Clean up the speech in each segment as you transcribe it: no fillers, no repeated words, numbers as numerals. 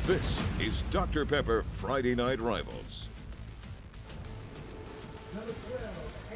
This is Dr. Pepper Friday Night Rivals.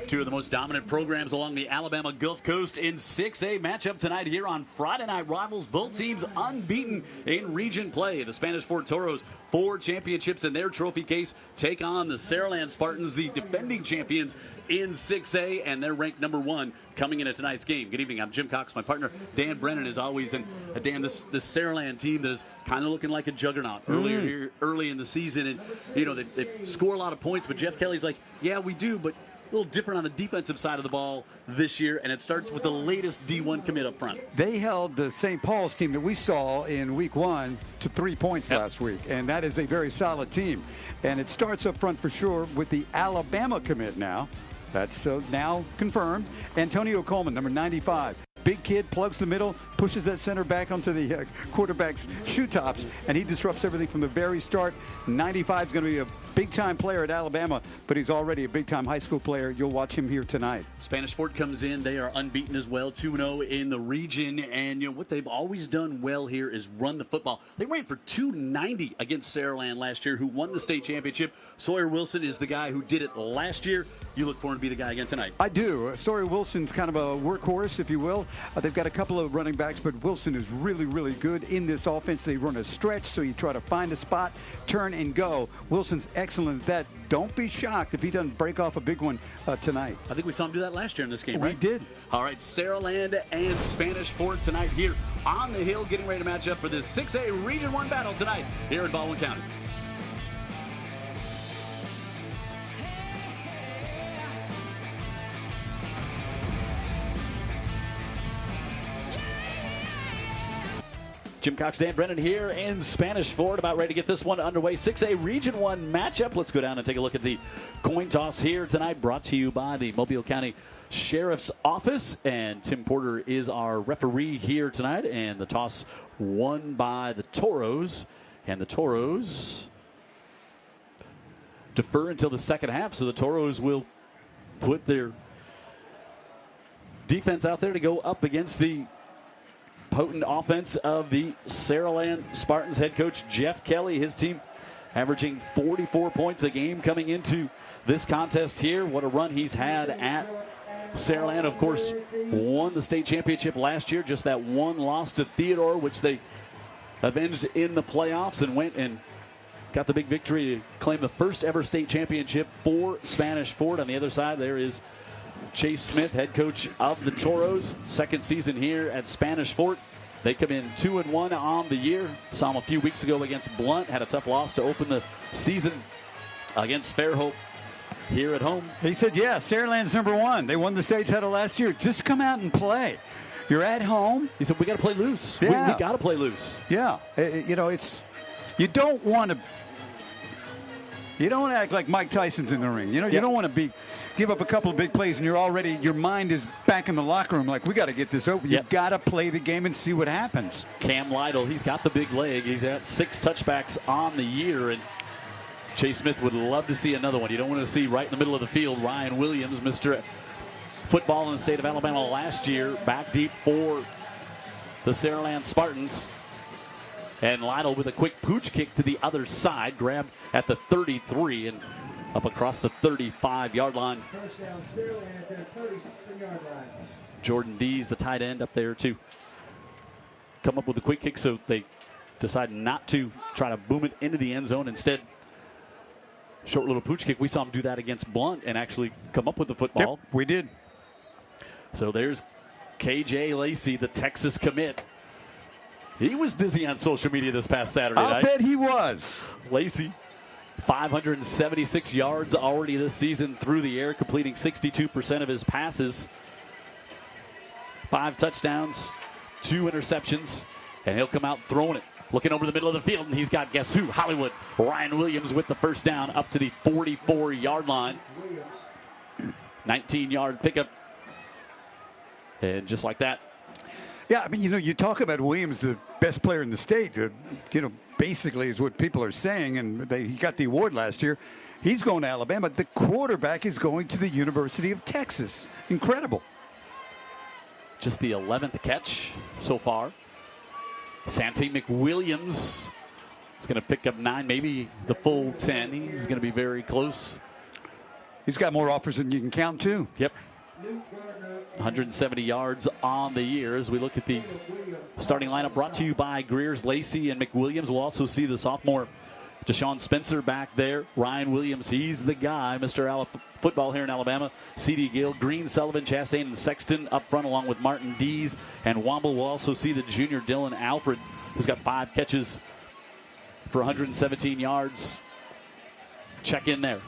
Two of the most dominant programs along the Alabama Gulf Coast in 6A matchup tonight here on Friday Night Rivals. Both teams unbeaten in region play. The Spanish Fort Toros, 4 championships in their trophy case, take on the Saraland Spartans, the defending champions in 6A, and they're ranked number 1 coming into tonight's game. Good evening. I'm Jim Cox. My partner, Dan Brennan, as always. And Dan, this Saraland team that is kind of looking like a juggernaut early in the season. And, you know, they score a lot of points, but Jeff Kelly's like, yeah, we do, but a little different on the defensive side of the ball this year, and it starts with the latest D1 commit up front. They held the St. Paul's team that we saw in week 1 to 3 points last week, and that is a very solid team. And it starts up front for sure with the Alabama commit now. That's now confirmed. Antonio Coleman, number 95. Big kid, plugs the middle, pushes that center back onto the quarterback's shoe tops, and he disrupts everything from the very start. 95 is going to be a big-time player at Alabama, but he's already a big-time high school player. You'll watch him here tonight. Spanish Fort comes in. They are unbeaten as well, 2-0 in the region. And, you know, what they've always done well here is run the football. They ran for 290 against Saraland last year, who won the state championship. Sawyer Wilson is the guy who did it last year. You look for him to be the guy again tonight. I do. Sawyer Wilson's kind of a workhorse, if you will. They've got a couple of running backs, but Wilson is really, really good in this offense. They run a stretch, so you try to find a spot, turn, and go. Wilson's excellent at that. Don't be shocked if he doesn't break off a big one tonight. I think we saw him do that last year in this game, right? We did. All right, Saraland and Spanish Fort tonight here on the Hill, getting ready to match up for this 6A Region 1 battle tonight here in Baldwin County. Jim Cox, Dan Brennan here in Spanish Fort, about ready to get this one underway. 6A Region 1 matchup. Let's go down and take a look at the coin toss here tonight, brought to you by the Mobile County Sheriff's Office. And Tim Porter is our referee here tonight. And the toss won by the Toros. And the Toros defer until the second half. So the Toros will put their defense out there to go up against the potent offense of the Saraland Spartans. Head coach Jeff Kelly, his team averaging 44 points a game coming into this contest here. What a run he's had at Saraland. Of course, won the state championship last year. Just that one loss to Theodore, which they avenged in the playoffs and went and got the big victory to claim the first ever state championship for Spanish Fort. On the other side, there is Chase Smith, head coach of the Toros, second season here at Spanish Fort. They come in 2-1 on the year. Saw him a few weeks ago against Blunt. Had a tough loss to open the season against Fairhope here at home. He said, yeah, Saraland's number 1. They won the state title last year. Just come out and play. You're at home. He said, we got to play loose. Yeah. We got to play loose. Yeah. You know, you don't want to. You don't act like Mike Tyson's in the ring. You know, you don't want to give up a couple of big plays and your mind is back in the locker room like, we got to get this over. You've got to play the game and see what happens. Cam Lytle, he's got the big leg. He's got 6 touchbacks on the year, and Chase Smith would love to see another one. You don't want to see right in the middle of the field Ryan Williams, Mr. Football in the state of Alabama last year, back deep for the Saraland Spartans. And Lytle with a quick pooch kick to the other side, grabbed at the 33 and up across the 35-yard line. First down, Saraland at their 33-yard line. Jordan Dees, the tight end, up there to come up with a quick kick, so they decide not to try to boom it into the end zone. Instead, short little pooch kick. We saw him do that against Blunt and actually come up with the football. Yep, we did. So there's KJ Lacey, the Texas commit. He was busy on social media this past Saturday night. I bet he was. Lacey, 576 yards already this season through the air, completing 62% of his passes. 5 touchdowns, 2 interceptions, and he'll come out throwing it. Looking over the middle of the field, and he's got, guess who? Hollywood. Ryan Williams with the first down up to the 44-yard line. 19-yard pickup. And just like that. Yeah, I mean, you know, you talk about Williams, the best player in the state, you know, basically is what people are saying, and he got the award last year. He's going to Alabama. The quarterback is going to the University of Texas. Incredible. Just the 11th catch so far. Santee McWilliams It's going to pick up 9, maybe the full 10. He's going to be very close. He's got more offers than you can count, too. Yep. 170 yards on the year as we look at the starting lineup brought to you by Greer's, Lacey, and McWilliams. We'll also see the sophomore Deshaun Spencer back there. Ryan Williams, he's the guy, Mr. Football here in Alabama. C.D. Gill, Green, Sullivan, Chastain, and Sexton up front along with Martin Dees and Womble. We'll also see the junior Dylan Alfred, who's got 5 catches for 117 yards. Check in there.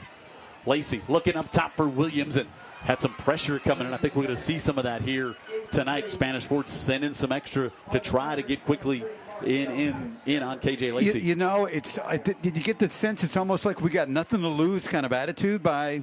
Lacey looking up top for Williams and had some pressure coming in. I think we're going to see some of that here tonight. Spanish Fort sending some extra to try to get quickly in on KJ Lacey. You know, did you get the sense it's almost like we got nothing to lose kind of attitude by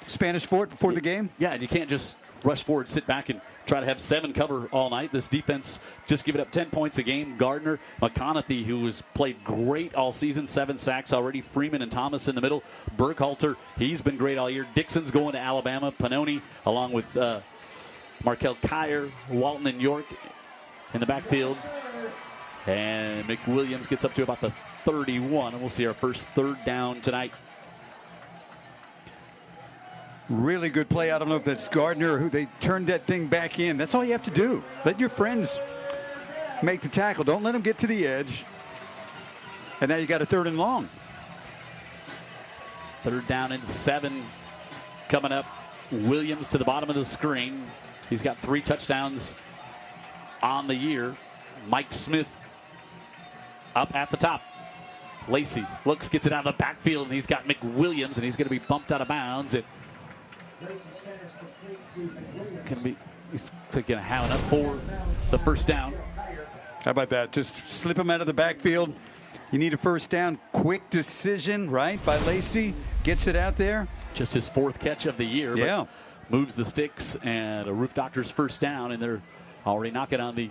Spanish Fort before the game? Yeah, and you can't just rush forward, sit back, and try to have 7 cover all night. This defense just giving up 10 points a game. Gardner, McConaughey, who has played great all season, 7 sacks already. Freeman and Thomas in the middle. Burkhalter, he's been great all year. Dixon's going to Alabama. Panoni, along with Markel Kyer, Walton, and York in the backfield. And McWilliams gets up to about the 31, and we'll see our first 3rd down tonight. Really good play. I don't know if that's Gardner who they turned that thing back in. That's all you have to do. Let your friends make the tackle. Don't let them get to the edge. And now you got a 3rd and long. 3rd down and 7 coming up. Williams to the bottom of the screen. He's got 3 touchdowns on the year. Mike Smith up at the top. Lacey looks, gets it out of the backfield, and he's got McWilliams, and he's going to be bumped out of bounds. He's going to have it up for the first down. How about that? Just slip him out of the backfield. You need a first down. Quick decision, right, by Lacey. Gets it out there. Just his 4th catch of the year. Yeah. Moves the sticks, and a Roof Doctor's first down, and they're already knocking on the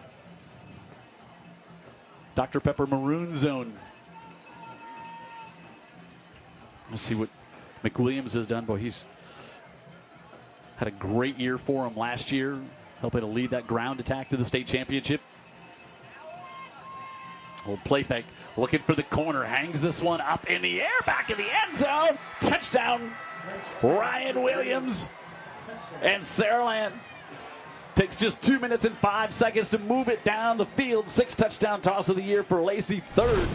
Dr. Pepper Maroon Zone. Let's see what McWilliams has done. Boy, he's had a great year for him last year, helping to lead that ground attack to the state championship. Old play fake, looking for the corner, hangs this one up in the air, back in the end zone. Touchdown, Ryan Williams. And Saraland takes just 2 minutes and 5 seconds to move it down the field. 6th touchdown toss of the year for Lacey, 3rd.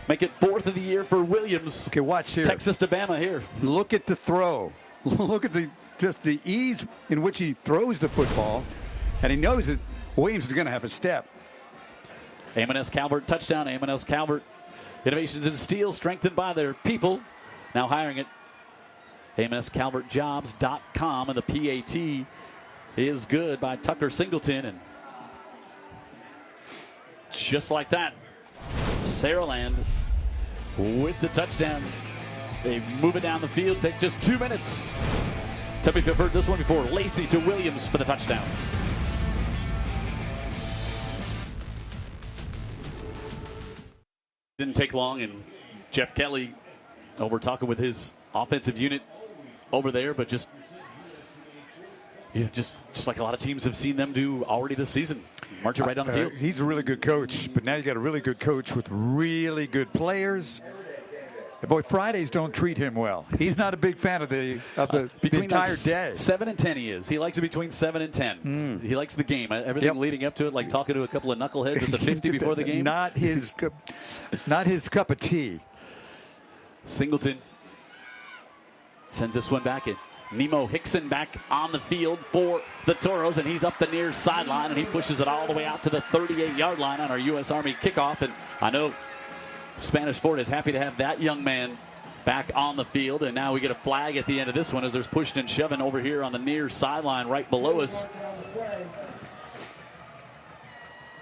Make it 4th of the year for Williams. Okay, watch here. Texas to Bama here. Look at the throw. Look at just the ease in which he throws the football. And he knows that Williams is going to have a step. A&S Calvert touchdown. A&S Calvert innovations in steel strengthened by their people. Now hiring at AMSCalvertJobs.com, and the PAT is good by Tucker Singleton. And just like that, Saraland with the touchdown. They move it down the field, take just 2 minutes. Tell me if you've heard this one before. Lacey to Williams for the touchdown. Didn't take long, and Jeff Kelly over talking with his offensive unit over there, but just like a lot of teams have seen them do already this season, marching right down the field. He's a really good coach, but now you got a really good coach with really good players. And boy, Fridays don't treat him well. He's not a big fan of the entire day. 7 and 10 he is. He likes it between 7 and 10. He likes the game. Everything leading up to it, like talking to a couple of knuckleheads at the 50 before the game. Not his cup of tea. Singleton sends this one back in. Nemo Hickson back on the field for the Toros, and he's up the near sideline, and he pushes it all the way out to the 38-yard line on our U.S. Army kickoff. And I know Spanish Fort is happy to have that young man back on the field, and now we get a flag at the end of this one as there's pushing and shoving over here on the near sideline right below us.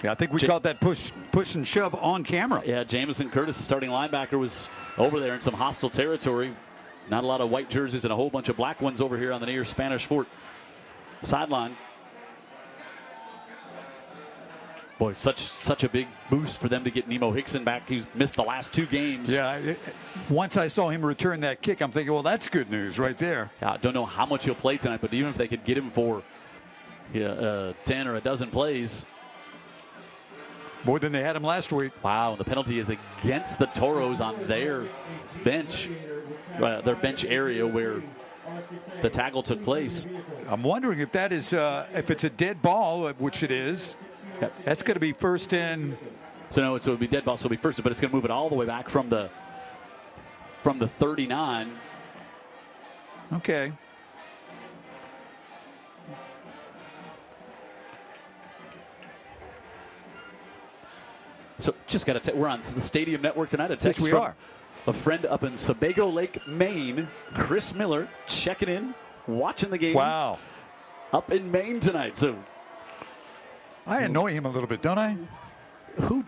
Yeah, I think we caught that push and shove on camera. Yeah, Jamison Curtis, the starting linebacker, was over there in some hostile territory. Not a lot of white jerseys and a whole bunch of black ones over here on the near Spanish Fort sideline. Boy, such a big boost for them to get Nemo Hickson back. He's missed the last 2 games. Yeah, once I saw him return that kick, I'm thinking, well, that's good news right there. I don't know how much he'll play tonight, but even if they could get him for 10 or a dozen plays. More than they had him last week. Wow, the penalty is against the Toros on their bench area where the tackle took place. I'm wondering if that is, if it's a dead ball, which it is, that's going to be first in. So no, so it would be dead ball, so it'll be first, but it's going to move it all the way back from the 39. Okay. So just got to, we're on the Stadium Network tonight. A text Yes, we from are. a friend up in Sebago Lake, Maine, Chris Miller, checking in, watching the game. Wow. Up in Maine tonight. So I annoy him a little bit, don't I? who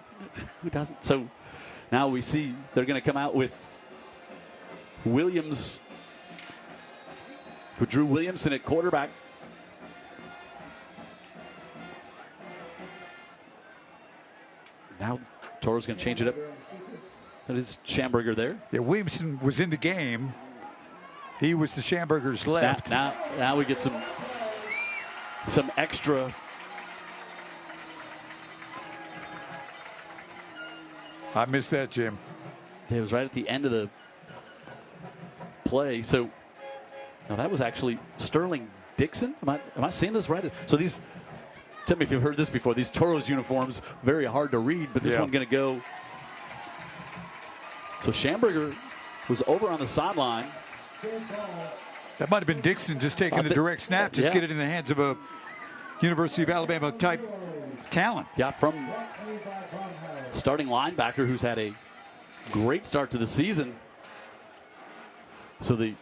doesn't? So now we see they're going to come out with Williams, with Drew Williamson at quarterback. Now Toro's going to change it up. That is Schamberger there. Yeah, Williamson was in the game. He was the Schamberger's left. Now we get some extra. I missed that, Jim. It was right at the end of the play. So no, that was actually Sterling Dixon. Am I seeing this right? So these, tell me if you've heard this before. These Toros uniforms, very hard to read, but this one going to go. So Schamberger was over on the sideline. That might have been Dixon just taking a direct snap, just get it in the hands of a University of Alabama type talent. Yeah, from starting linebacker who's had a great start to the season. So the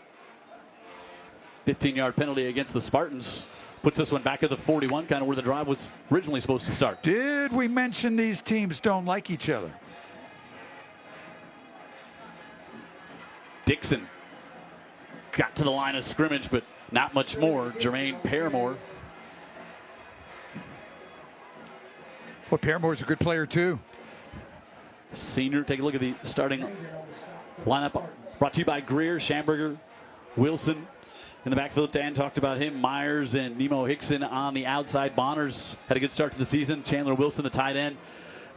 15-yard penalty against the Spartans puts this one back at the 41, kind of where the drive was originally supposed to start. Did we mention these teams don't like each other? Dixon got to the line of scrimmage, but not much more. Jermaine Paramore. Well, Paramore's a good player, too. Senior, take a look at the starting lineup. Brought to you by Greer, Schamberger, Wilson in the backfield. Dan talked about him. Myers and Nemo Hickson on the outside. Bonners had a good start to the season. Chandler Wilson, the tight end.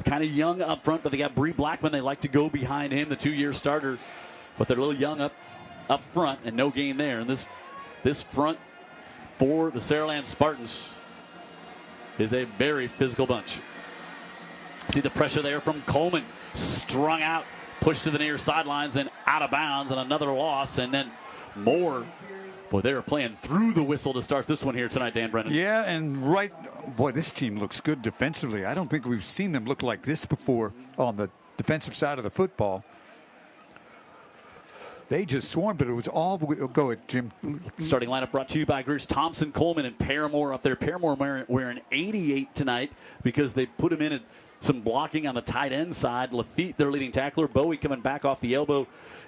Kind of young up front, but they got Bree Blackman. They like to go behind him, the 2-year starter. But they're a little young up front, and no gain there. And this front for the Saraland Spartans is a very physical bunch. See the pressure there from Coleman. Strung out, pushed to the near sidelines and out of bounds, and another loss. And then Moore. Boy, they were playing through the whistle to start this one here tonight, Dan Brennan. Yeah, and boy, this team looks good defensively. I don't think we've seen them look like this before on the defensive side of the football. They just swarmed, but it was all. Go ahead, Jim. Starting lineup brought to you by Greers, Thompson, Coleman, and Paramore up there. Paramore wearing 88 tonight because they put him in at some blocking on the tight end side. Lafitte, their leading tackler. Bowie coming back off the elbow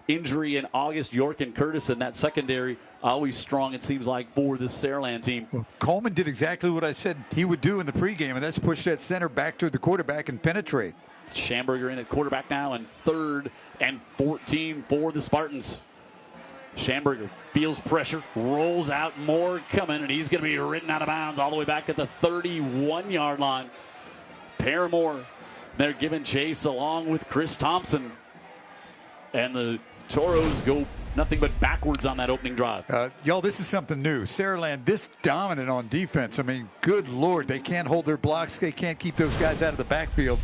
injury in August. York and Curtis in that secondary. Always strong, it seems like, for the Saraland team. Well, Coleman did exactly what I said he would do in the pregame, and that's push that center back to the quarterback and penetrate. Schamberger in at quarterback now, and 3rd and 14 for the Spartans. Schamberger feels pressure, rolls out, more coming, and he's going to be ridden out of bounds all the way back at the 31-yard line. Paramore, they're giving chase along with Chris Thompson. And the Toros go nothing but backwards on that opening drive. Y'all, this is something new. Saraland, this dominant on defense. I mean, good Lord, they can't hold their blocks. They can't keep those guys out of the backfield.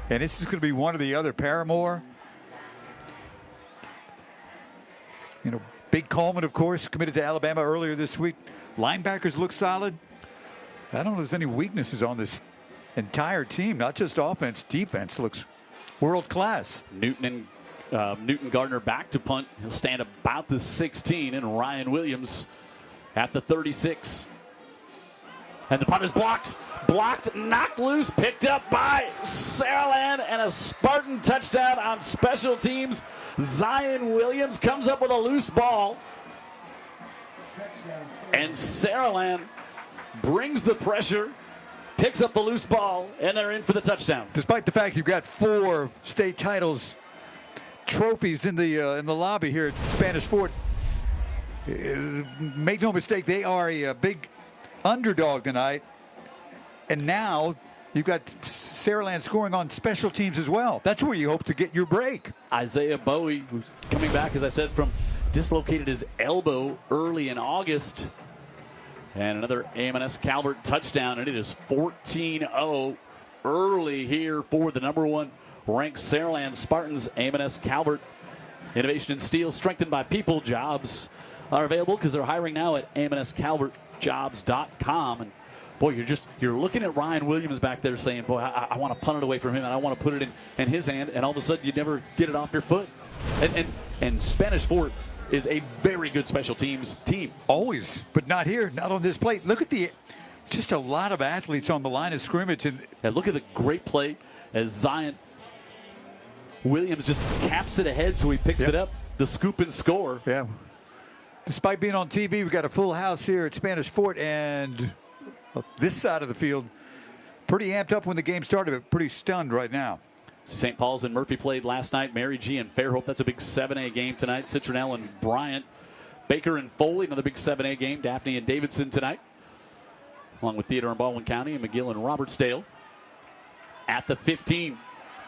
And it's just going to be one or the other. Paramore. You know, Big Coleman, of course, committed to Alabama earlier this week. Linebackers look solid. I don't know if there's any weaknesses on this entire team, not just offense. Defense looks world class. Newton Gardner back to punt. He'll stand about the 16, and Ryan Williams at the 36. And the punt is blocked, knocked loose, picked up by Saraland, and a Spartan touchdown on special teams. Zion Williams comes up with a loose ball, and Saraland brings the pressure, picks up the loose ball, and they're in for the touchdown. Despite the fact you've got 4 state titles trophies in the lobby here at Spanish Fort, make no mistake, they are a big underdog tonight. And now You've got Saraland scoring on special teams as well. That's where you hope to get your break. Isaiah Bowie, who's coming back, as I said, from dislocated his elbow early in August. And another AM&S Calvert touchdown, and it is 14-0 early here for the number 1 ranked Saraland Spartans. AM&S Calvert, innovation in steel, strengthened by people. Jobs are available because they're hiring now at amnscalvertjobs.com. And boy, you're looking at Ryan Williams back there saying, boy, I want to punt it away from him, and I want to put it in his hand, and all of a sudden you never get it off your foot. And Spanish Fort is a very good special teams team. Always, but not here, not on this play. Look at just a lot of athletes on the line of scrimmage. And look at the great play as Zion Williams just taps it ahead, so he picks it up, the scoop and score. Yeah. Despite being on TV, we've got a full house here at Spanish Fort, and this side of the field, pretty amped up when the game started, but pretty stunned right now. St. Paul's and Murphy played last night. Mary G and Fairhope, that's a big 7A game tonight. Citronelle and Bryant. Baker and Foley, another big 7A game. Daphne and Davidson tonight, along with Theodore and Baldwin County, and McGill and Robertsdale. At the 15,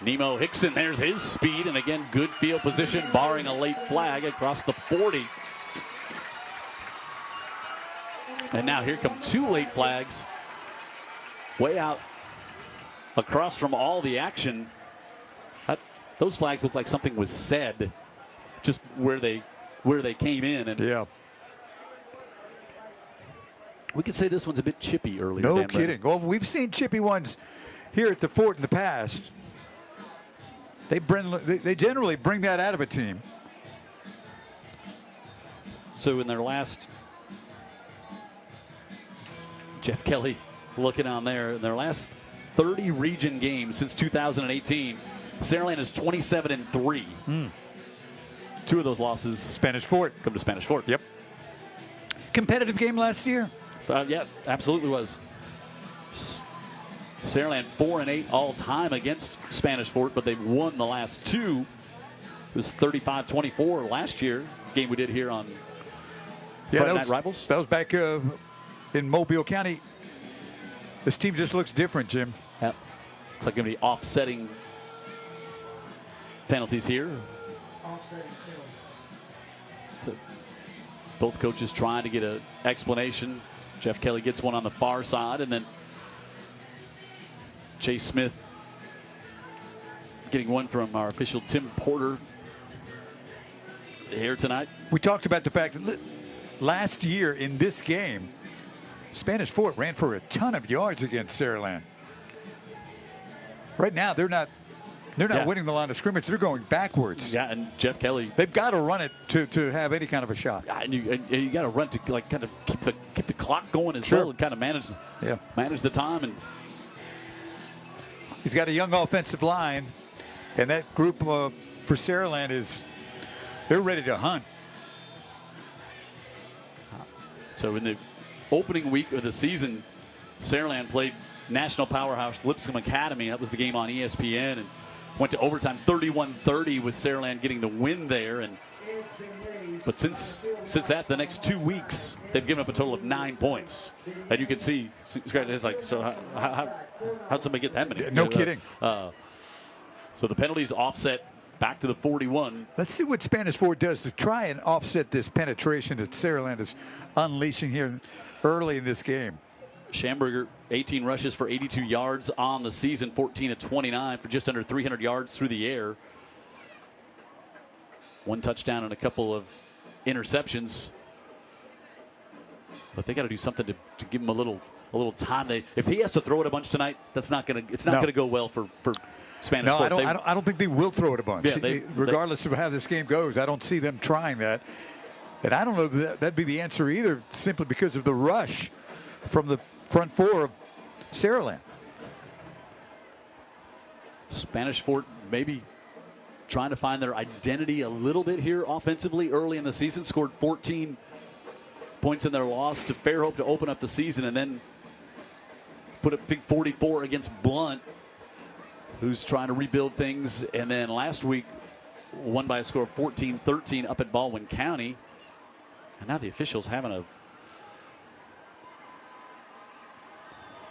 Nemo Hickson, there's his speed, and again, good field position, barring a late flag across the 40. And now here come 2 late flags, way out across from all the action. Those flags look like something was said just where they came in. And yeah, we could say this one's a bit chippy earlier. No kidding. Well, we've seen chippy ones here at the Fort in the past. They generally bring that out of a team. So in their last, Jeff Kelly looking on there, in their last 30 region games since 2018, Saraland is 27-3. 2 of those losses, Spanish Fort, come to Spanish Fort. Yep. Competitive game last year. Yeah, absolutely was. Saraland 4-8 all time against Spanish Fort, but they've won the last 2. It was 35-24 last year. Game we did here on Friday Night Rivals. That was back in Mobile County. This team just looks different, Jim. Yep. Looks like going to be offsetting penalties here. So both coaches trying to get an explanation. Jeff Kelly gets one on the far side, and then Chase Smith getting one from our official Tim Porter here tonight. We talked about the fact that last year in this game, Spanish Fort ran for a ton of yards against Saraland. Right now, they're not winning the line of scrimmage. They're going backwards. Yeah, and Jeff Kelly, they've got to run it to have any kind of a shot. And you got to run to like kind of keep the clock going as Sure. well, and kind of manage the time. And he's got a young offensive line, and that group for Saraland they're ready to hunt. So in the opening week of the season, Saraland played national powerhouse Lipscomb Academy. That was the game on ESPN, and went to overtime 31-30 with Saraland getting the win there. But since that, the next 2 weeks, they've given up a total of 9 points. And you can see, it's like, so how'd somebody get that many? No kidding. So the penalties offset back to the 41. Let's see what Spanish Fort does to try and offset this penetration that Saraland is unleashing here early in this game. Schamberger, 18 rushes for 82 yards on the season, 14-29 for just under 300 yards through the air. 1 touchdown and a couple of interceptions. But they got to do something to give him a little time. If he has to throw it a bunch tonight, it's not going to go well for Spanish Fort. No, I don't think they will throw it a bunch. Yeah, regardless of how this game goes, I don't see them trying that. And I don't know that'd be the answer either, simply because of the rush from the front 4 of Saraland. Spanish Fort maybe trying to find their identity a little bit here offensively early in the season. Scored 14 points in their loss to Fairhope to open up the season, and then put a big 44 against Blunt, who's trying to rebuild things. And then last week won by a score of 14-13 up at Baldwin County. And now the officials having a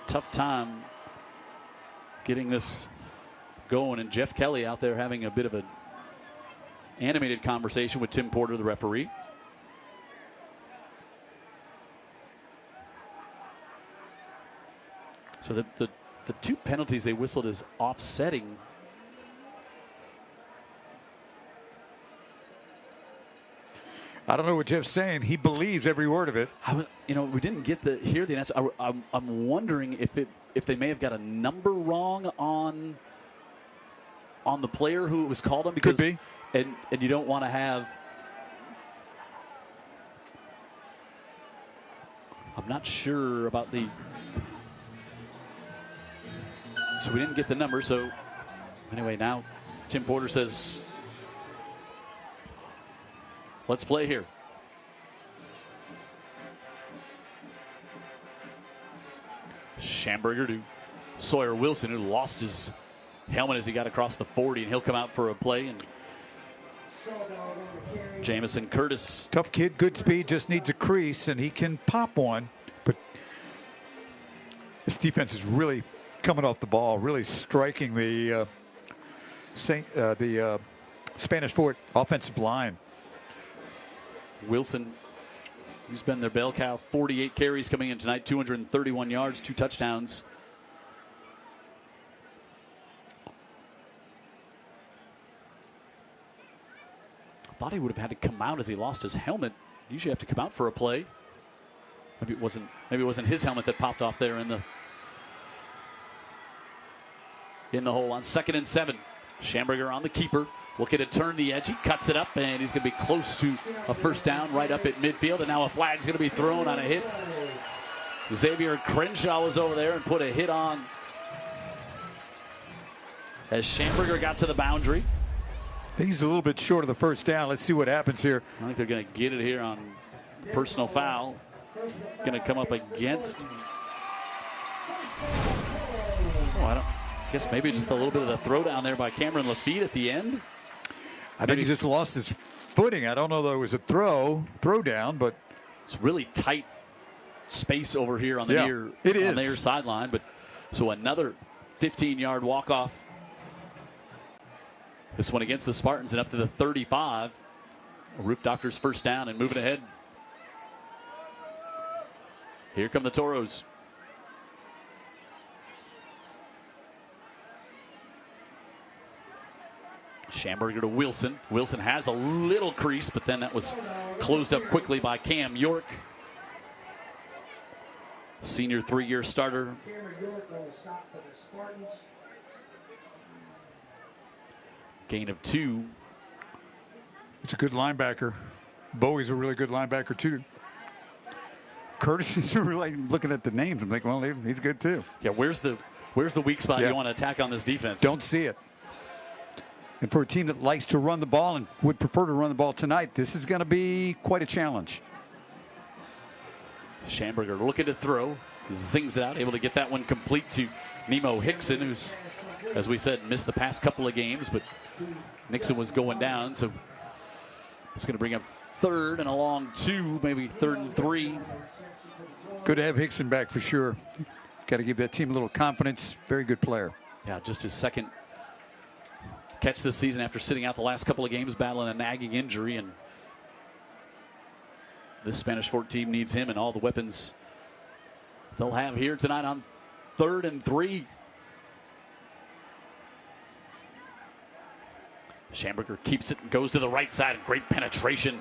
tough time getting this going, and Jeff Kelly out there having a bit of an animated conversation with Tim Porter, the referee. So the two penalties they whistled is offsetting. I don't know what Jeff's saying. He believes every word of it. We didn't get hear the answer. I'm wondering if they may have got a number wrong on the player who it was called on, because could be, and you don't want to have. I'm not sure about the. So we didn't get the number. So anyway, now Tim Porter says, let's play here. Schamberger to Sawyer Wilson, who lost his helmet as he got across the 40, and he'll come out for a play. And Jamison Curtis. Tough kid, good speed, just needs a crease, and he can pop one. But this defense is really coming off the ball, really striking the Spanish Fort offensive line. Wilson, he's been their bell cow. 48 carries coming in tonight, 231 yards, 2 touchdowns. I thought he would have had to come out as he lost his helmet. Usually have to come out for a play. Maybe it wasn't his helmet that popped off there in the hole on 2nd and 7. Schamberger on the keeper. Looking to turn the edge. He cuts it up, and he's going to be close to a first down right up at midfield. And now a flag's going to be thrown on a hit. Xavier Crenshaw was over there and put a hit on as Schamberger got to the boundary. I think he's a little bit short of the first down. Let's see what happens here. I think they're going to get it here on personal foul. Going to come up against. I guess maybe just a little bit of the throwdown there by Cameron Lafitte at the end. I think he just lost his footing. I don't know that it was a throw down, but it's really tight space over here on the near sideline. But so another 15-yard walk-off. This one against the Spartans and up to the 35. Roof Doctors first down and moving ahead. Here come the Toros. Schamberger to Wilson. Wilson has a little crease, but then that was closed up quickly by Cam York. Senior 3-year starter. Gain of 2. It's a good linebacker. Bowie's a really good linebacker, too. Curtis is really looking at the names. I'm like, well, he's good, too. Yeah, where's the weak spot you want to attack on this defense? Don't see it. And for a team that likes to run the ball and would prefer to run the ball tonight, this is going to be quite a challenge. Schamberger looking to throw. Zings it out, able to get that one complete to Nemo Hickson, who's, as we said, missed the past couple of games, but Nixon was going down, so it's going to bring up 3rd and a long 2, maybe 3rd and 3. Good to have Hickson back for sure. Got to give that team a little confidence. Very good player. Yeah, just his second catch this season after sitting out the last couple of games battling a nagging injury, and this Spanish Fort team needs him and all the weapons they'll have here tonight on 3rd and 3. Schamberger keeps it and goes to the right side. Great penetration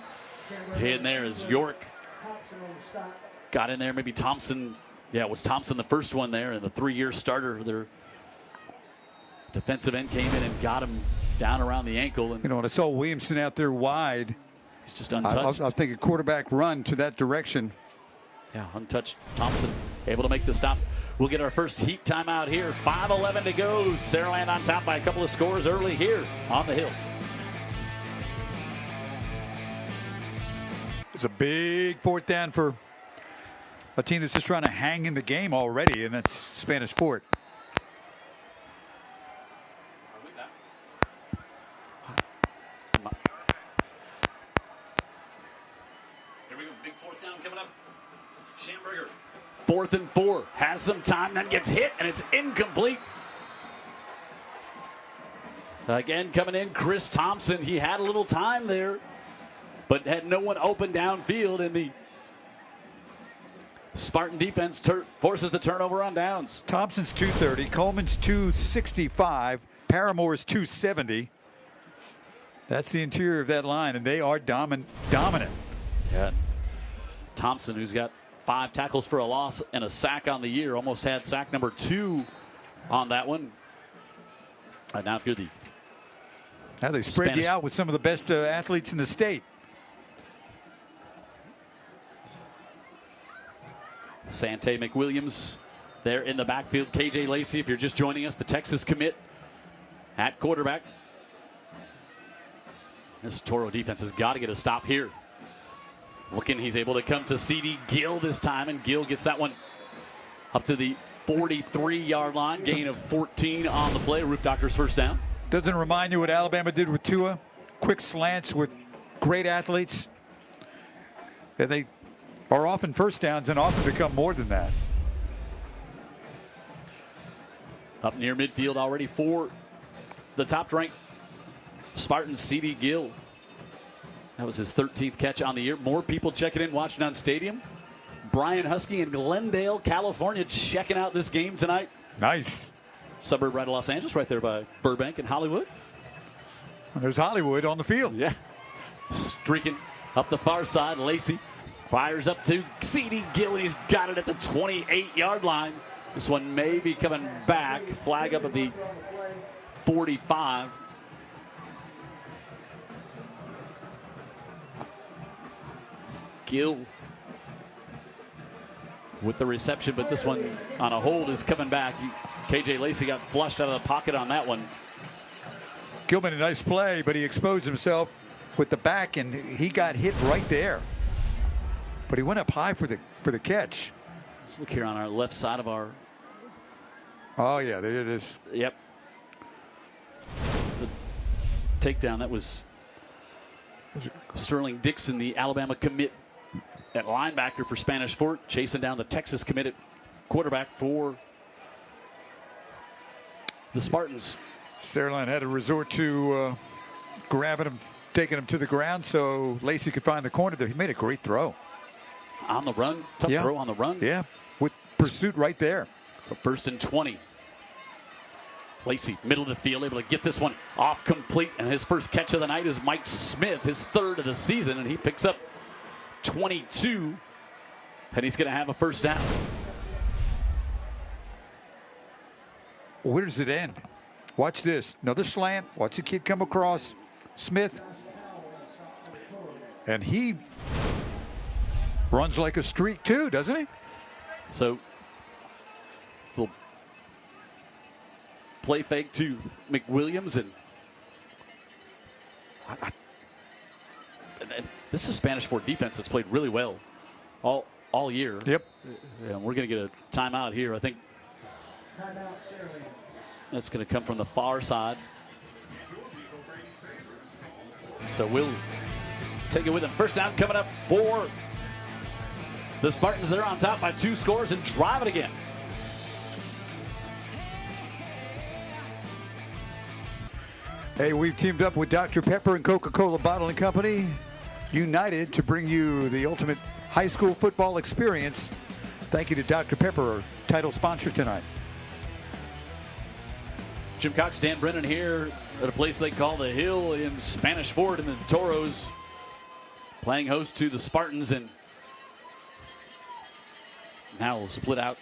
in there as York got in there. Maybe Thompson. Yeah, it was Thompson the first one there, and the 3-year starter. Their defensive end came in and got him down around the ankle. And when I saw Williamson out there wide, he's just untouched. I think a quarterback run to that direction. Yeah, untouched. Thompson able to make the stop. We'll get our first heat timeout here. 5:11 to go. Saraland on top by a couple of scores early here on the Hill. It's a big 4th down for a team that's just trying to hang in the game already, and that's Spanish Fort. Here we go. Big 4th down coming up. Schamberger. 4th and 4. Has some time, then gets hit, and it's incomplete. Again, coming in, Chris Thompson. He had a little time there, but had no one open downfield, and the Spartan defense forces the turnover on downs. Thompson's 230, Coleman's 265, Paramore's 270. That's the interior of that line, and they are dominant. Yeah. Thompson, who's got 5 tackles for a loss and a sack on the year, almost had sack number 2 on that one. Now if you're the Now they spread you out with some of the best athletes in the state. Sante McWilliams there in the backfield. KJ Lacey, if you're just joining us, the Texas commit at quarterback. This Toro defense has got to get a stop here. Looking, he's able to come to C.D. Gill this time, and Gill gets that one up to the 43-yard line. Gain of 14 on the play. Roof Doctor's first down. Doesn't it remind you what Alabama did with Tua? Quick slants with great athletes. And they are often first downs and often become more than that. Up near midfield already for the top-ranked Spartans, C.D. Gill. That was his 13th catch on the year. More people checking in, watching on Stadium. Brian Husky in Glendale, California, checking out this game tonight. Nice. Suburb right of Los Angeles, right there by Burbank and Hollywood. There's Hollywood on the field. Yeah. Streaking up the far side. Lacey fires up to C.D. Gill, and he's got it at the 28-yard line. This one may be coming back. Flag up at the 45. Gill with the reception, but this one on a hold is coming back. KJ Lacey got flushed out of the pocket on that one. Gill made a nice play, but he exposed himself with the back, and he got hit right there. But he went up high for the catch. Let's look here on our left side of our. Oh yeah, there it is. Yep. The takedown, that was Sterling Dixon, the Alabama commit at linebacker for Spanish Fort, chasing down the Texas committed quarterback for the Spartans. Saraland had to resort to grabbing him, taking him to the ground so Lacey could find the corner there. He made a great throw. On the run, tough throw on the run. Yeah, with pursuit right there. First and 20. Lacey, middle of the field, able to get this one off complete. And his first catch of the night is Mike Smith, his 3rd of the season. And he picks up 22. And he's going to have a first down. Where does it end? Watch this. Another slant. Watch the kid come across. Smith. And he runs like a streak too, doesn't he? So, little play fake to McWilliams, and this is Spanish Fort defense that's played really well all year. Yep. And we're going to get a timeout here. I think that's going to come from the far side. So we'll take it with him. First down coming up for the Spartans. They're on top by 2 scores and drive it again. Hey, we've teamed up with Dr. Pepper and Coca-Cola Bottling Company, united to bring you the ultimate high school football experience. Thank you to Dr. Pepper, our title sponsor tonight. Jim Cox, Dan Brennan here at a place they call the Hill in Spanish Fort, and the Toros playing host to the Spartans, and now we'll split out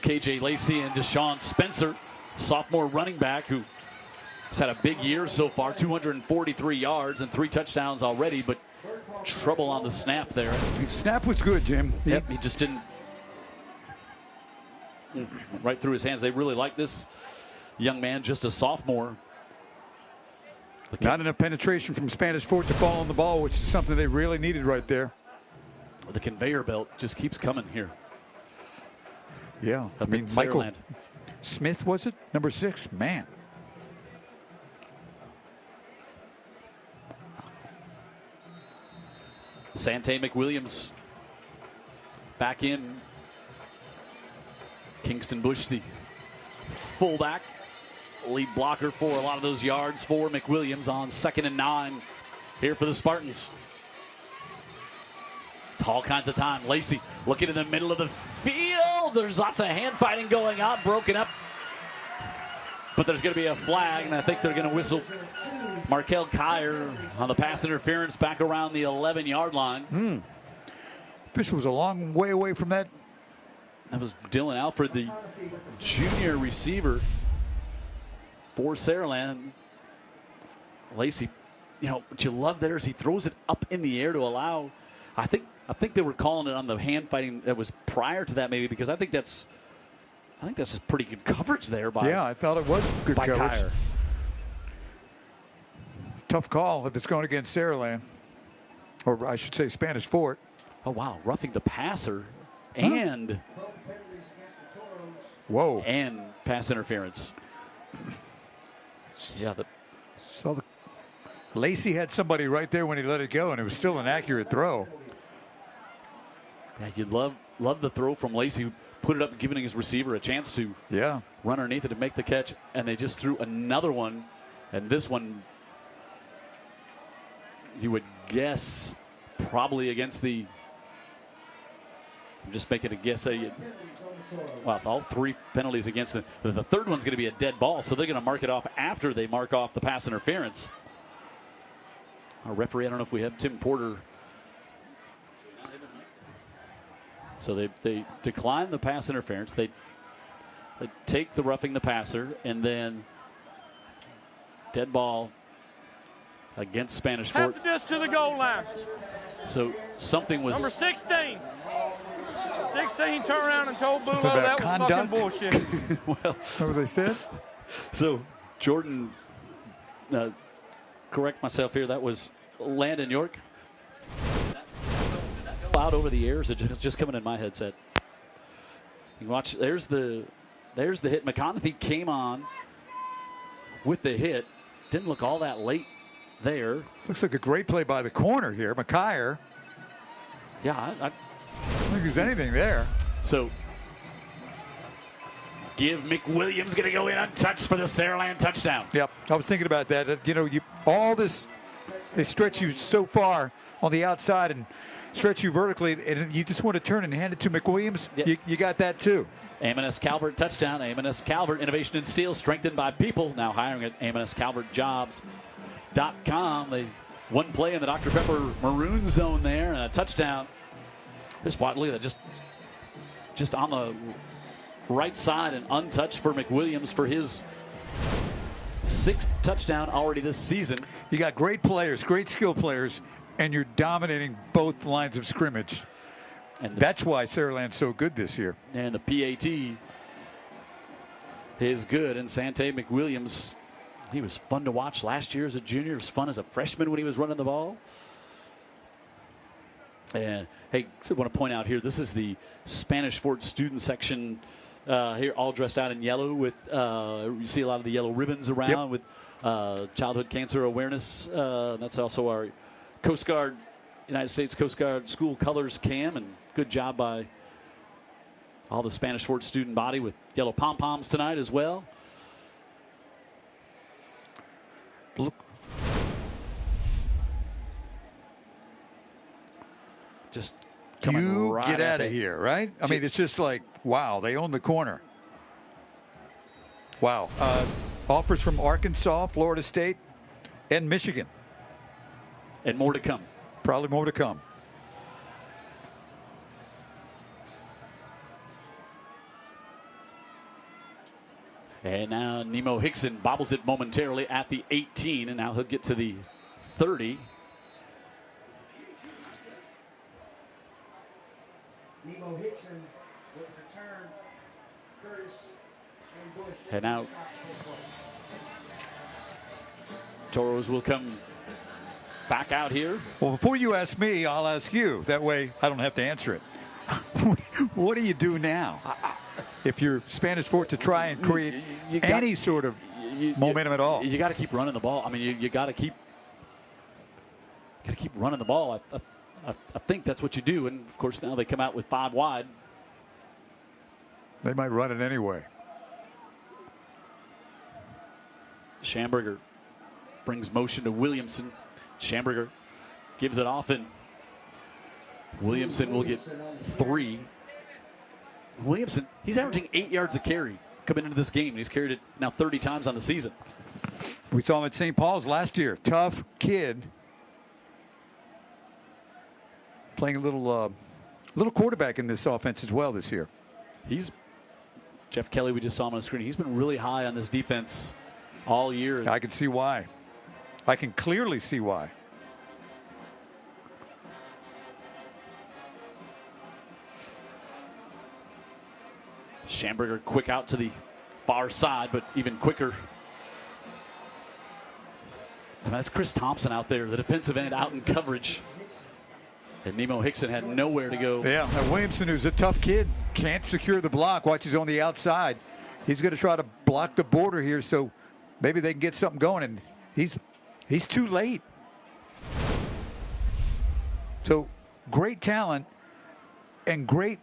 KJ Lacey and Deshaun Spencer, sophomore running back who has had a big year so far, 243 yards and 3 touchdowns already, but trouble on the snap there. Snap was good, Jim. Yep, he just didn't. Right through his hands. They really like this young man, just a sophomore. Not enough penetration from Spanish Fort to fall on the ball, which is something they really needed right there. The conveyor belt just keeps coming here. Yeah, I mean, Michael Smith, was it? Number 6, man. Sante McWilliams back in. Kingston Bush, the fullback. lead blocker for a lot of those yards for McWilliams on 2nd and 9 here for the Spartans. It's all kinds of time. Lacey looking in the middle of the field. There's lots of hand fighting going on, broken up. But there's going to be a flag, and I think they're going to whistle Markel Kyer on the pass interference back around the 11-yard line. Official was a long way away from that. That was Dylan Alford, the junior receiver for Saraland. Lacey, what you love there is he throws it up in the air to allow. I think they were calling it on the hand fighting that was prior to that, maybe, because I think that's just pretty good coverage there by. Yeah, I thought it was good by coverage. Kyer. Tough call if it's going against Saraland, or I should say Spanish Fort. Oh wow, roughing the passer and whoa, and pass interference. Yeah, Lacey had somebody right there when he let it go, and it was still an accurate throw. Yeah, you'd love the throw from Lacey, who put it up, giving his receiver a chance to run underneath it to make the catch, and they just threw another one, and this one, you would guess, probably against the. I'm just making a guess. Well, all 3 penalties against them. The third one's going to be a dead ball, so they're going to mark it off after they mark off the pass interference. Our referee, I don't know if we have Tim Porter. So they decline the pass interference. They take the roughing the passer, and then dead ball against Spanish Fort. Half the distance to the goal line. So something was. Number 16. 16 turned around and told Bulo Something about that was fucking bullshit. Well, what they said? So Jordan, correct myself here. That was Landon York. Out over the air, is it just coming in my headset? You can watch. There's the hit. McConaughey came on with the hit. Didn't look all that late there. Looks like a great play by the corner here, McKyer. Yeah, I don't think there's anything there. So give McWilliams going to go in untouched for the Saraland touchdown. Yep, I was thinking about that. All this, they stretch you so far on the outside and stretch you vertically, and you just want to turn and hand it to McWilliams. Yep. You got that too. Amonis Calvert touchdown. Amonis Calvert, innovation in steel, strengthened by people. Now hiring at AmonisCalvertJobs.com. They one play in the Dr. Pepper maroon zone there, and a touchdown. Just look at that, just on the right side and untouched for McWilliams for his 6th touchdown already this season. You got great players, great skill players, and you're dominating both lines of scrimmage. And that's why Saraland's so good this year. And the PAT is good. And Sante McWilliams, he was fun to watch last year as a junior. It was fun as a freshman when he was running the ball. And, hey, I want to point out here, this is the Spanish Fort student section here, all dressed out in yellow with, you see a lot of the yellow ribbons around with childhood cancer awareness. That's also our Coast Guard, United States Coast Guard school colors cam, and good job by all the Spanish Fort student body with yellow pom-poms tonight as well. Look. Just coming right get out at of here, right? I mean, it's just like, wow, they own the corner. Wow. Offers from Arkansas, Florida State, and Michigan. And more to come. Probably more to come. And now Nemo Hickson bobbles it momentarily at the 18, and now he'll get to the 30. Nemo Hickson with return. Curtis and Bush. And now Toros will come back out here. Well, before you ask me, I'll ask you. That way I don't have to answer it. What do you do now? If you're Spanish Fort to try and create any sort of momentum at all. You got to keep running the ball. I mean, you got to keep running the ball. I think that's what you do. And, of course, now they come out with 5 wide. They might run it anyway. Schamberger brings motion to Williamson. Schamberger gives it off, and Williamson will get 3. Williamson, he's averaging 8 yards a carry coming into this game. He's carried it now 30 times on the season. We saw him at St. Paul's last year. Tough kid. Playing a little quarterback in this offense as well this year. Jeff Kelly, we just saw him on the screen. He's been really high on this defense all year. I can see why. I can clearly see why. Schamberger quick out to the far side, but even quicker. And that's Chris Thompson out there, the defensive end out in coverage. And Nemo Hickson had nowhere to go. Yeah, Williamson, who's a tough kid, can't secure the block. Watch, he's on the outside. He's going to try to block the border here, so maybe they can get something going. And he's too late. So great talent and great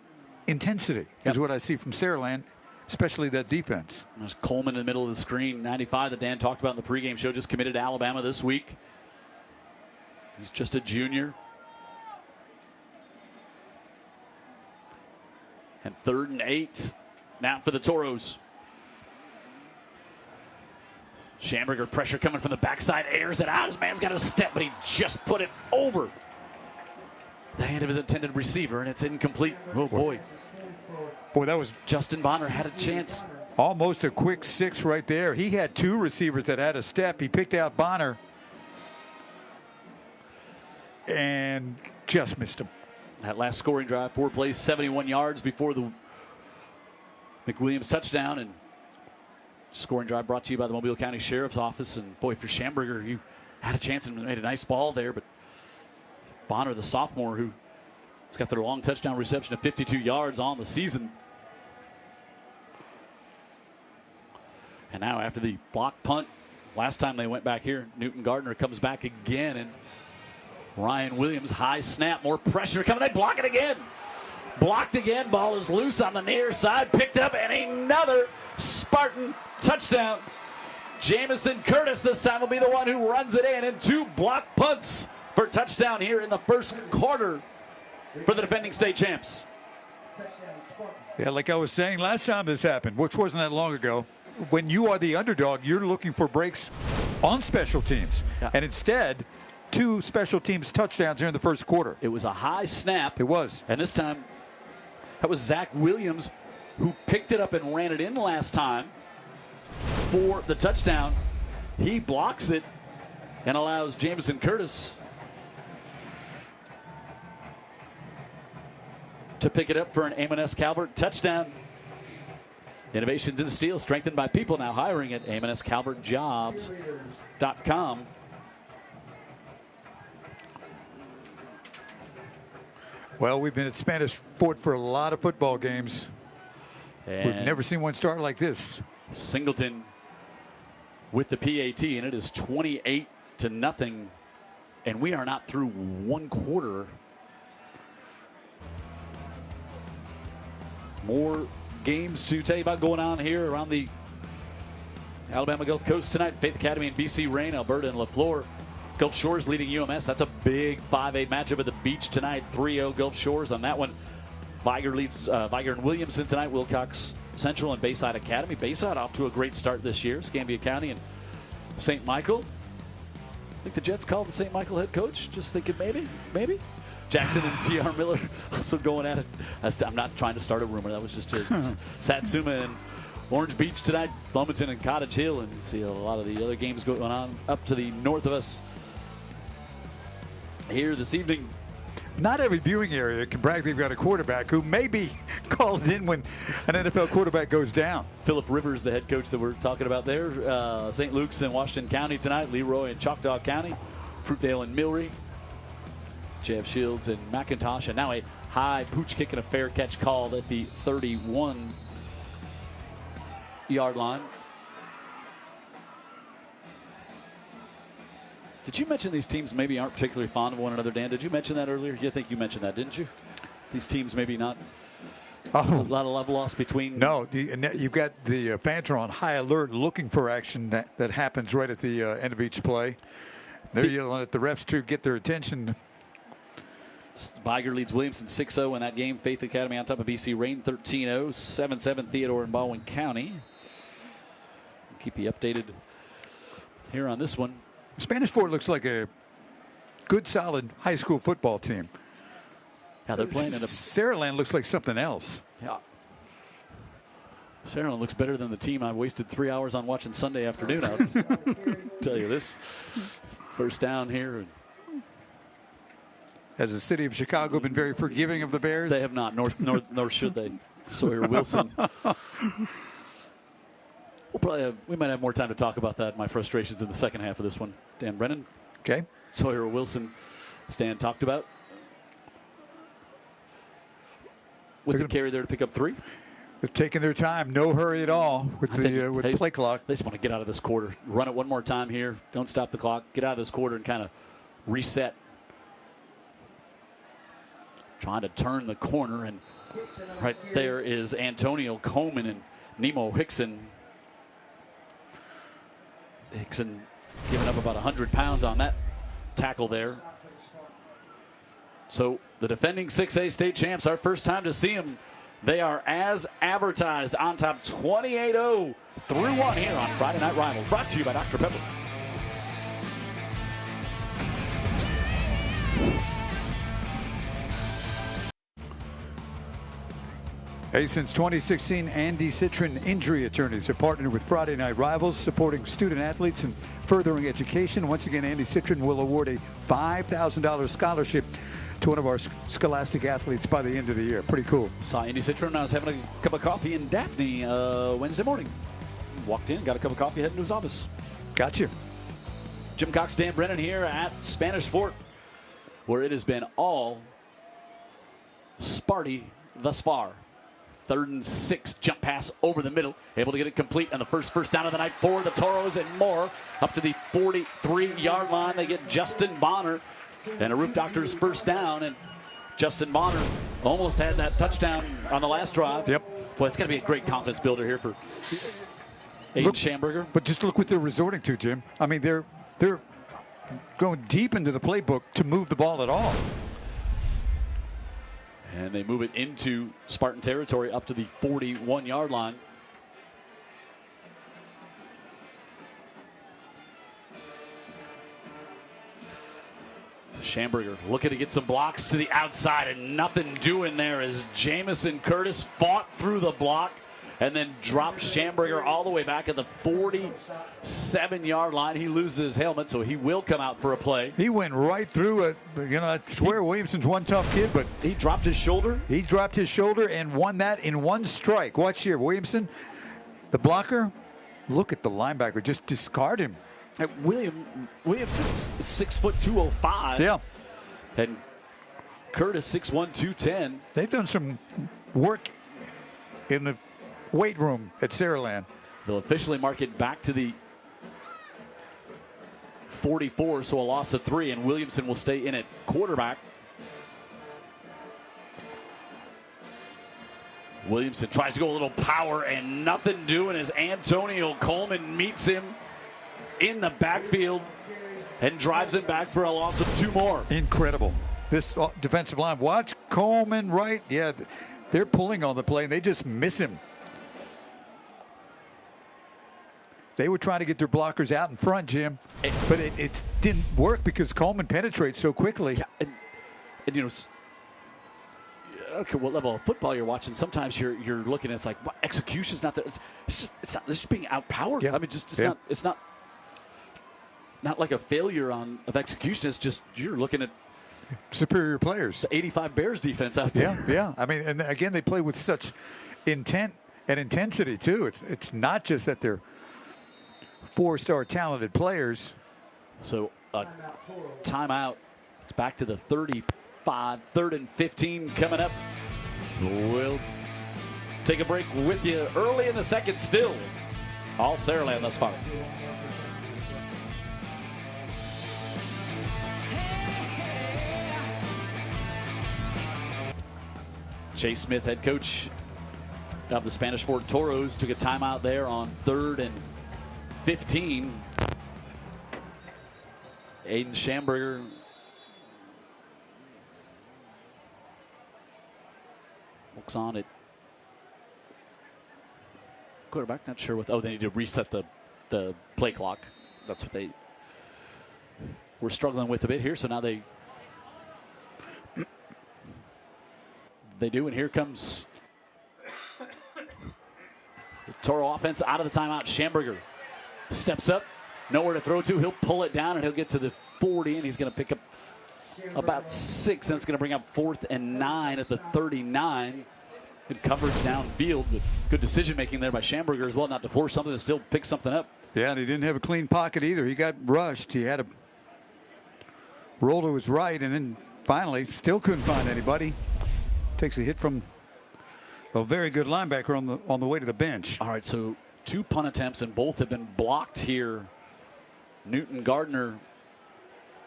intensity is what I see from Saraland, especially that defense. There's Coleman in the middle of the screen, 95 that Dan talked about in the pregame show, just committed to Alabama this week. He's just a junior. And 3rd and 8 now for the Toros. Schamberger, pressure coming from the backside, airs it out. His man's got a step, but he just put it over the hand of his intended receiver, and it's incomplete. Oh, boy. Boy, that was Justin Bonner had a chance. almost a quick 6 right there. He had 2 receivers that had a step. He picked out Bonner and just missed him. That last scoring drive, 4 plays, 71 yards before the McWilliams touchdown. And scoring drive brought to you by the Mobile County Sheriff's Office. And boy, for Schamberger, you had a chance and made a nice ball there. But Bonner, the sophomore, who has got their long touchdown reception of 52 yards on the season. And now after the block punt, last time they went back here, Newton Gardner comes back again, and Ryan Williams, high snap, more pressure coming. They block it again. Blocked again. Ball is loose on the near side. Picked up, and another Spartan touchdown. Jamison Curtis this time will be the one who runs it in, and 2 block punts for touchdown here in the first quarter for the defending state champs. Yeah, like I was saying last time this happened, which wasn't that long ago, when you are the underdog, you're looking for breaks on special teams. Yeah. And instead, 2 special teams touchdowns here in the first quarter. It was a high snap. It was. And this time, that was Zach Williams who picked it up and ran it in last time for the touchdown. He blocks it and allows Jamison Curtis to pick it up for an Amon S. Calvert touchdown. Innovations in steel, strengthened by people now hiring at AmonSCalvertJobs.com. Well, we've been at Spanish Fort for a lot of football games. And We've never seen one start like this. Singleton with the PAT, and it is 28-0. And we are not through 1 quarter. More games to tell you about going on here around the Alabama Gulf Coast tonight. Faith Academy and BC Rain, Alberta and LaFleur. Gulf Shores leading UMS. That's a big 5A matchup at the beach tonight. 3-0 Gulf Shores on that one. Viger leads Viger and Williamson tonight. Wilcox Central and Bayside Academy. Bayside off to a great start this year. Escambia County and St. Michael. I think the Jets called the St. Michael head coach. Just thinking maybe. Jackson and T.R. Miller also going at it. I'm not trying to start a rumor. That was just Satsuma and Orange Beach tonight. Bloomington and Cottage Hill. And see a lot of the other games going on up to the north of us here this evening. Not every viewing area can brag they've got a quarterback who may be called in when an NFL quarterback goes down. Phillip Rivers, the head coach that we're talking about there. St. Luke's in Washington County tonight. Leroy in Choctaw County. Fruitdale and Millry. Jeff Shields and McIntosh. And now a high pooch kick and a fair catch called at the 31-yard line. Did you mention these teams maybe aren't particularly fond of one another, Dan? Did you mention that earlier? I think you mentioned that, didn't you? These teams maybe not. A lot of love lost between. No, you've got the fans are on high alert looking for action that happens right at the end of each play. They're yelling at the refs to get their attention. Biger leads Williamson 6-0 in that game. Faith Academy on top of BC Rain 13-0. 7-7 Theodore and Baldwin County. Keep you updated here on this one. Spanish Fort looks like a good, solid high school football team. Yeah, they're playing in a. Saraland looks like something else. Yeah. Saraland looks better than the team I wasted 3 hours on watching Sunday afternoon. I'll tell you this. First down here. Has the city of Chicago been very forgiving of the Bears? They have not, nor should they. Sawyer Wilson. We might have more time to talk about that, my frustrations in the second half of this one. Dan Brennan. Okay. Sawyer Wilson, Stan talked about. With the carry there to pick up 3. They're taking their time, no hurry at all with the play clock. They just want to get out of this quarter. Run it one more time here. Don't stop the clock. Get out of this quarter and kind of reset. Trying to turn the corner, and right there is Antonio Coleman and Nemo Hickson. Hickson giving up about 100 pounds on that tackle there. So the defending 6A state champs, our first time to see them. They are as advertised on top 28-0 through 1 here on Friday Night Rivals. Brought to you by Dr. Pepper. Hey, since 2016, Andy Citron Injury Attorneys have partnered with Friday Night Rivals, supporting student athletes and furthering education. Once again, Andy Citron will award a $5,000 scholarship to one of our scholastic athletes by the end of the year. Pretty cool. Saw Andy Citron. I was having a cup of coffee in Daphne Wednesday morning. Walked in, got a cup of coffee, heading to his office. Gotcha. Jim Cox, Dan Brennan here at Spanish Fort, where it has been all Sparty thus far. 3rd and 6, jump pass over the middle. Able to get it complete on the first down of the night for the Toros and more. Up to the 43-yard line. They get Justin Bonner. And a Roof Doctor's first down. And Justin Bonner almost had that touchdown on the last drive. Yep. Boy, it's going to be a great confidence builder here for Aiden Schamberger. But just look what they're resorting to, Jim. I mean, they're going deep into the playbook to move the ball at all. And they move it into Spartan territory up to the 41-yard line. Schamberger looking to get some blocks to the outside, and nothing doing there as Jamison Curtis fought through the block and then dropped Schamberger all the way back at the 47-yard line. He loses his helmet, so he will come out for a play. He went right through it. You know, I swear Williamson's one tough kid, but he dropped his shoulder. He dropped his shoulder and won that in one strike. Watch here, Williamson, the blocker. Look at the linebacker, just discard him. Williamson's 6'2", 205. Yeah. And Curtis 6'1", 210. They've done some work in the weight room at Saraland. They'll officially mark it back to the 44, so a loss of 3, and Williamson will stay in at quarterback. Williamson tries to go a little power and nothing doing as Antonio Coleman meets him in the backfield and drives him back for a loss of 2 more. Incredible. This defensive line. Watch Coleman right. Yeah, they're pulling on the play, and they just miss him. They were trying to get their blockers out in front, Jim, but it didn't work because Coleman penetrates so quickly. Yeah, and you know, I don't care what level of football you're watching. Sometimes you're looking at it's like execution's not there. It's just being outpowered. Yeah. I mean, it's not like a failure of execution. It's just you're looking at superior players. The 85 Bears defense out there. Yeah. I mean, and again, they play with such intent and intensity too. It's not just that they're 4-star talented players. So timeout. It's back to the 35, 3rd and 15 coming up. We'll take a break with you early in the second still. All Saraland thus far. Chase Smith, head coach of the Spanish Fort Toros took a timeout there on 3rd and 15. Aiden Schamberger looks on at quarterback. Not sure what. Oh, they need to reset the play clock. That's what they were struggling with a bit here. So now they do, and here comes the Toro offense out of the timeout. Schamberger steps up, nowhere to throw to. He'll pull it down, and he'll get to the 40, and he's going to pick up about 6. And it's going to bring up 4th and 9 at the 39. Good coverage downfield, but good decision-making there by Schamberger as well, not to force something, to still pick something up. Yeah, and he didn't have a clean pocket either. He got rushed. He had a roll to his right, and then finally still couldn't find anybody. Takes a hit from a very good linebacker on the way to the bench. All right, so 2 punt attempts, and both have been blocked here. Newton Gardner,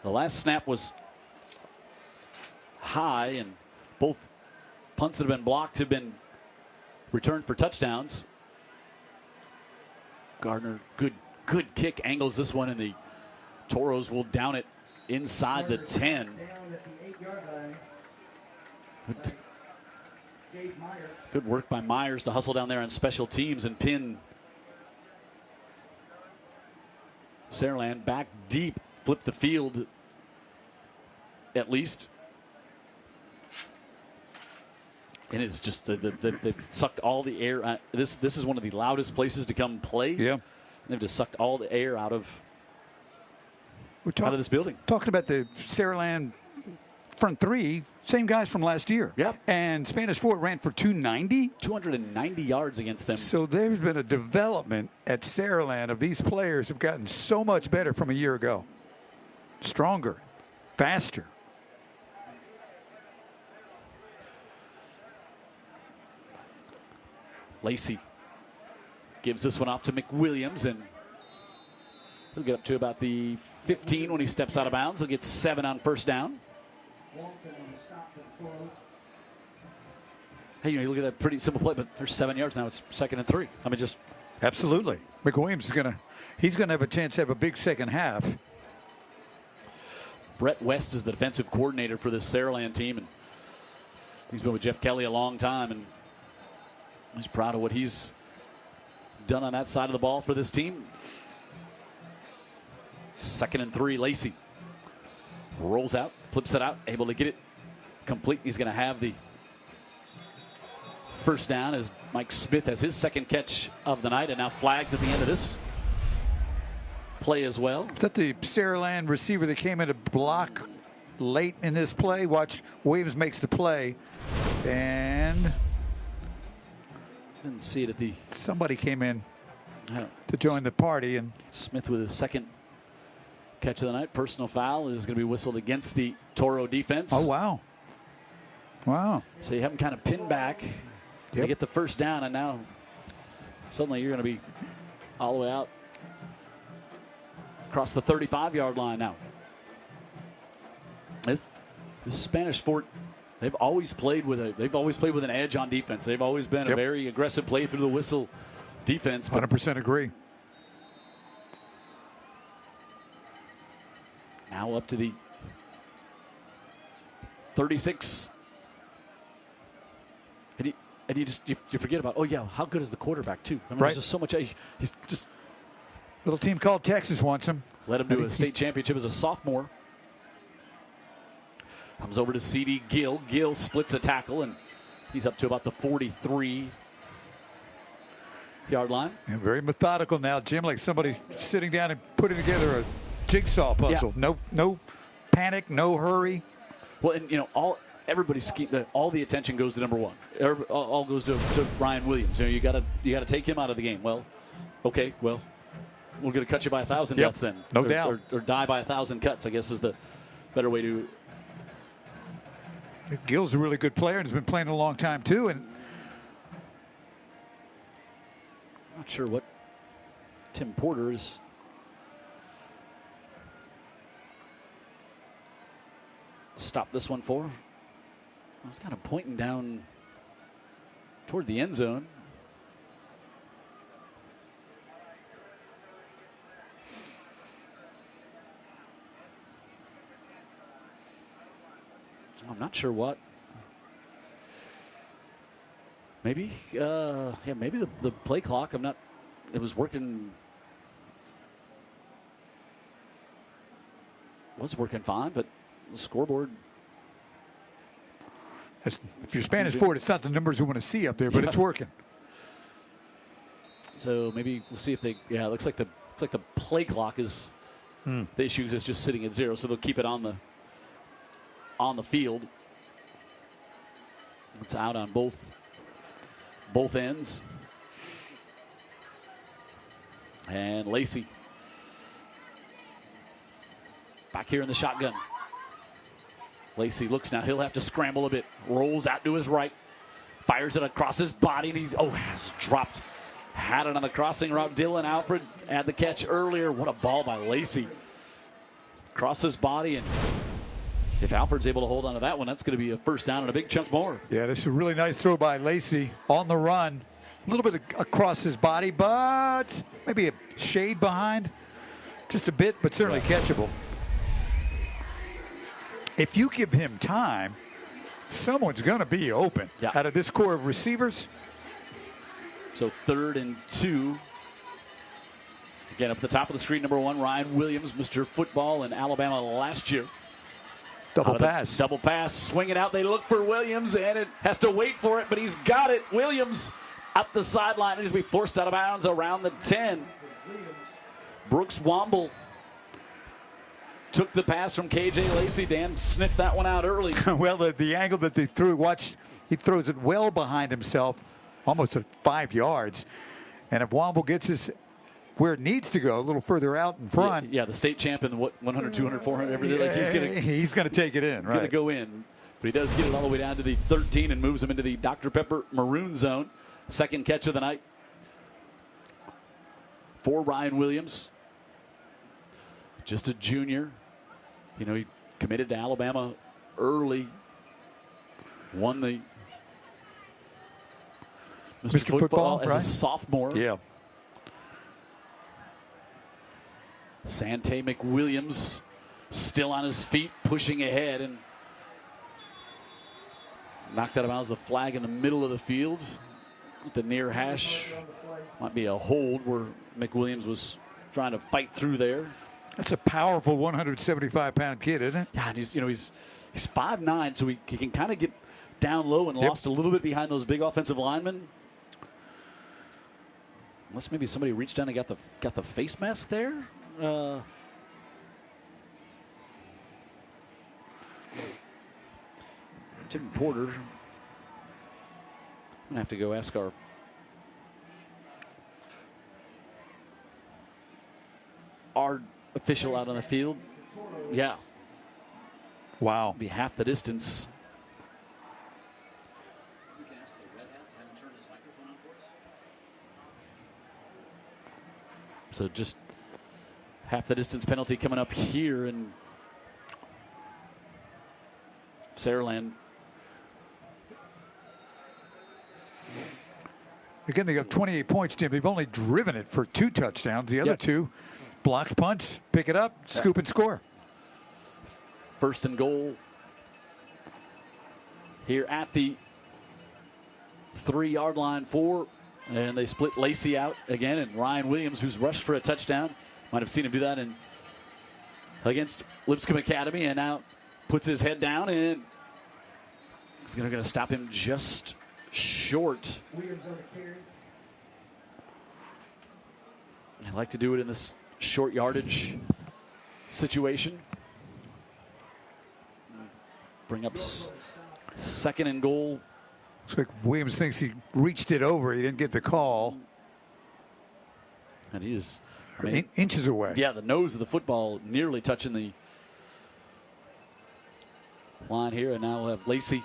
the last snap was high, and both punts that have been blocked have been returned for touchdowns. Gardner, good kick, angles this one, and the Toros will down it inside the 10. Down at the 8-yard line. Dave Myers. Good work by Myers to hustle down there on special teams and pin Saraland back deep, flip the field at least. And it's just they've sucked all the air. This is one of the loudest places to come play. Yeah, they've just sucked all the air out of this building. Talking about the Saraland front 3, same guys from last year. Yep. And Spanish Fort ran for 290. 290 yards against them. So there's been a development at Saraland of these players have gotten so much better from a year ago. Stronger, faster. Lacey gives this one off to McWilliams, and he'll get up to about the 15 when he steps out of bounds. He'll get 7 on first down. Walton on the stop to the throw. Hey, you look at that pretty simple play, but there's 7 yards now. It's 2nd and 3. I mean, just absolutely. McWilliams is he's gonna have a chance to have a big second half. Brett West is the defensive coordinator for this Saraland team, and he's been with Jeff Kelly a long time, and he's proud of what he's done on that side of the ball for this team. 2nd and 3, Lacey rolls out, flips it out, able to get it complete. He's going to have the first down as Mike Smith has his 2nd catch of the night, and now flags at the end of this play as well. Is that the Saraland receiver that came in to block late in this play? Watch, Williams makes the play, and didn't see it at the. Somebody came in to join the party, and Smith with his 2nd catch of the night. Personal foul is going to be whistled against the Toro defense. Oh, wow. Wow. So you have them kind of pinned back. They get the first down, and now suddenly you're going to be all the way out across the 35-yard line now. This Spanish Fort, they've always played with an edge on defense. They've always been a very aggressive play through the whistle defense. 100% agree. Now up to the 36. And you forget about, how good is the quarterback too? I mean, there's just so much. He's just little team called Texas wants him. Led him to a state championship as a sophomore. Comes over to C.D. Gill. Gill splits a tackle, and he's up to about the 43-yard line. And very methodical now, Jim, like somebody sitting down and putting together a jigsaw puzzle. Yeah. No panic, no hurry. Well, and all the attention goes to number 1. All goes to Ryan Williams. You got to take him out of the game. Well, okay, we're going to cut you by 1,000 cuts then. No doubt. Or die by 1,000 cuts, I guess, is the better way to. Gill's a really good player and has been playing a long time too. And not sure what Tim Porter is. Stop this one for. I was kind of pointing down toward the end zone. I'm not sure what. Maybe, maybe the play clock. It was working. Was working fine, but the scoreboard. If you're Spanish forward, it's not the numbers we want to see up there, but it's working. So maybe we'll see if they. Yeah, it looks like the play clock is the issue is just sitting at 0, so they'll keep it on the field. It's out on both ends. And Lacey back here in the shotgun. Lacey looks now. He'll have to scramble a bit. Rolls out to his right. Fires it across his body. And has dropped. Had it on the crossing route. Dylan Alfred had the catch earlier. What a ball by Lacey. Across his body. And if Alfred's able to hold on to that one, that's going to be a first down and a big chunk more. Yeah, this is a really nice throw by Lacey on the run. A little bit across his body, but maybe a shade behind. Just a bit, but certainly catchable. If you give him time, someone's going to be open out of this core of receivers. So 3rd and 2. Again, up at the top of the screen, number 1, Ryan Williams, Mr. Football in Alabama last year. Double pass. Double pass. Swing it out. They look for Williams, and it has to wait for it, but he's got it. Williams up the sideline. He's going to be forced out of bounds around the 10. Brooks Womble took the pass from KJ Lacey. Dan sniffed that one out early. Well, the angle that they threw, watch, he throws it well behind himself, almost at 5 yards. And if Womble gets his where it needs to go, a little further out in front. Yeah, the state champ in 100, 200, 400, everything. Like he's gonna take it in, right? Going to go in. But he does get it all the way down to the 13 and moves him into the Dr. Pepper maroon zone. Second catch of the night for Ryan Williams. Just a junior. You know, he committed to Alabama early. Won the Mr. Football as right? a sophomore. Yeah. Sante McWilliams still on his feet, pushing ahead, and knocked out of bounds. The flag in the middle of the field at the near hash. Might be a hold where McWilliams was trying to fight through there. That's a powerful 175-pound kid, isn't it? Yeah, and he's 5'9", so he can kind of get down low and lost a little bit behind those big offensive linemen. Unless maybe somebody reached down and got the face mask there. Tim Porter. I'm gonna have to go ask our official out on the field. Yeah. Wow. Be half the distance. So just half the distance penalty coming up here in Saraland. Again, they got 28 points, Jim. They've only driven it for 2 touchdowns. The other 2 blocked punts, pick it up, scoop and score. 1st and goal here at the 3-yard line and they split Lacey out again, and Ryan Williams, who's rushed for a touchdown, might have seen him do that against Lipscomb Academy, and now puts his head down, and it's going to stop him just short. I like to do it in this short yardage situation. Bring up 2nd and goal. Looks like Williams thinks he reached it over. He didn't get the call. And he is inches away. Yeah, the nose of the football nearly touching the line here. And now we'll have Lacey.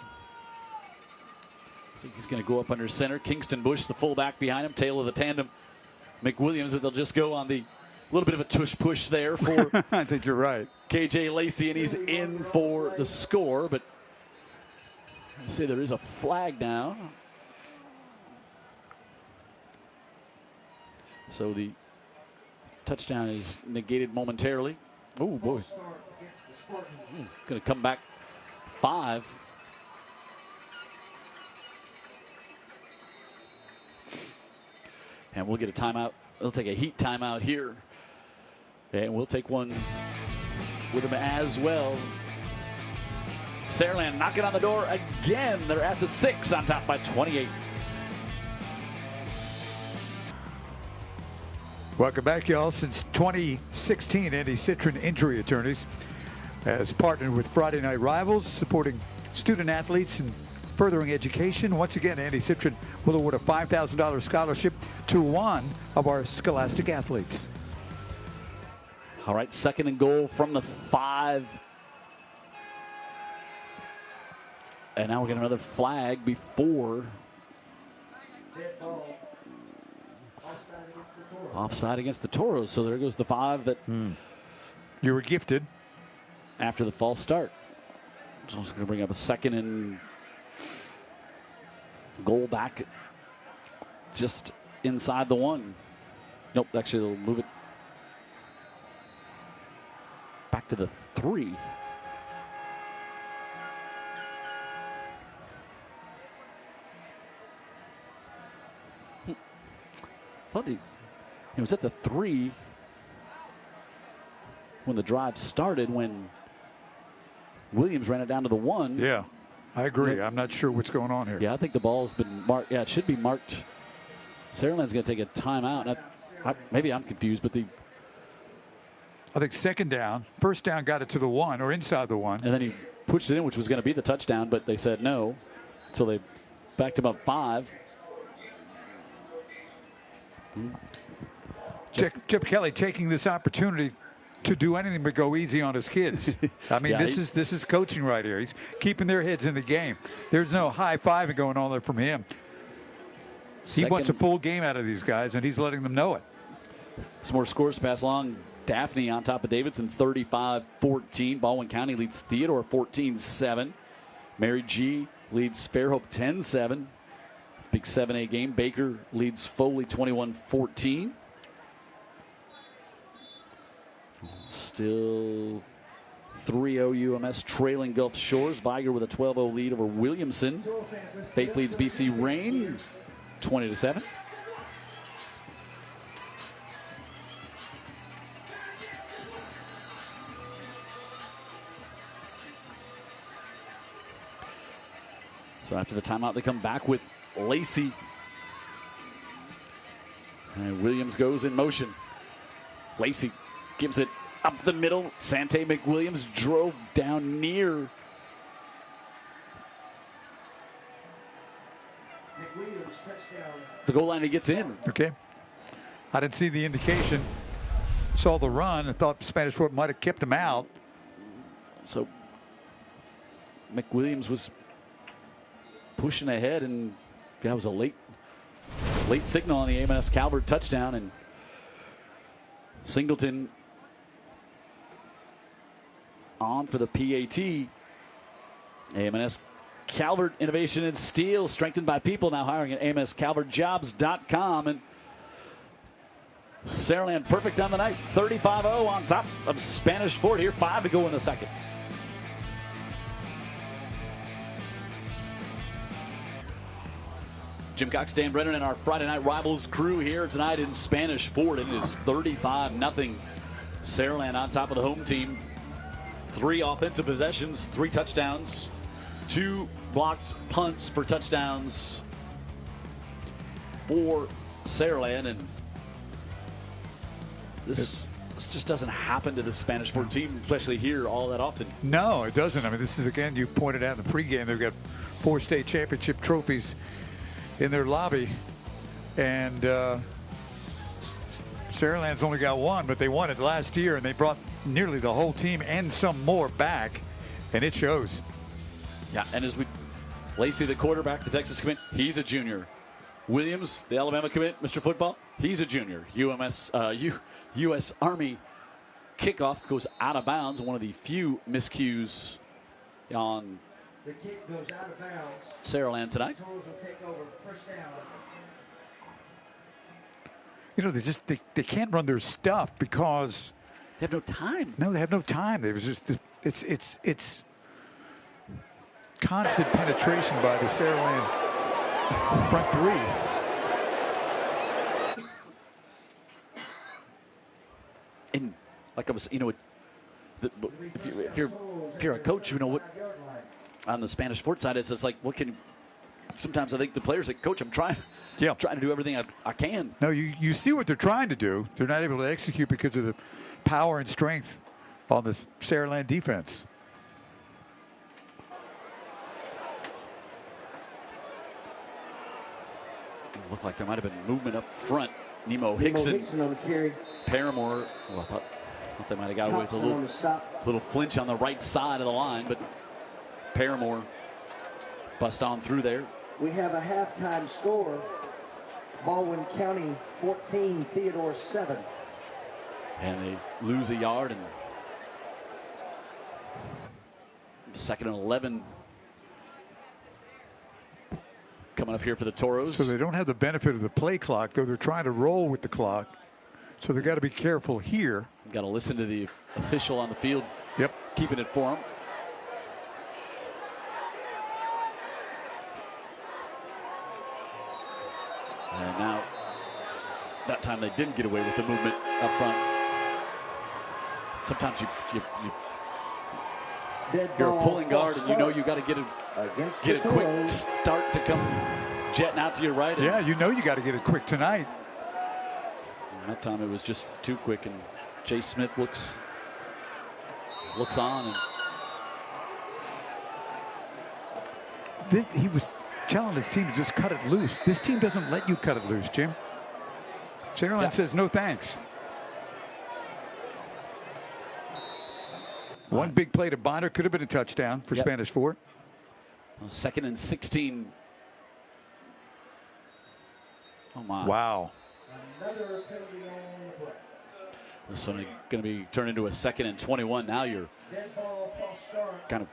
So he's going to go up under center. Kingston Bush, the fullback behind him. Tail of the tandem. McWilliams, but they'll just go on the little bit of a tush push there for I think you're right. KJ Lacey, and he's in for the score. But I say there is a flag now. So the touchdown is negated momentarily. Oh, boy. Going to come back 5. And we'll get a timeout. We'll take a heat timeout here. And we'll take one with them as well. Saraland knocking on the door again. They're at the 6 on top by 28. Welcome back, y'all. Since 2016, Andy Citron Injury Attorneys has partnered with Friday Night Rivals, supporting student athletes and furthering education. Once again, Andy Citron will award a $5,000 scholarship to one of our scholastic athletes. All right, 2nd and goal from the 5. And now we're getting another flag before. Dead ball. Offside against the Toros. Offside against the Toros. So there goes the 5 that You were gifted. after the false start. So it's going to bring up a 2nd and goal back just inside the 1. Nope, actually they'll move it back to the 3. Thought he was at the 3 when the drive started, when Williams ran it down to the 1. Yeah, I agree. I'm not sure what's going on here. Yeah, I think the ball's been marked. Yeah, it should be marked. Saraland's going to take a timeout. Maybe I'm confused, but I think 2nd down, 1st down got it to the 1 or inside the 1. and then he pushed it in, which was going to be the touchdown, but they said no. So they backed him up 5. Jeff Kelly taking this opportunity to do anything but go easy on his kids. I mean, Yeah, this is coaching right here. He's keeping their heads in the game. There's no high-fiving going on there from him. He wants a full game out of these guys, and he's letting them know it. Some more scores pass along. Daphne on top of Davidson, 35-14. Baldwin County leads Theodore 14-7. Mary G leads Fairhope 10-7. Big 7A game. Baker leads Foley 21-14. Still 3-0 UMS trailing Gulf Shores. Viger with a 12-0 lead over Williamson. Faith leads BC Rain 20-7. So after the timeout, they come back with Lacey. And Williams goes in motion. Lacey gives it up the middle. Sante McWilliams drove down near. McWilliams touchdown. The goal line, he gets in. Okay. I didn't see the indication. Saw the run and thought Spanish Fort might have kept him out. So McWilliams was pushing ahead, and that was a late signal on the AMS Calvert touchdown. And Singleton on for the PAT. AMS Calvert Innovation and Steel, strengthened by people, now hiring at amscalvertjobs.com. And Saraland perfect on the night, 35-0 on top of Spanish Fort here. 5 to go in the 2nd. Jim Cox, Dan Brennan, and our Friday Night Rivals crew here tonight in Spanish Fort. It is 35-0. Saraland on top of the home team. 3 offensive possessions, 3 touchdowns, 2 blocked punts for touchdowns for Saraland. And this just doesn't happen to the Spanish Fort team, especially here, all that often. No, it doesn't. I mean, this is, again, you pointed out in the pregame, they've got 4 state championship trophies in their lobby. And Saraland's only got 1, but they won it last year, and they brought nearly the whole team and some more back, and it shows. Yeah, and Lacey, the quarterback, the Texas commit, he's a junior. Williams, the Alabama commit, Mr. Football, he's a junior. U.S. Army kickoff goes out of bounds. One of the few miscues on The kick goes out of bounds. Saraland tonight. Toros will take over. 1st down. You know, they can't run their stuff because They have no time. no, they have no time. There was just it's constant penetration by the Saraland front three. And like I was, you know, if you're a coach, you know what, on the Spanish Fort side, it's like, what can, sometimes I think the players that coach, I'm trying to do everything I can. No, you see what they're trying to do. They're not able to execute because of the power and strength on the Saraland defense. Looked like there might have been movement up front. Nemo Hickson on the carry. Paramore, well, I thought they might have got away with a little flinch on the right side of the line, but Paramore bust on through there. We have a halftime score. Baldwin County 14, Theodore 7. And they lose a yard, and second and 11 coming up here for the Toros. So they don't have the benefit of the play clock, though they're trying to roll with the clock. So they've got to be careful here. Got to listen to the official on the field. Yep. Keeping it for him. And now, that time they didn't get away with the movement up front. Sometimes you're a pulling guard, and you know you got to get a quick start to come jetting out to your right. Yeah, you know you got to get it quick tonight. And that time it was just too quick, and Jay Smith looks on, and he was telling his team to just cut it loose. This team doesn't let you cut it loose, Jim. Saraland says no thanks. One big play to Bonner could have been a touchdown for Spanish Fort. Well, 2nd and 16. Oh my! Wow. Another penalty on the play. This one going to be turned into a 2nd and 21. Now you're Dead ball, false start kind of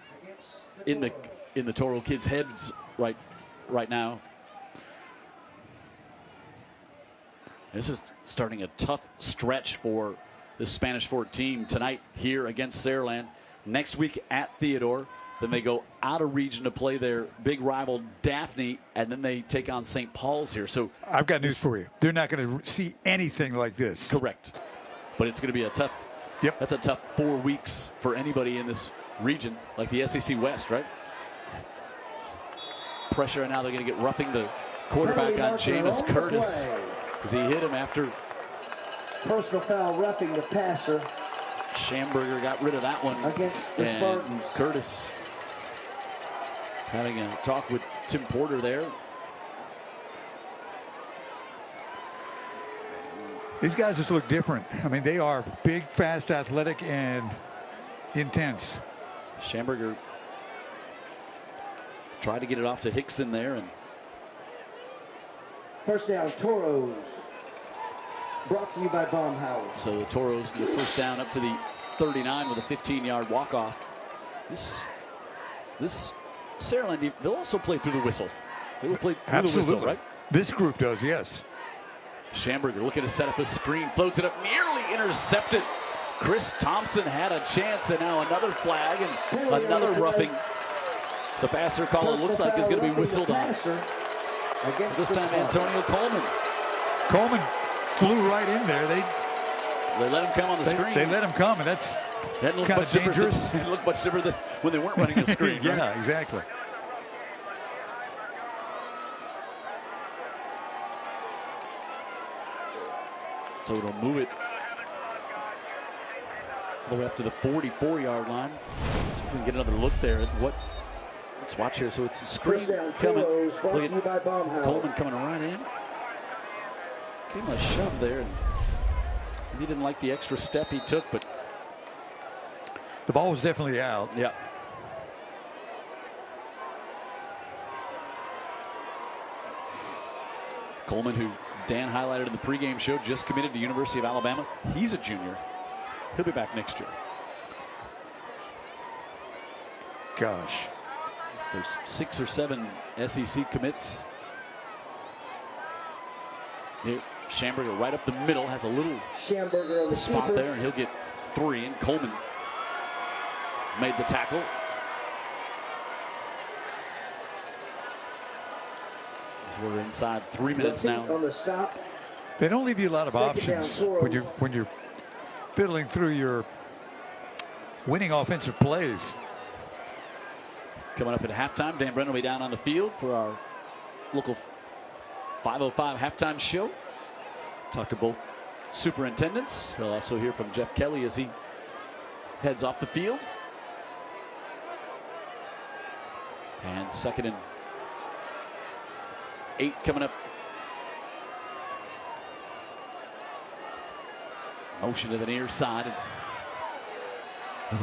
against in the Toro kids' heads right now. This is starting a tough stretch for the Spanish Fort team tonight here against Saraland. Next week at Theodore. Then they go out of region to play their big rival Daphne, and then they take on St. Paul's here. So I've got news for you. They're not going to see anything like this. Correct. But it's going to be a tough. Yep. That's a tough 4 weeks for anybody in this region, like the SEC West, right? Pressure, and now they're going to get roughing the quarterback on Jameis Curtis because he hit him after. Personal foul roughing the passer. Schamberger got rid of that one. Against the and Spartans. Curtis having a talk with Tim Porter there. These guys just look different. I mean, they are big, fast, athletic, and intense. Schamberger tried to get it off to Hickson there, and First down, Toros. Brought to you by Baumhauer. so the Toros get first down up to the 39 with a 15-yard walk-off. This Saraland, they'll also play through the whistle. They will play through the whistle, right? This group does, yes. Schamberger looking to set up a screen, floats it up, nearly intercepted. Chris Thompson had a chance, and now another flag and another roughing. The passer call, it looks like, is going to be whistled on. This time, Antonio Coleman. Coleman flew right in there. They let him come on the screen. They let him come, and that's That looked kind much of dangerous. It looked much different than when they weren't running the screen. Yeah, right? exactly. So it'll move it all the way up to the 44-yard line. See if we can get another look there at what. Let's watch here. So it's a screen coming. Look at Coleman coming right in. Gave him a shove there, and he didn't like the extra step he took, but The ball was definitely out. yeah. Coleman, who Dan highlighted in the pregame show, just committed to University of Alabama. He's a junior. He'll be back next year. Gosh. There's 6 or 7 SEC commits. Here, Schamberger right up the middle, has a little Schamberger on the spot keeper. there, and he'll get 3. And Coleman made the tackle. We're inside 3 minutes now. On the stop. They don't leave you a lot of Second down, options Toros. when you're fiddling through your winning offensive plays. Coming up at halftime, Dan Brennan will be down on the field for our local 5:05 halftime show. Talk to both superintendents. He'll also hear from Jeff Kelly as he heads off the field. And 2nd and 8 coming up. Motion to the near side. And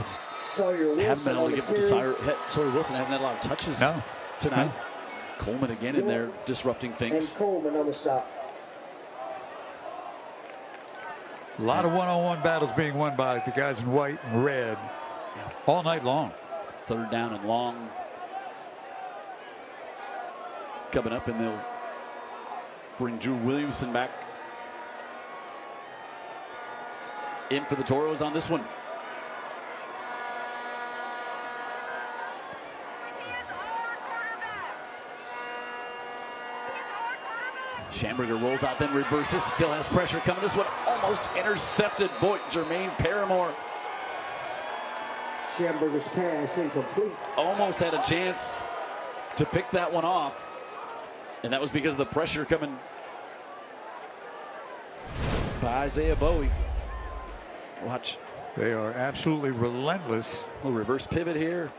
Sawyer haven't been able to Wilson on the get to carry. Sawyer Wilson hasn't had a lot of touches tonight. No. Coleman again in there disrupting And things. Coleman on the stop. A lot of one-on-one battles being won by the guys in white and red all night long. 3rd down and long coming up, and they'll bring Drew Williamson back in for the Toros on this one. Schamberger rolls out, then reverses, still has pressure coming. This one almost intercepted. Boy, Jermaine Paramore Schamberger's pass incomplete. almost had a chance to pick that one off. And that was because of the pressure coming by Isaiah Bowie. Watch. They are absolutely relentless. A little reverse pivot here.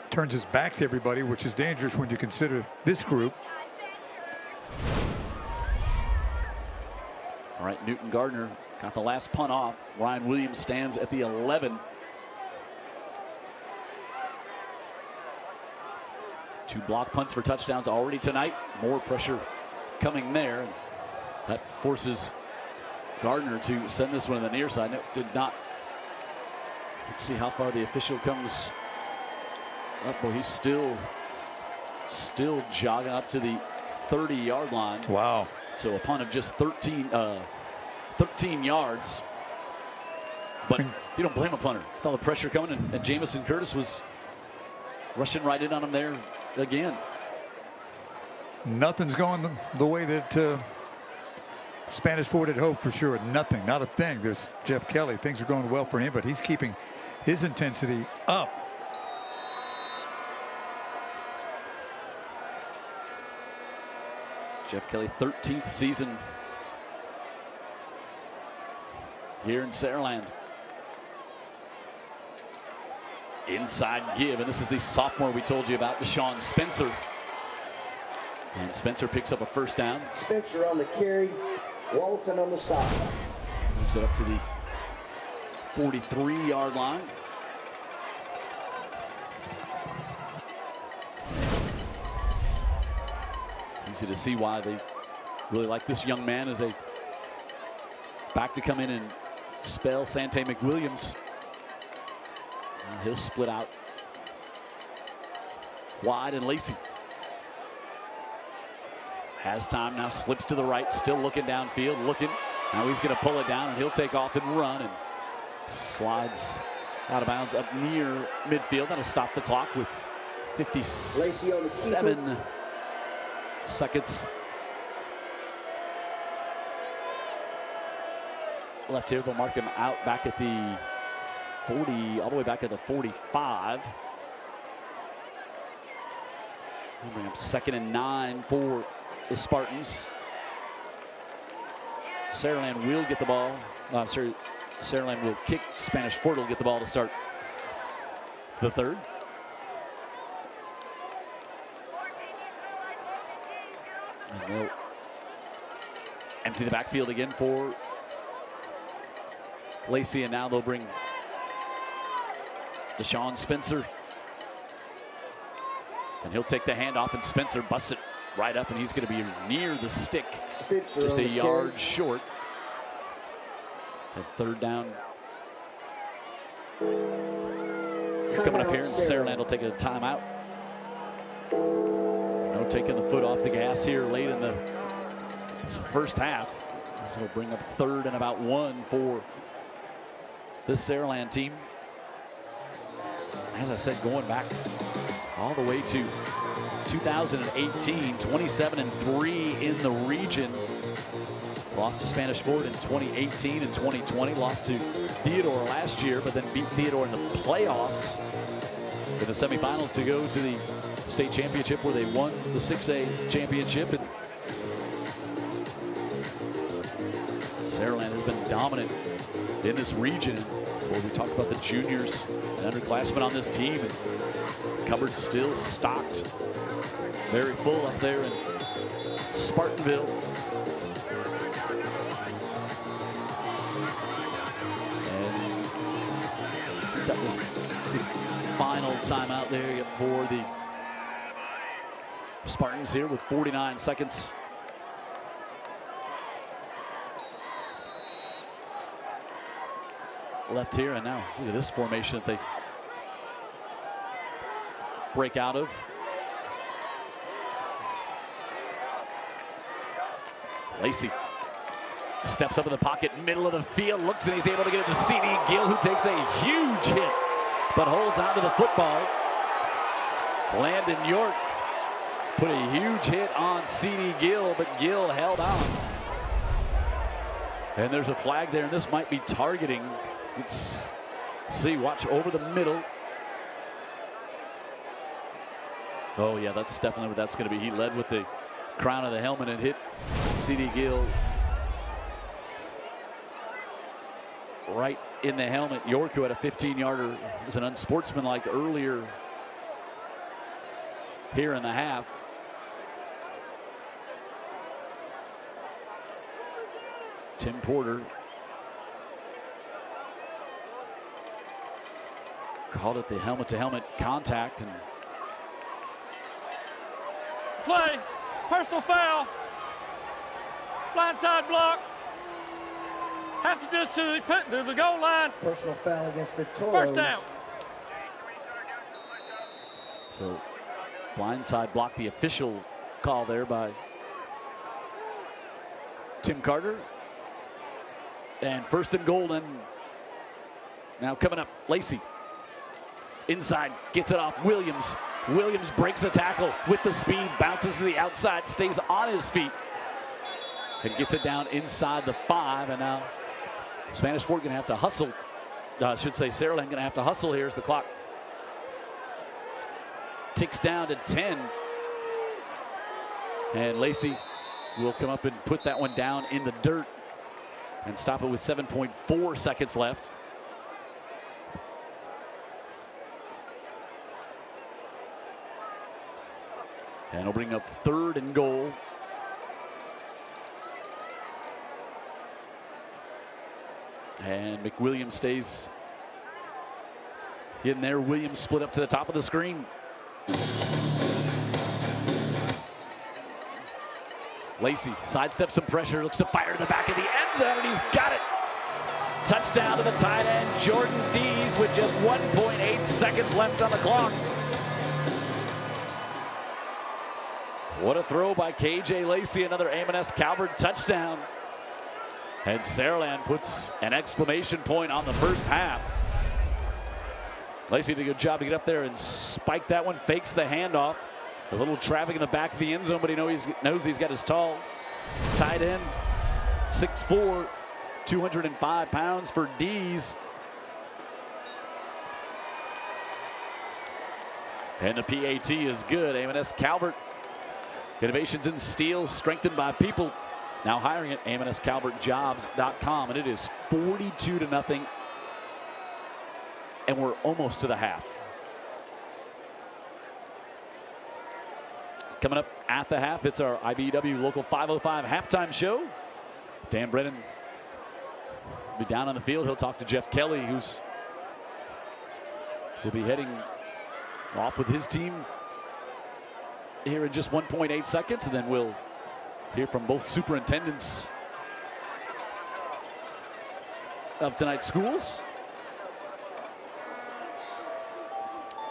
Turns his back to everybody, which is dangerous when you consider this group. All right, Newton Gardner got the last punt off. Ryan Williams stands at the 11. 2 block punts for touchdowns already tonight. More pressure coming there. That forces Gardner to send this one to the near side. No, did not. Let's see how far the official comes up. Boy, he's still jogging up to the 30-yard line. Wow. So a punt of just 13 yards. But you don't blame a punter. With all the pressure coming, and Jamison Curtis was rushing right in on him there again. Nothing's going the way that Spanish Ford had hoped for sure. Nothing, not a thing. There's Jeff Kelly. Things are going well for him, but he's keeping his intensity up. Jeff Kelly, 13th season here in Saraland. Inside give, and this is the sophomore we told you about, Deshaun Spencer. And Spencer picks up a 1st down. Spencer on the carry. Walton on the stop. Moves it up to the 43-yard line. Easy to see why they really like this young man as a back to come in and spell Sante McWilliams. And he'll split out wide, and Lacey has time now, slips to the right, still looking downfield, looking. Now he's going to pull it down, and he'll take off and run, and slides out of bounds up near midfield. That'll stop the clock with 57 seconds left here. They'll mark him out back at the 40, all the way back at the 45. We'll bring up 2nd and 9 for the Spartans. Saraland will get the ball. I'm sorry, Saraland will kick. Spanish Fort will get the ball to start the 3rd. And they'll empty the backfield again for Lacey, and now they'll bring Deshaun Spencer. And he'll take the handoff, and Spencer busts it right up, and he's going to be near the stick, just a yard short. At 3rd down. Coming up here, and Saraland will take a timeout. No taking the foot off the gas here late in the 1st half. This will bring up 3rd and about 1 for this Saraland team. As I said, going back all the way to 2018, 27-3 in the region. Lost to Spanish Fort in 2018 and 2020. Lost to Theodore last year, but then beat Theodore in the playoffs in the semifinals to go to the state championship, where they won the 6A championship. And Saraland has been dominant in this region. Well, we talked about the juniors and underclassmen on this team, and cupboard's still stocked, very full up there in Spartanville. And that was the final timeout there for the Spartans here with 49 seconds. Left here, and now look at this formation that they break out of. Lacey steps up in the pocket, middle of the field, looks, and he's able to get it to C.D. Gill, who takes a huge hit, but holds onto the football. Landon York put a huge hit on C.D. Gill, but Gill held on. And there's a flag there, and this might be targeting. Let's see, watch over the middle. Oh yeah, that's definitely what that's going to be. He led with the crown of the helmet and hit C.D. Gill right in the helmet. York, who had a 15-yarder, was an unsportsmanlike earlier here in the half. Tim Porter called it the helmet-to-helmet contact, and Play. Personal foul. Blindside block. Has to do this to the goal line. Personal foul against the Toros. First down. so blindside block, the official call there by Tim Carter. And first and goal, and now coming up, Lacey. Inside, gets it off Williams. Williams breaks a tackle with the speed, bounces to the outside, stays on his feet, and gets it down inside the 5. And now Spanish Fort going to have to hustle. I should say Saraland going to have to hustle here as the clock ticks down to 10. And Lacey will come up and put that one down in the dirt and stop it with 7.4 seconds left. And it'll bring up third and goal. And McWilliams stays in there. Williams split up to the top of the screen. Lacey sidesteps some pressure, looks to fire to the back of the end zone, and he's got it. Touchdown to the tight end, Jordan Dees, with just 1.8 seconds left on the clock. What a throw by KJ Lacey, another A&S Calvert touchdown. And Saraland puts an exclamation point on the first half. Lacey did a good job to get up there and spike that one, fakes the handoff. A little traffic in the back of the end zone, but he knows he's got his tall tight end. 6'4", 205 pounds for Dees. And the PAT is good. A&S Calvert. Innovations in steel, strengthened by people. Now hiring at amscalvertjobs.com, and it is 42-0. And we're almost to the half. Coming up at the half, it's our IBEW Local 505 halftime show. Dan Brennan will be down on the field. He'll talk to Jeff Kelly, will be heading off with his team here in just 1.8 seconds, and then we'll hear from both superintendents of tonight's schools.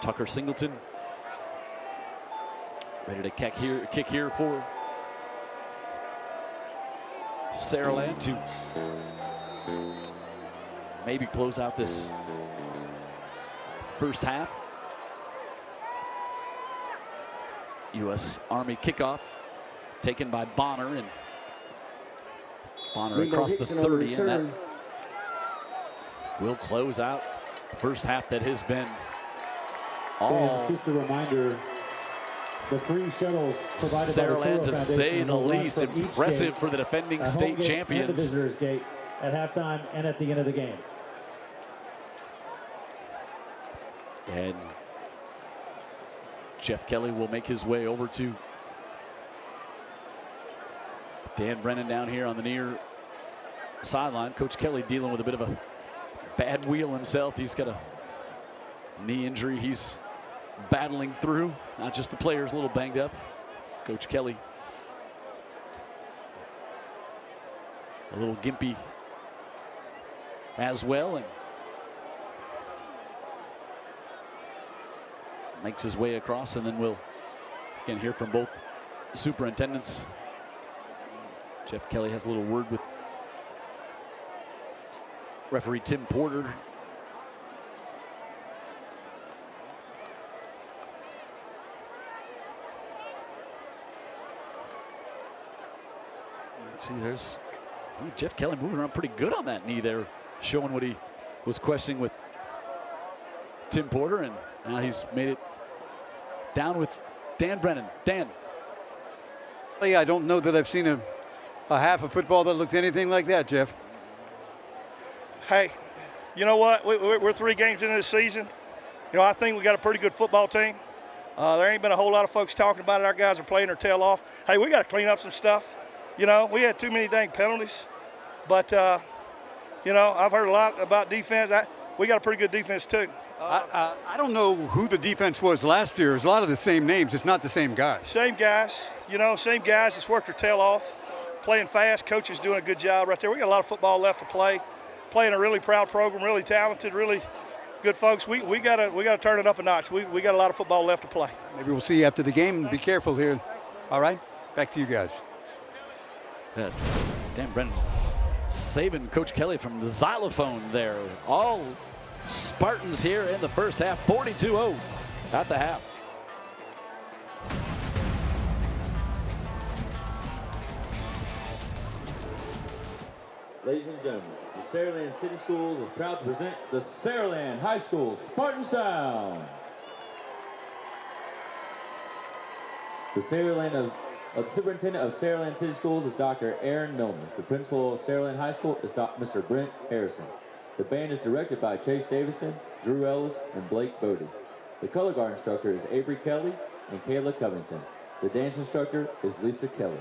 Tucker Singleton ready to kick here for Saraland to maybe close out this first half. U.S. Army kickoff taken by Bonner, and Bonner Ringo across the Hickson on 30, and that return. will close out the first half that has been And all just a reminder, the free shuttles provided by the Saraland, Toro to Foundation say the will run least. from each Impressive gate, for the defending a home state gate and the champions. visitors gate at halftime and at the end of the game. And Jeff Kelly will make his way over to Dan Brennan down here on the near sideline. Coach Kelly dealing with a bit of a bad wheel himself. He's got a knee injury he's battling through. Not just the players, a little banged up. Coach Kelly a little gimpy as well, and makes his way across, and then we'll again hear from both superintendents. Jeff Kelly has a little word with referee Tim Porter. Let's see, there's Jeff Kelly moving around pretty good on that knee there, showing what he was questioning with Tim Porter, and now he's made it down with Dan Brennan. Dan. I don't know that I've seen a half of football that looked anything like that, Jeff. Hey, you know what? We're 3 games into the season. You know, I think we got a pretty good football team. There ain't been a whole lot of folks talking about it. Our guys are playing their tail off. Hey, we got to clean up some stuff. You know, we had too many dang penalties. But, you know, I've heard a lot about defense. We got a pretty good defense, too. I don't know who the defense was last year. It's a lot of the same names. It's not the same guys. Same guys. You know, same guys that's worked their tail off, playing fast. Coach is doing a good job right there. We got a lot of football left to play. Playing a really proud program, really talented, really good folks. We gotta turn it up a notch. We got a lot of football left to play. Maybe we'll see you after the game. Be careful here. All right, back to you guys. Dan Brennan's saving Coach Kelly from the xylophone there. All Spartans here in the first half, 42-0 at the half. Ladies and gentlemen, the Saraland City Schools is proud to present the Saraland High School Spartan Sound. The Superintendent of Saraland City Schools is Dr. Aaron Milner. The Principal of Saraland High School is Mr. Brent Harrison. The band is directed by Chase Davison, Drew Ellis, and Blake Bodie. The color guard instructor is Avery Kelly and Kayla Covington. The dance instructor is Lisa Kelly.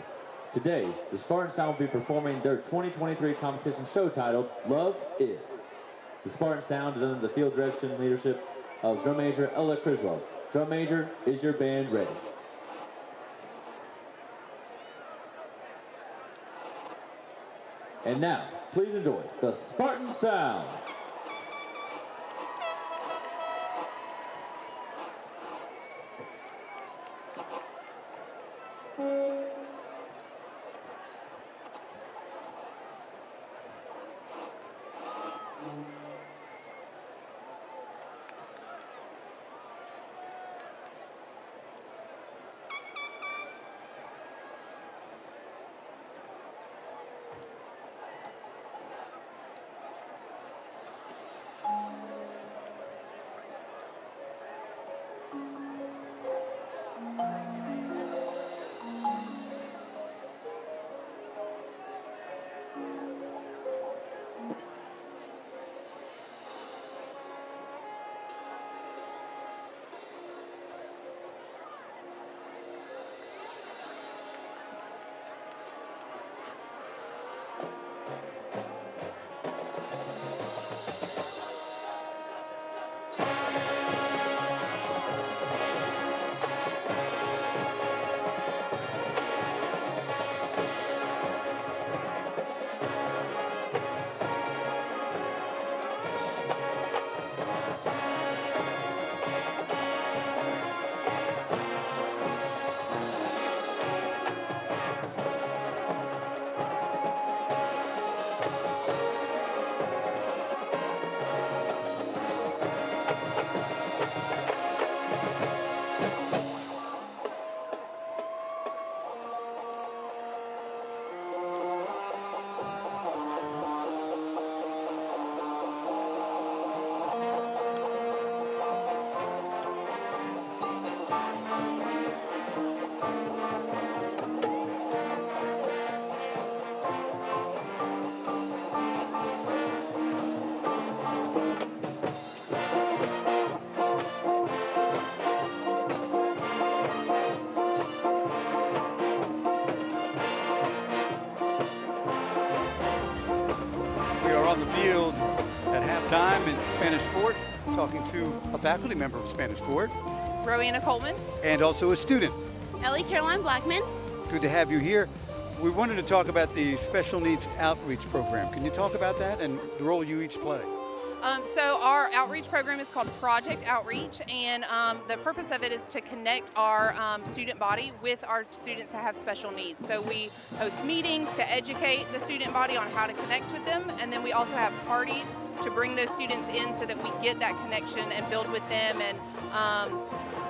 Today, the Spartan Sound will be performing their 2023 competition show titled Love Is. The Spartan Sound is under the field direction and leadership of Drum Major Ella Criswell. Drum Major, is your band ready? And now, please enjoy the Spartan Sound. in Spanish Fort, talking to a faculty member of Spanish Fort. Rowena Coleman. And also a student. Ellie Caroline Blackman. Good to have you here. We wanted to talk about the Special Needs Outreach Program. Can you talk about that and the role you each play? So our outreach program is called Project Outreach, and the purpose of it is to connect our student body with our students that have special needs. So we host meetings to educate the student body on how to connect with them, and then we also have parties to bring those students in so that we get that connection and build with them and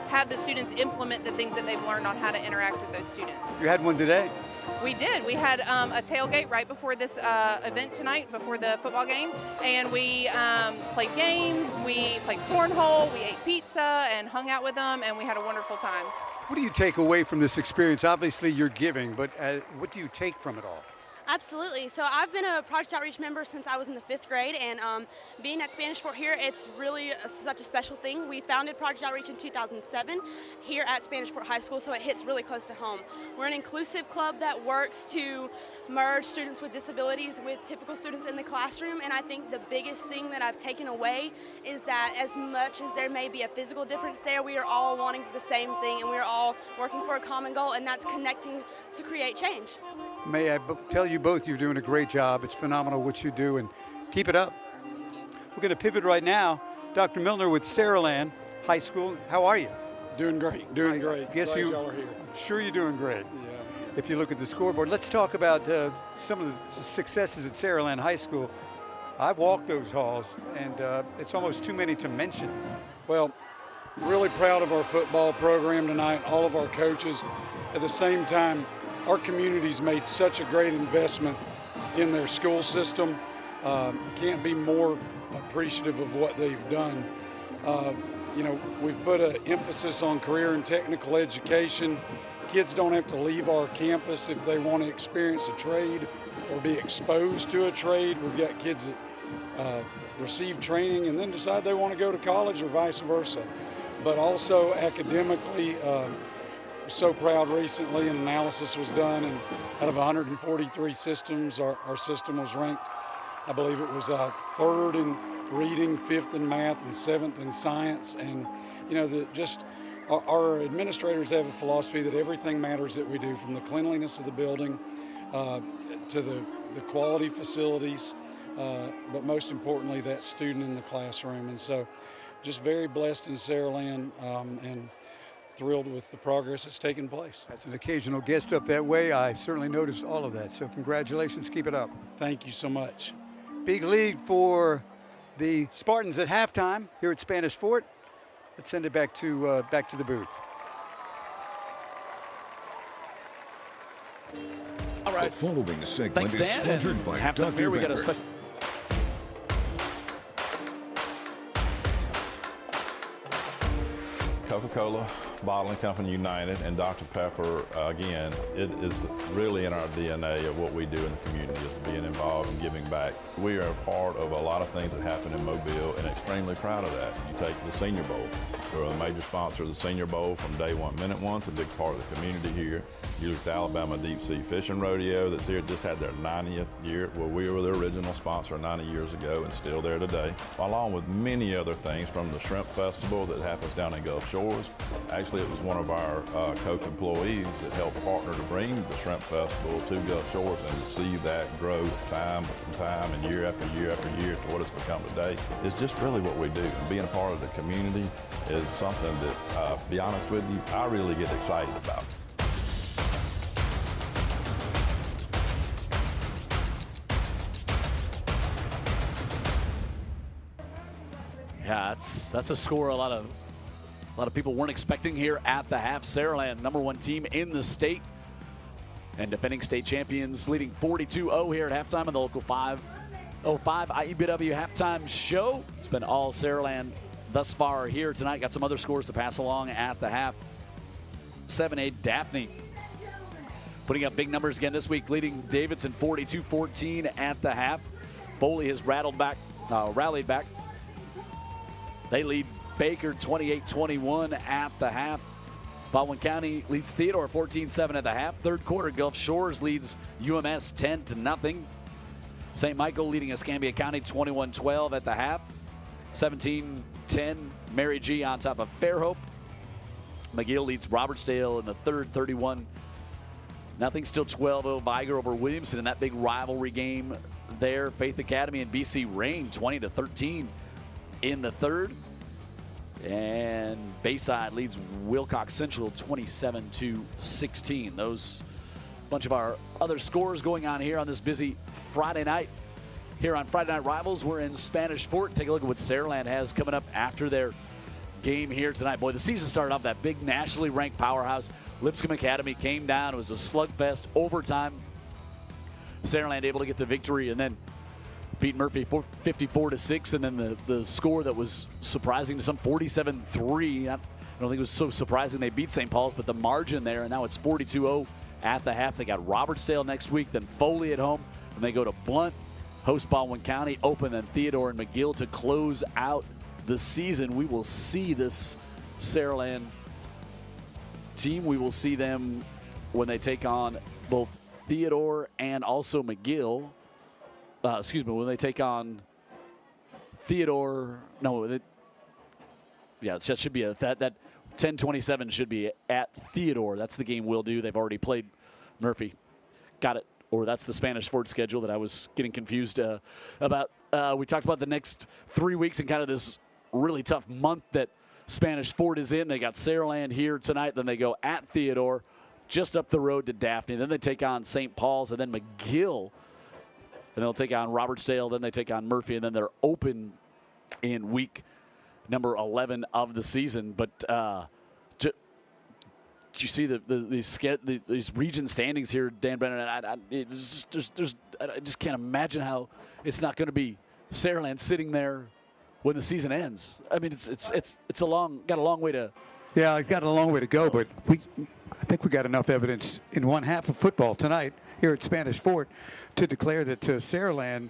have the students implement the things that they've learned on how to interact with those students. You had one today. We did. We had a tailgate right before this event tonight, before the football game, and we played games, we played cornhole, we ate pizza and hung out with them, and we had a wonderful time. What do you take away from this experience? Obviously you're giving, but what do you take from it all? Absolutely. So I've been a Project Outreach member since I was in the 5th grade, and being at Spanish Fort here, it's really such a special thing. We founded Project Outreach in 2007 here at Spanish Fort High School, so it hits really close to home. We're an inclusive club that works to merge students with disabilities with typical students in the classroom, and I think the biggest thing that I've taken away is that as much as there may be a physical difference there, we are all wanting the same thing, and we are all working for a common goal, and that's connecting to create change. May I tell you both, you're doing a great job. It's phenomenal what you do, and keep it up. We're going to pivot right now. Dr. Milner with Saraland High School. How are you? Doing great, doing great. Guess Glad you y'all are here. I'm sure you're doing great. Yeah. If you look at the scoreboard, let's talk about some of the successes at Saraland High School. I've walked those halls, and it's almost too many to mention. Well, really proud of our football program tonight, all of our coaches. At the same time, our community's made such a great investment in their school system. Can't be more appreciative of what they've done. You know, we've put an emphasis on career and technical education. Kids don't have to leave our campus if they want to experience a trade or be exposed to a trade. We've got kids that receive training and then decide they want to go to college or vice versa. But also academically, so proud recently an analysis was done, and out of 143 systems, our system was ranked, I believe it was 3rd in reading, 5th in math, and 7th in science. And you know, our administrators have a philosophy that everything matters that we do, from the cleanliness of the building to the quality facilities, but most importantly that student in the classroom. And so just very blessed in Saraland, and thrilled with the progress that's taken place. That's an occasional guest up that way. I certainly noticed all of that, so congratulations, keep it up. Thank you so much. Big lead for the Spartans at halftime here at Spanish Fort. Let's send it back to the booth. All right. The following segment Thanks, is Dan. sponsored by Halftime Dr. here, we got a Pepper. special. Coca-Cola Bottling Company United and Dr. Pepper, again, it is really in our DNA of what we do in the community, is being involved and giving back. We are a part of a lot of things that happen in Mobile and extremely proud of that. You take the Senior Bowl. We're a major sponsor of the Senior Bowl from day one. Minute One's a big part of the community here. You look at the Alabama Deep Sea Fishing Rodeo that's here, just had their 90th year. Well, we were the original sponsor 90 years ago and still there today, along with many other things, from the Shrimp Festival that happens down in Gulf Shores. Actually, it was one of our Coke employees that helped partner to bring the Shrimp Festival to Gulf Shores, and to see that grow time and time and year after year after year to what it's become today is just really what we do. And being a part of the community is something that, to be honest with you, I really get excited about. Yeah, that's a score a lot of people weren't expecting here at the half. Saraland, #1 team in the state, and defending state champions, leading 42-0 here at halftime in the local 505 IUBW halftime show. It's been all Saraland thus far here tonight. Got some other scores to pass along at the half. 7A Daphne putting up big numbers again this week, leading Davidson 42-14 at the half. Foley has rallied back. They lead Baker 28-21 at the half. Baldwin County leads Theodore 14-7 at the half. Third quarter, Gulf Shores leads UMS 10-0. St. Michael leading Escambia County 21-12 at the half. 17-10, Mary G on top of Fairhope. McGill leads Robertsdale in the third, 31. Nothing, still 12-0 Viger over Williamson in that big rivalry game there. Faith Academy and BC Rain 20-13 in the third. And Bayside leads Wilcox Central 27-16. Those bunch of our other scores going on here on this busy Friday night. Here on Friday Night Rivals, we're in Spanish Fort. Take a look at what Saraland has coming up after their game here tonight. Boy, the season started off that big nationally ranked powerhouse. Lipscomb Academy came down. It was a slugfest, overtime. Saraland able to get the victory and then beat Murphy 54-6, and then the score that was surprising to some, 47-3. I don't think it was so surprising they beat St. Paul's, but the margin there, and now it's 42-0 at the half. They got Robertsdale next week, then Foley at home, and they go to Blunt, host Baldwin County, open, then Theodore and McGill to close out the season. We will see this Saraland team. We will see them when they take on both Theodore and also McGill. When they take on Theodore. That should be that 10-27 should be at Theodore. That's the game we'll do. They've already played Murphy. Got it. Or that's the Spanish Fort schedule that I was getting confused about. We talked about the next 3 weeks and kind of this really tough month that Spanish Fort is in. They got Saraland here tonight. Then they go at Theodore, just up the road to Daphne. Then they take on St. Paul's and then McGill. And they'll take on Robertsdale, then they take on Murphy, and then they're open in week number 11 of the season. But do you see these region standings here, Dan Brennan? I just can't imagine how it's not going to be Saraland sitting there when the season ends. I mean, it's got a long way to. Yeah, it's got a long way to go, but I think we got enough evidence in one half of football tonight here at Spanish Fort to declare that Saraland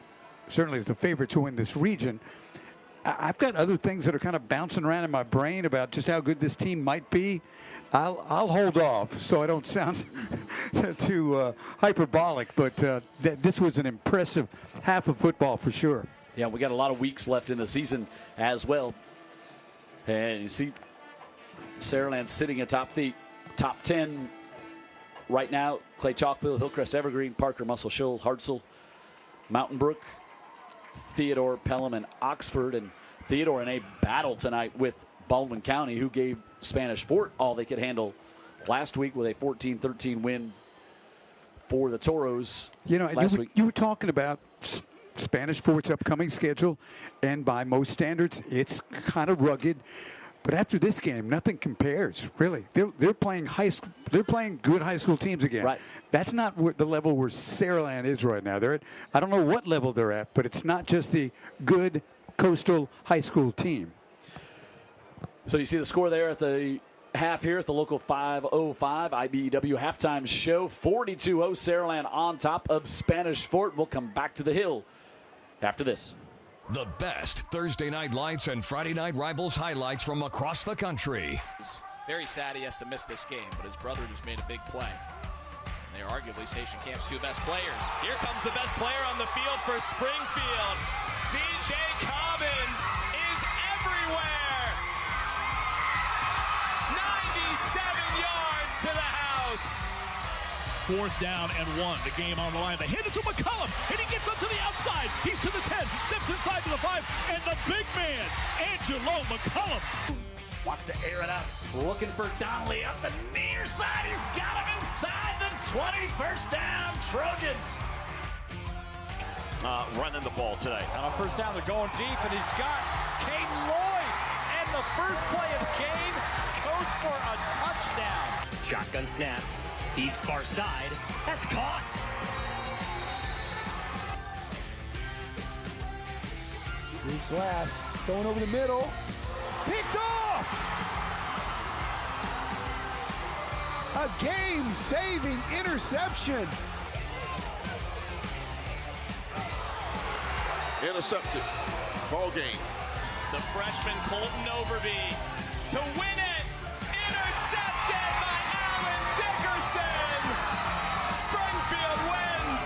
certainly is the favorite to win this region. I've got other things that are kind of bouncing around in my brain about just how good this team might be. I'll hold off so I don't sound too hyperbolic, but this was an impressive half of football for sure. Yeah, we got a lot of weeks left in the season as well. And you see Saraland sitting atop the top 10 right now. Clay Chalkville, Hillcrest Evergreen, Parker, Muscle Shoals, Hartselle, Mountain Brook, Theodore, Pelham, and Oxford. And Theodore in a battle tonight with Baldwin County, who gave Spanish Fort all they could handle last week with a 14-13 win for the Toros. Last week. You were talking about Spanish Fort's upcoming schedule, and by most standards, it's kind of rugged. But after this game, nothing compares, really. They're playing They're playing good high school teams again. Right. That's not the level where Saraland is right now. They're I don't know what level they're at, but it's not just the good coastal high school team. So you see the score there at the half here at the local 5:05 IBEW halftime show. 42-0 Saraland on top of Spanish Fort. We'll come back to the Hill after this. The best Thursday night lights and Friday night rivals highlights from across the country. Very sad he has to miss this game, but his brother just made a big play. They are arguably Station Camp's two best players. Here comes the best player on the field for Springfield. C.J. Cobbins is everywhere. 97 yards to the house. 4th down and 1. The game on the line. They hand it to McCullum, and he gets up to the outside. He's to the 10, steps inside to the 5, and the big man, Angelo McCullum. Wants to air it out. Looking for Donnelly up the near side. He's got him inside the 20. First down, Trojans. Running the ball today. On first down, they're going deep, and he's got Caden Lloyd. And the first play of the game goes for a touchdown. Shotgun snap. Eve's far side. That's caught. Bruce Glass going over the middle. Picked off! A game-saving interception. Intercepted. Ball game. The freshman Colton Overby to win it. Intercepted by Alan Dickerson. Springfield wins.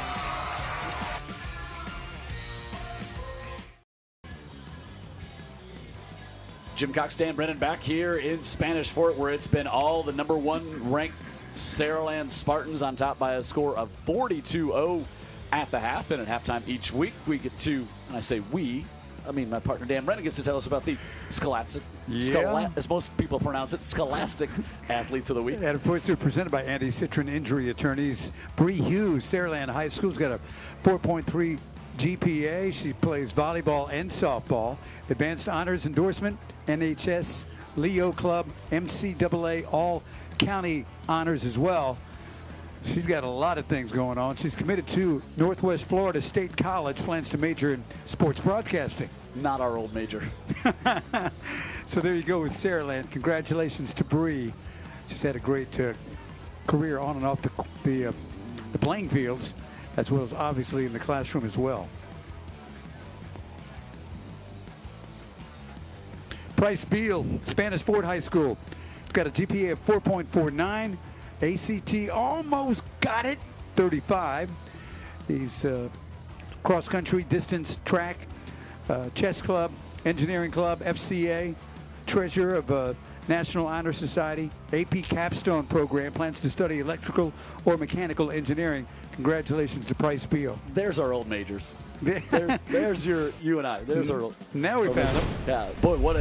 Jim Cox, Dan Brennan back here in Spanish Fort, where it's been all the number 1 ranked Saraland Spartans on top by a score of 42-0 at the half. And at halftime each week, we get to, and I say we, I mean my partner Dan Brennan gets to tell us about the scholastic, as most people pronounce it, scholastic athletes of the week. And of course, they're presented by Andy Citron Injury Attorneys. Bree Hughes, Saraland High School's got a 4.3 GPA. She plays volleyball and softball. Advanced Honors Endorsement, NHS, Leo Club, MCAA, all county honors as well. She's got a lot of things going on. She's committed to Northwest Florida State College, plans to major in sports broadcasting. Not our old major. So there you go with Saraland. Congratulations to Bree. She's had a great career on and off the playing fields, as well as obviously in the classroom as well. Bryce Beal, Spanish Fort High School. Got a GPA of 4.49. ACT almost got it, 35. He's cross country, distance, track, chess club, engineering club, FCA, treasurer of National Honor Society, AP Capstone program, plans to study electrical or mechanical engineering. Congratulations to Bryce Beal. There's our old majors. There's you and I. There's our. Now we found him. Yeah, boy, what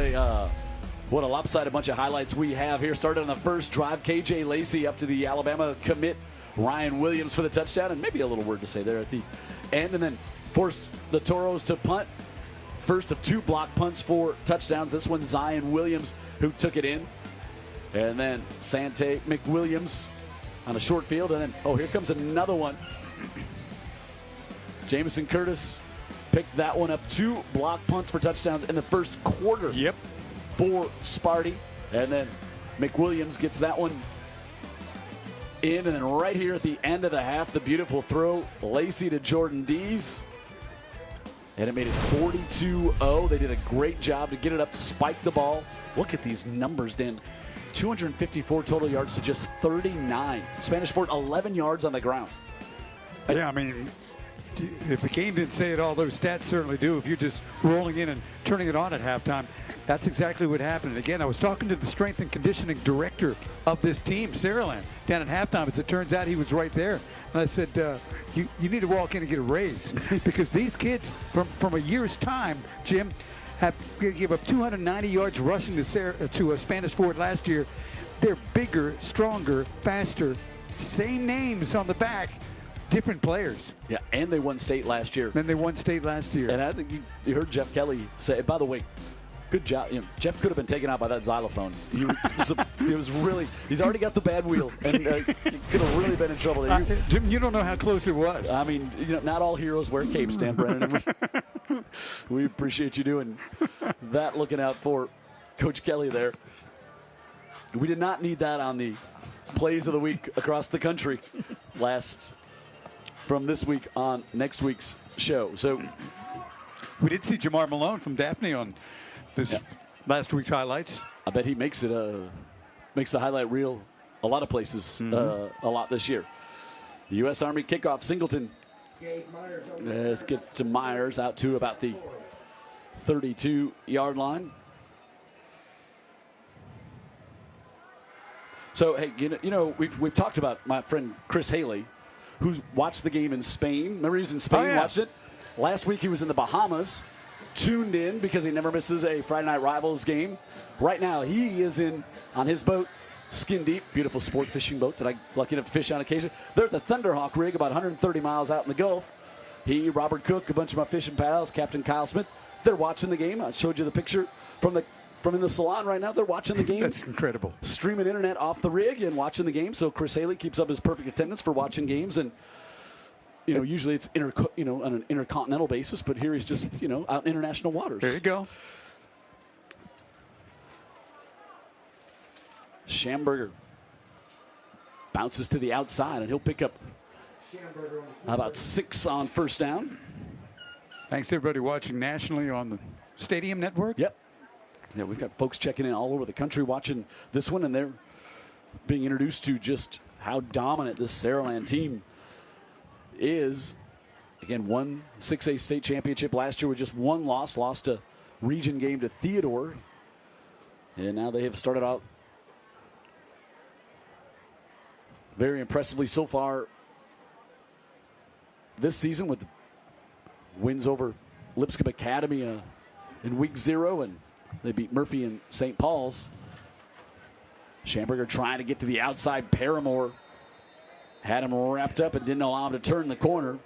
a lopsided bunch of highlights we have here. Started on the first drive, KJ Lacey up to the Alabama commit, Ryan Williams for the touchdown, and maybe a little word to say there at the end, and then forced the Toros to punt. First of 2 block punts for touchdowns. This one, Zion Williams, who took it in, and then Sante McWilliams on a short field, and then here comes another one. Jamison Curtis picked that one up. 2 block punts for touchdowns in the first quarter. Yep. For Sparty, and then McWilliams gets that one in, and then right here at the end of the half, the beautiful throw, Lacey to Jordan Dees, and it made it 42-0. They did a great job to get it up, spike the ball. Look at these numbers, Dan. 254 total yards to just 39. Spanish Fort 11 yards on the ground. Yeah, I mean, if the game didn't say it all, those stats certainly do. If you're just rolling in and turning it on at halftime, that's exactly what happened. And again, I was talking to the strength and conditioning director of this team, Saraland, down at halftime. As it turns out, he was right there. And I said, you need to walk in and get a raise because these kids from a year's time, Jim, have give up 290 yards rushing to Spanish Fort last year. They're bigger, stronger, faster, same names on the back. Different players. Yeah, and they won state last year. And I think you heard Jeff Kelly say, by the way, good job. Jeff could have been taken out by that xylophone. He was really, he's already got the bad wheel, and he could have really been in trouble there. Jim, you don't know how close it was. I mean, not all heroes wear capes, Dan Brennan. And we appreciate you doing that, looking out for Coach Kelly there. We did not need that on the plays of the week across the country from this week on next week's show. So we did see Jamar Malone from Daphne on this last week's highlights. I bet he makes the highlight reel a lot of places a lot this year. The U.S. Army kickoff, Singleton. This gets to Myers out to about the 32-yard line. So, hey, we've talked about my friend Chris Haley, who's watched the game in Spain. Remember, he was in Spain, watched it. Last week he was in the Bahamas, tuned in because he never misses a Friday Night Rivals game. Right now he is on his boat, Skin Deep, beautiful sport fishing boat that I'm lucky enough to fish on occasion. They're at the Thunderhawk rig about 130 miles out in the Gulf. He, Robert Cook, a bunch of my fishing pals, Captain Kyle Smith, they're watching the game. I showed you the picture from in the salon right now. They're watching the game. That's incredible. Streaming internet off the rig and watching the game. So Chris Haley keeps up his perfect attendance for watching games. And, usually it's on an intercontinental basis, but here he's just, out in international waters. There you go. Schamberger bounces to the outside, and he'll pick up about 6 on first down. Thanks to everybody watching nationally on the Stadium Network. Yep. Yeah, we've got folks checking in all over the country watching this one, and they're being introduced to just how dominant this Saraland team is. Again, won 6A state championship last year with just one loss. Lost a region game to Theodore. And now they have started out very impressively so far this season with wins over Lipscomb Academy in week 0, and they beat Murphy and St. Paul's. Schamberger trying to get to the outside. Paramore had him wrapped up and didn't allow him to turn the corner.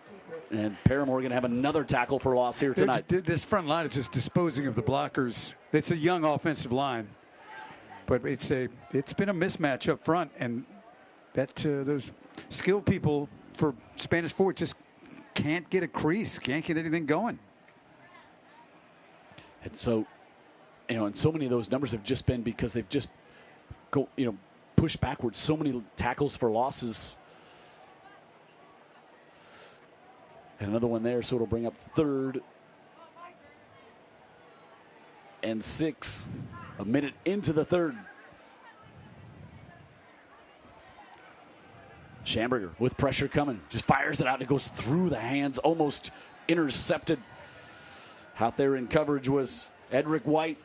And Paramore going to have another tackle for loss here tonight. This front line is just disposing of the blockers. It's a young offensive line, but it's been a mismatch up front, and that those skilled people for Spanish Fort just can't get a crease, can't get anything going. And so, and so many of those numbers have just been because they've just pushed backwards. So many tackles for losses. And another one there, so it'll bring up 3rd and 6, a minute into the 3rd. Schamberger with pressure coming, just fires it out. It goes through the hands, almost intercepted. Out there in coverage was Edric White.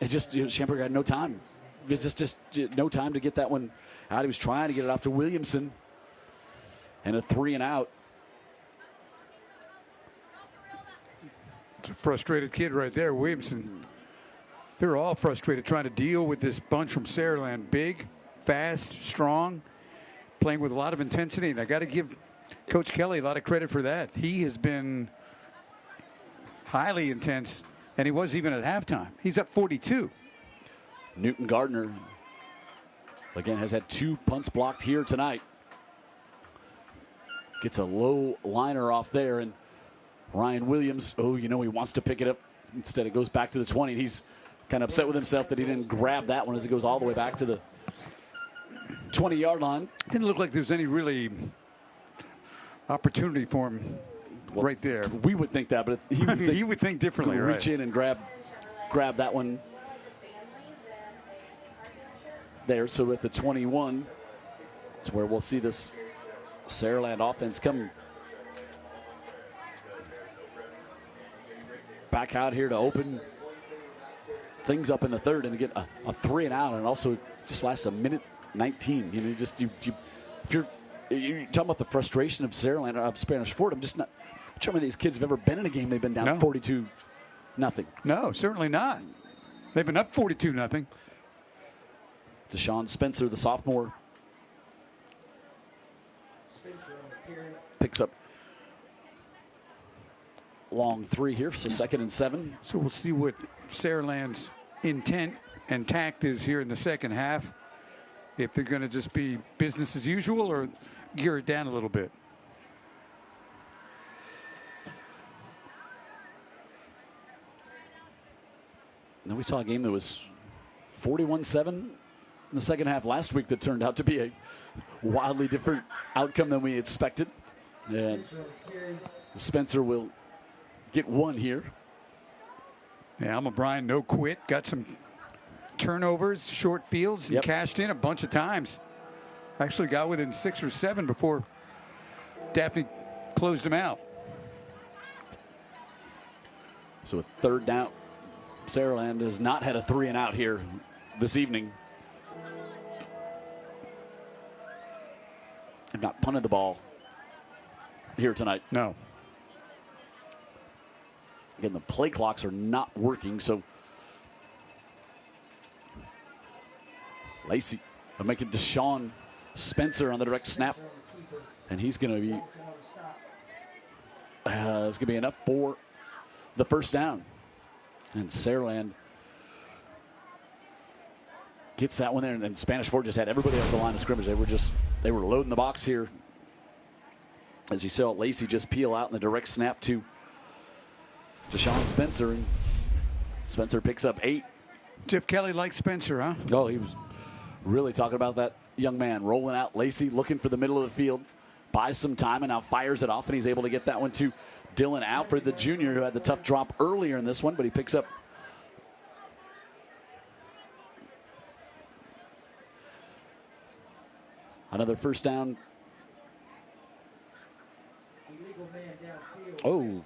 It just, Schamberger had no time. It's just no time to get that one out. He was trying to get it off to Williamson. And a 3 and out. It's a frustrated kid right there, Williamson. They're all frustrated trying to deal with this bunch from Saraland. Big, fast, strong, playing with a lot of intensity. And I got to give Coach Kelly a lot of credit for that. He has been highly intense, and he was even at halftime. He's up 42. Newton Gardner, again, has had 2 punts blocked here tonight. Gets a low liner off there, and Ryan Williams, he wants to pick it up. Instead, it goes back to the 20. He's kind of upset with himself that he didn't grab that one as it goes all the way back to the 20-yard line. Didn't look like there's any really opportunity for him right there. We would think that, but he would think differently. Reach in and grab that one there. So at the 21, it's where we'll see this Saraland offense come back out here to open things up in the 3rd and get a 3 and out, and also just lasts a minute 19. If you're talking about the frustration of Saraland, of Spanish Fort, I'm just not sure how many of these kids have ever been in a game they've been down 42-0. No, certainly not. They've been up 42-0. Deshaun Spencer, the sophomore, picks up long 3 here, so 2nd and 7. So we'll see what Saraland's intent and tact is here in the second half. If they're going to just be business as usual or gear it down a little bit. Now we saw a game that was 41-7 in the second half last week that turned out to be a wildly different outcome than we expected. And Spencer will get 1 here. Yeah, Alma Bryan, no quit. Got some turnovers, short fields, and cashed in a bunch of times. Actually got within 6 or 7 before Daphne closed him out. So a 3rd down. Saraland has not had a 3 and out here this evening. Have not punted the ball here tonight. No. Again, the play clocks are not working, so Lacey making Deshaun Spencer on the direct snap, and he's going to be it's going to be enough for the 1st down. And Saraland gets that one there, and Spanish Fort just had everybody up the line of scrimmage. They were loading the box here. As you saw Lacey just peel out in the direct snap to Deshaun Spencer, and Spencer picks up 8. Jeff Kelly likes Spencer, huh? Oh, he was really talking about that young man rolling out. Lacey looking for the middle of the field, buys some time, and now fires it off, and he's able to get that one to Dylan Alfred, the junior, who had the tough drop earlier in this one, but he picks up another 1st down. Oh,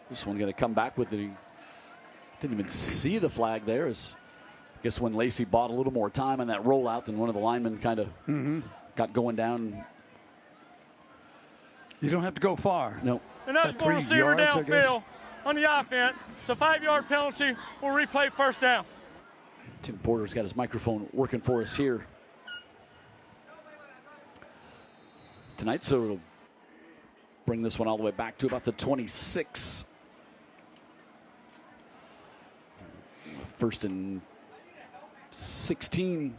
this one going to come back with the Didn't even see the flag there. I guess when Lacey bought a little more time on that rollout, then one of the linemen kind of got going down. You don't have to go far. No. And that's for receiver downfield on the offense. So 5-yard penalty. We'll replay first down. Tim Porter's got his microphone working for us here tonight, so it'll bring this one all the way back to about the 26. First and 16.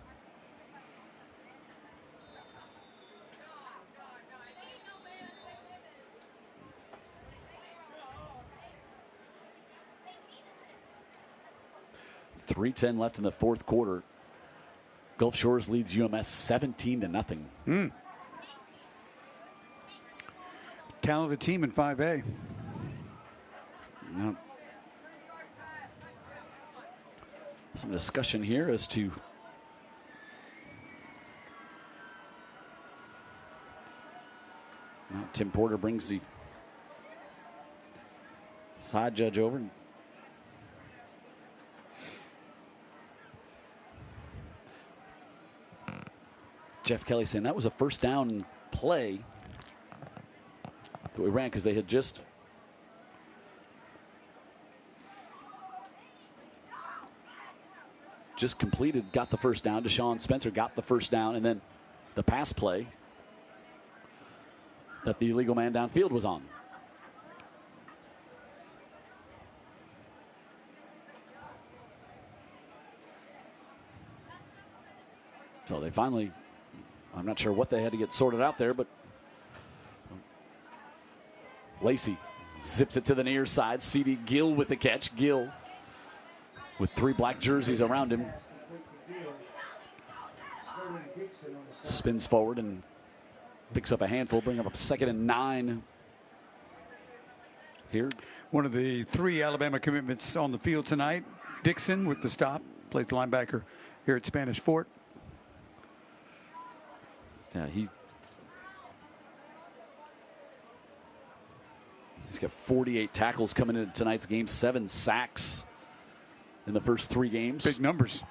.310 left in the fourth quarter. Gulf Shores leads UMS 17-0. Talented team in 5A. Now, some discussion here as to now Tim Porter brings the side judge over. Jeff Kelly saying that was a first down play that we ran because they had just completed, got the first down. Deshaun Spencer got the first down, and then the pass play that the illegal man downfield was on. So they finally, I'm not sure what they had to get sorted out there, but Lacey zips it to the near side. C.D. Gill with the catch. Gill with 3 black jerseys around him. Spins forward and picks up a handful, bring up a 2nd and 9 here. One of the 3 Alabama commitments on the field tonight. Dixon with the stop, plays linebacker here at Spanish Fort. Yeah, he's got 48 tackles coming into tonight's game, 7 sacks in the first 3 games. Big numbers.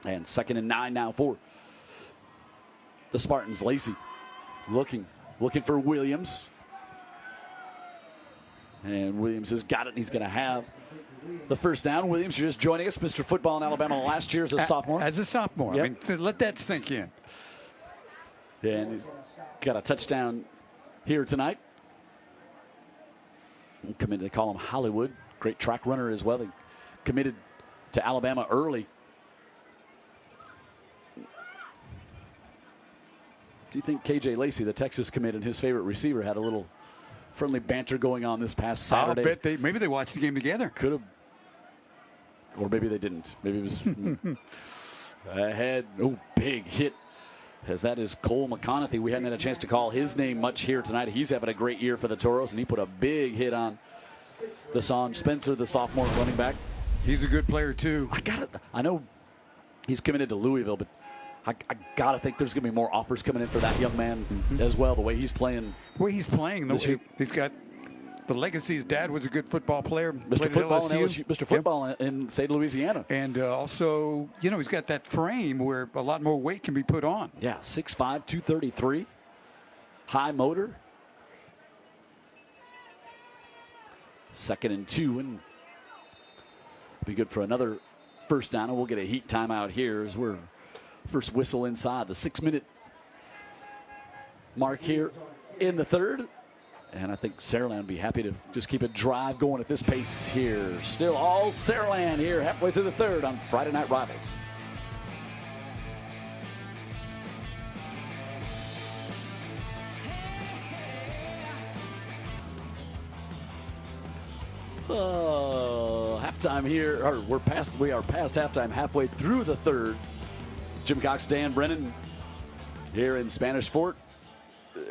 And 2nd and 9 now for the Spartans. Lacey looking for Williams. And Williams has got it. He's going to have the first down. Williams, you're just joining us. Mr. Football in Alabama last year as a sophomore. As a sophomore. Yep. I mean, let that sink in. And he's got a touchdown here tonight. Committed, they call him Hollywood. Great track runner as well. They committed to Alabama early. Do you think KJ Lacey, the Texas commit, and his favorite receiver had a little friendly banter going on this past Saturday? I'll bet maybe they watched the game together. Could have. Or maybe they didn't. Maybe it was ahead. Oh, big hit. As that is Cole McConaughey. We hadn't had a chance to call his name much here tonight. He's having a great year for the Toros, and he put a big hit on Deshaun Spencer, the sophomore running back. He's a good player, too. I know he's committed to Louisville, but I got to think there's going to be more offers coming in for that young man as well, the way he's playing. The way he's playing, he's got the legacy. His dad was a good football player. Mr. Football in LSU. Mr. Football in State Louisiana. And also, he's got that frame where a lot more weight can be put on. Yeah, 6'5", 233. High motor. 2nd and 2, and be good for another first down, and we'll get a heat timeout here as we're first whistle inside the 6-minute mark here in the third. And I think Saraland will be happy to just keep a drive going at this pace here. Still all Saraland here halfway through the third on Friday Night Rivals. Halftime here, or we are past halftime, halfway through the third. Jim Cox, Dan Brennan here in Spanish Fort,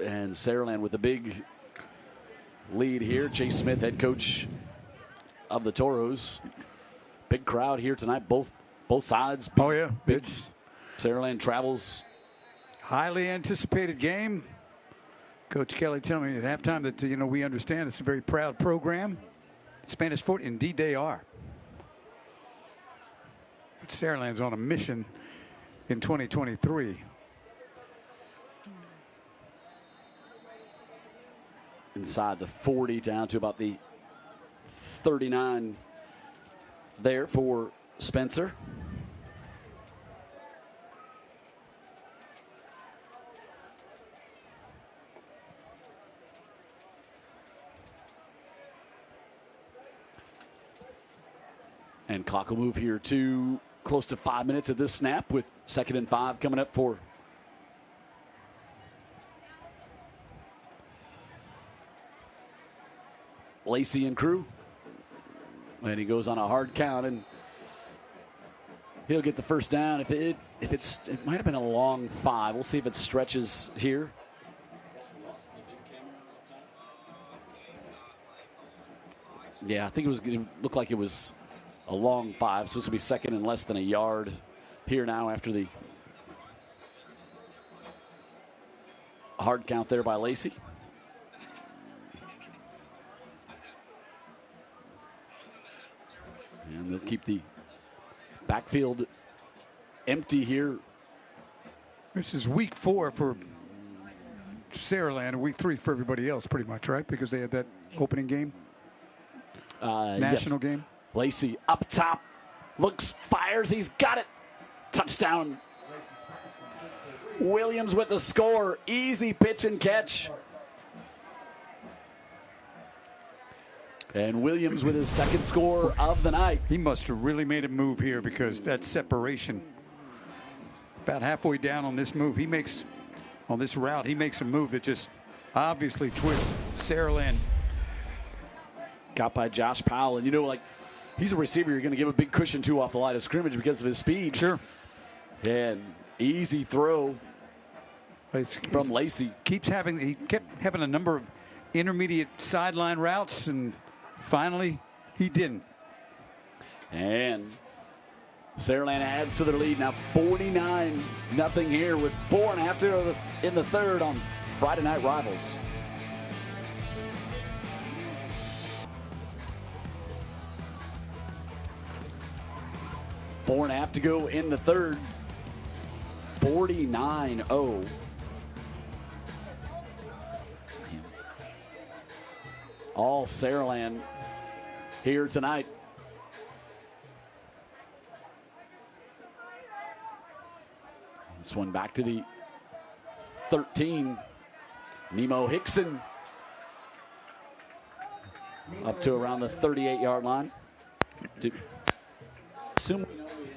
and Saraland with a big lead here. Chase Smith, head coach of the Toros. Big crowd here tonight, both sides. Oh yeah, it's Saraland travels. Highly anticipated game. Coach Kelly telling me at halftime that we understand it's a very proud program. Spanish Fort, indeed they are. But Saraland's on a mission in 2023. Inside the 40, down to about the 39 there for Spencer. And clock will move here to close to 5 minutes at this snap, with 2nd and 5 coming up for Lacey and crew. And he goes on a hard count, and he'll get the first down. It might have been a long 5. We'll see if it stretches here. Yeah, I think it looked like it was a long 5, so this will be 2nd and less than a yard here now after the hard count there by Lacey. And they'll keep the backfield empty here. This is week 4 for Saraland, week 3 for everybody else, pretty much, right? Because they had that opening game, national game. Lacey up top, looks, fires, he's got it. Touchdown. Williams with the score. Easy pitch and catch. And Williams with his 2nd score of the night. He must have really made a move here, because that separation about halfway down on this move, on this route, he makes a move that just obviously twists Saraland. Got by Josh Powell, and like, he's a receiver you're going to give a big cushion to off the line of scrimmage because of his speed. Sure. And easy throw from Lacey. He kept having a number of intermediate sideline routes, and finally he didn't. And Saraland adds to their lead now, 49-0 here, with 4.5 to go in the 3rd on Friday Night Rivals. Four and a half to go in the 3rd. 49-0. All Saraland here tonight. This one back to the 13. Nemo Hickson up to around the 38-yard line. Assume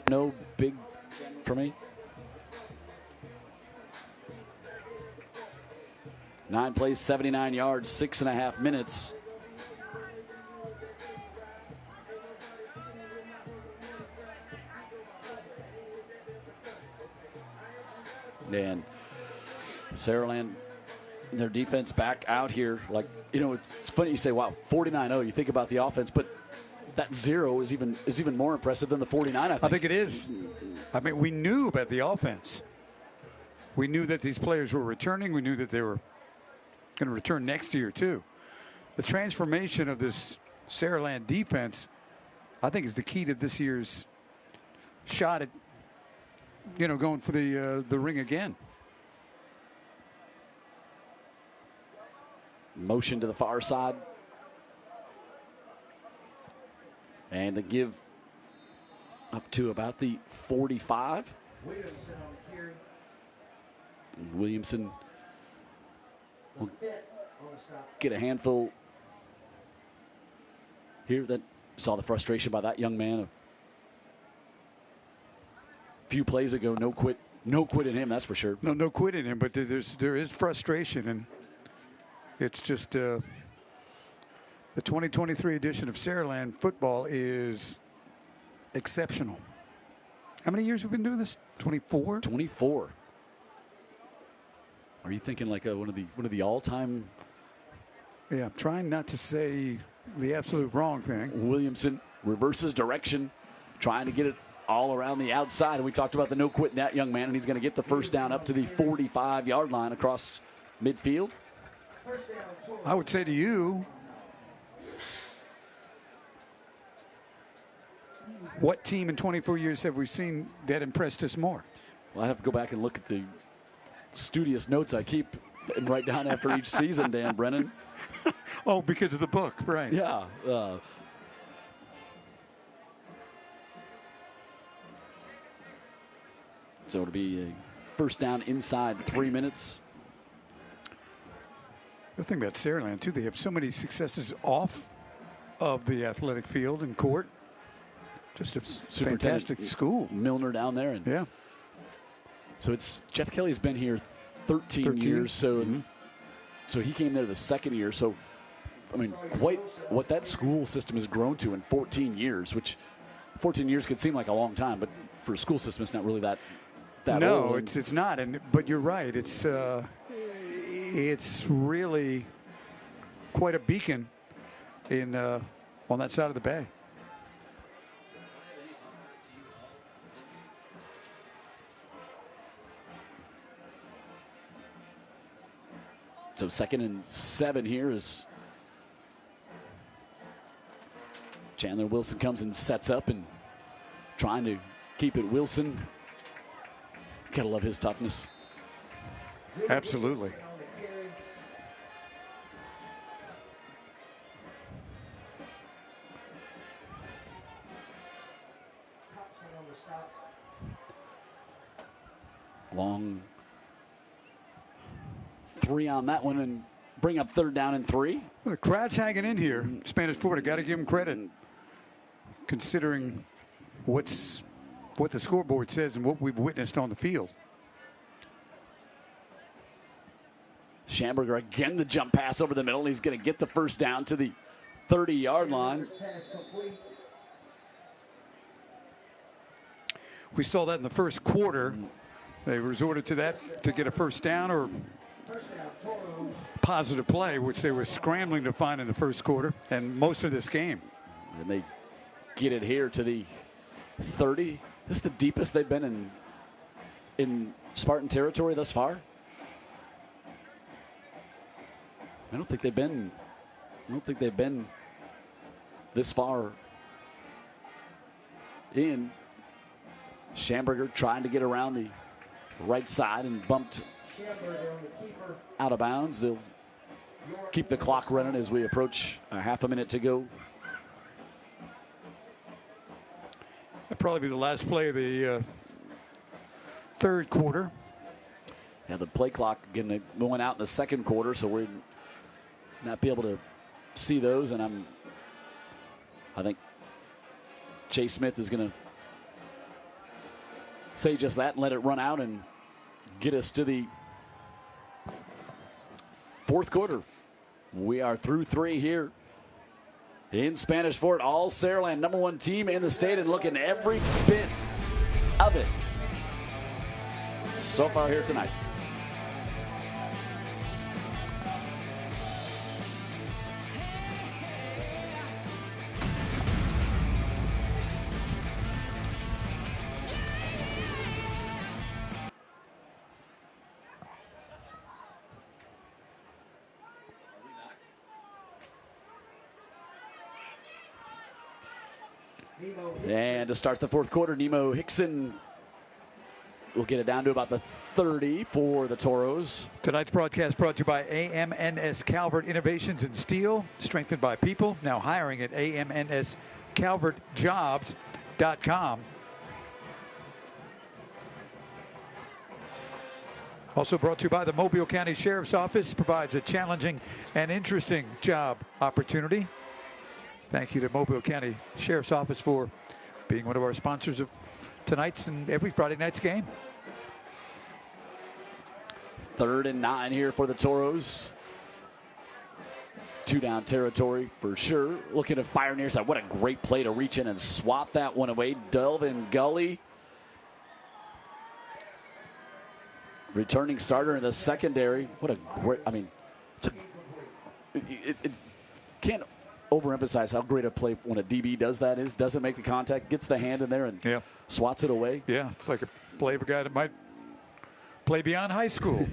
no big for me. 9 plays, 79 yards, 6.5 minutes. And Saraland, their defense back out here. Like, it's funny you say, wow, 49-0. You think about the offense, but that 0 is even more impressive than the 49, I think it is. I mean, we knew about the offense. We knew that these players were returning. We knew that they were going to return next year, too. The transformation of this Saraland defense, I think, is the key to this year's shot at, going for the ring again. Motion to the far side. And to give up to about the 45. Williamson will get a handful here. That saw the frustration by that young man a few plays ago. No quit in him, that's for sure. No quit in him, but there is frustration, and it's just the 2023 edition of Saraland football is exceptional. How many years have we been doing this? 24? 24. Are you thinking like one of the all-time? Yeah, I'm trying not to say the absolute wrong thing. Williamson reverses direction, trying to get it all around the outside. And we talked about the no quit in that young man, and he's going to get the first down up to the 45-yard line across midfield. I would say to you, what team in 24 years have we seen that impressed us more? Well, I have to go back and look at the studious notes I keep and write down after each season, Dan Brennan. Oh, because of the book, right. Yeah. So it'll be a first down inside 3 minutes. The thing about Saraland, too, they have so many successes off of the athletic field and court. Just a fantastic school. Milner down there. And yeah. So it's Jeff Kelly's been here 13 years. So, so he came there the second year. So, I mean, quite what that school system has grown to in 14 years, which 14 years could seem like a long time, but for a school system, it's not really that no, old. it's not. But you're right. It's really quite a beacon in on that side of the bay. So 2nd and 7 here is Chandler Wilson comes and sets up and trying to keep it Wilson. Gotta love his toughness. Absolutely. Long 3 on that one and bring up 3rd down and 3. Well, the crowd's hanging in here. Spanish Fort, I got to give them credit, considering what the scoreboard says and what we've witnessed on the field. Schamberger again, the jump pass over the middle. He's going to get the first down to the 30-yard line. We saw that in the first quarter. They resorted to that to get a first down or positive play, which they were scrambling to find in the first quarter and most of this game. And they get it here to the 30. This is the deepest they've been in Spartan territory thus far. I don't think they've been this far in. Schamberger trying to get around the right side and bumped out of bounds. They'll keep the clock running as we approach a half a minute to go. That'll probably be the last play of the third quarter. Yeah, the play clock going out in the second quarter, so we're not be able to see those. And I think Chase Smith is going to say just that and let it run out and get us to the fourth quarter. We are through 3 here in Spanish Fort. All Saraland, #1 team in the state, and looking every bit of it so far here tonight. And to start the fourth quarter, Nemo Hickson will get it down to about the 30 for the Toros. Tonight's broadcast brought to you by AMNS Calvert Innovations in Steel, strengthened by people, now hiring at amnscalvertjobs.com. Also brought to you by the Mobile County Sheriff's Office, provides a challenging and interesting job opportunity. Thank you to Mobile County Sheriff's Office for being one of our sponsors of tonight's and every Friday night's game. 3rd and 9 here for the Toros. 2 down territory for sure. Looking to fire near side. What a great play to reach in and swat that one away. Delvin Gully, returning starter in the secondary. What a great, I mean, it can't overemphasize how great a play when a DB does that is. Doesn't make the contact, gets the hand in there and swats it away. Yeah, it's like a play of a guy that might play beyond high school.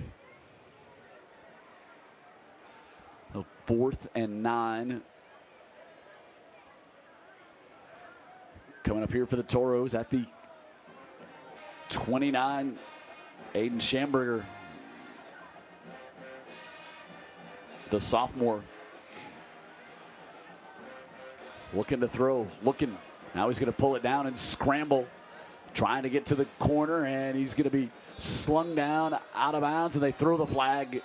4th and 9. Coming up here for the Toros at the 29, Aiden Schamberger, the sophomore. Looking to throw, now he's going to pull it down and scramble, trying to get to the corner, and he's going to be slung down out of bounds, and they throw the flag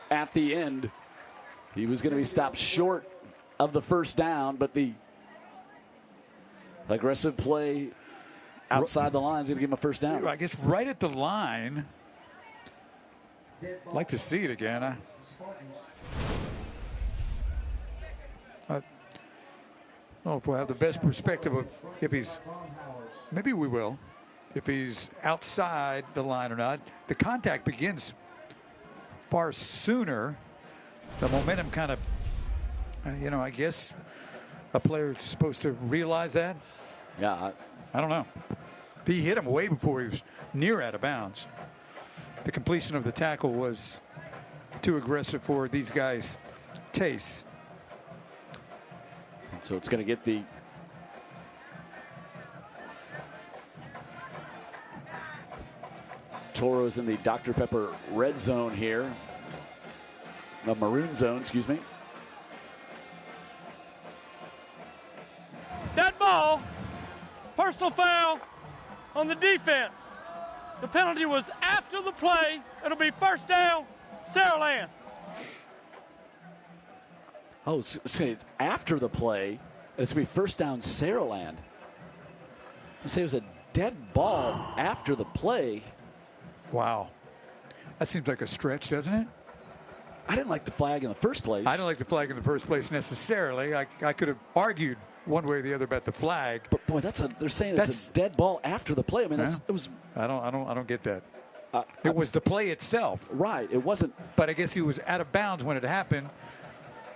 at the end. He was going to be stopped short of the first down, but the aggressive play outside the line is going to give him a first down. I guess right at the line. I'd like to see it again. I don't know if we'll have the best perspective of if he's, maybe we will, if he's outside the line or not. The contact begins far sooner. The momentum kind of, I guess a player is supposed to realize that. Yeah. I don't know. He hit him way before he was near out of bounds. The completion of the tackle was too aggressive for these guys' taste. So it's going to get the Toros in the Dr. Pepper red zone here. The maroon zone, excuse me. That ball, personal foul on the defense. The penalty was after the play. It'll be first down, Saraland. Oh, so it's after the play. It's going to be first down, Saraland. I say it was a dead ball after the play. Wow. That seems like a stretch, doesn't it? I didn't like the flag in the first place. I didn't like the flag in the first place necessarily. I could have argued one way or the other about the flag. But boy, they're saying it's a dead ball after the play. I mean, it was. I don't get that. It was the play itself. Right. It wasn't. But I guess he was out of bounds when it happened.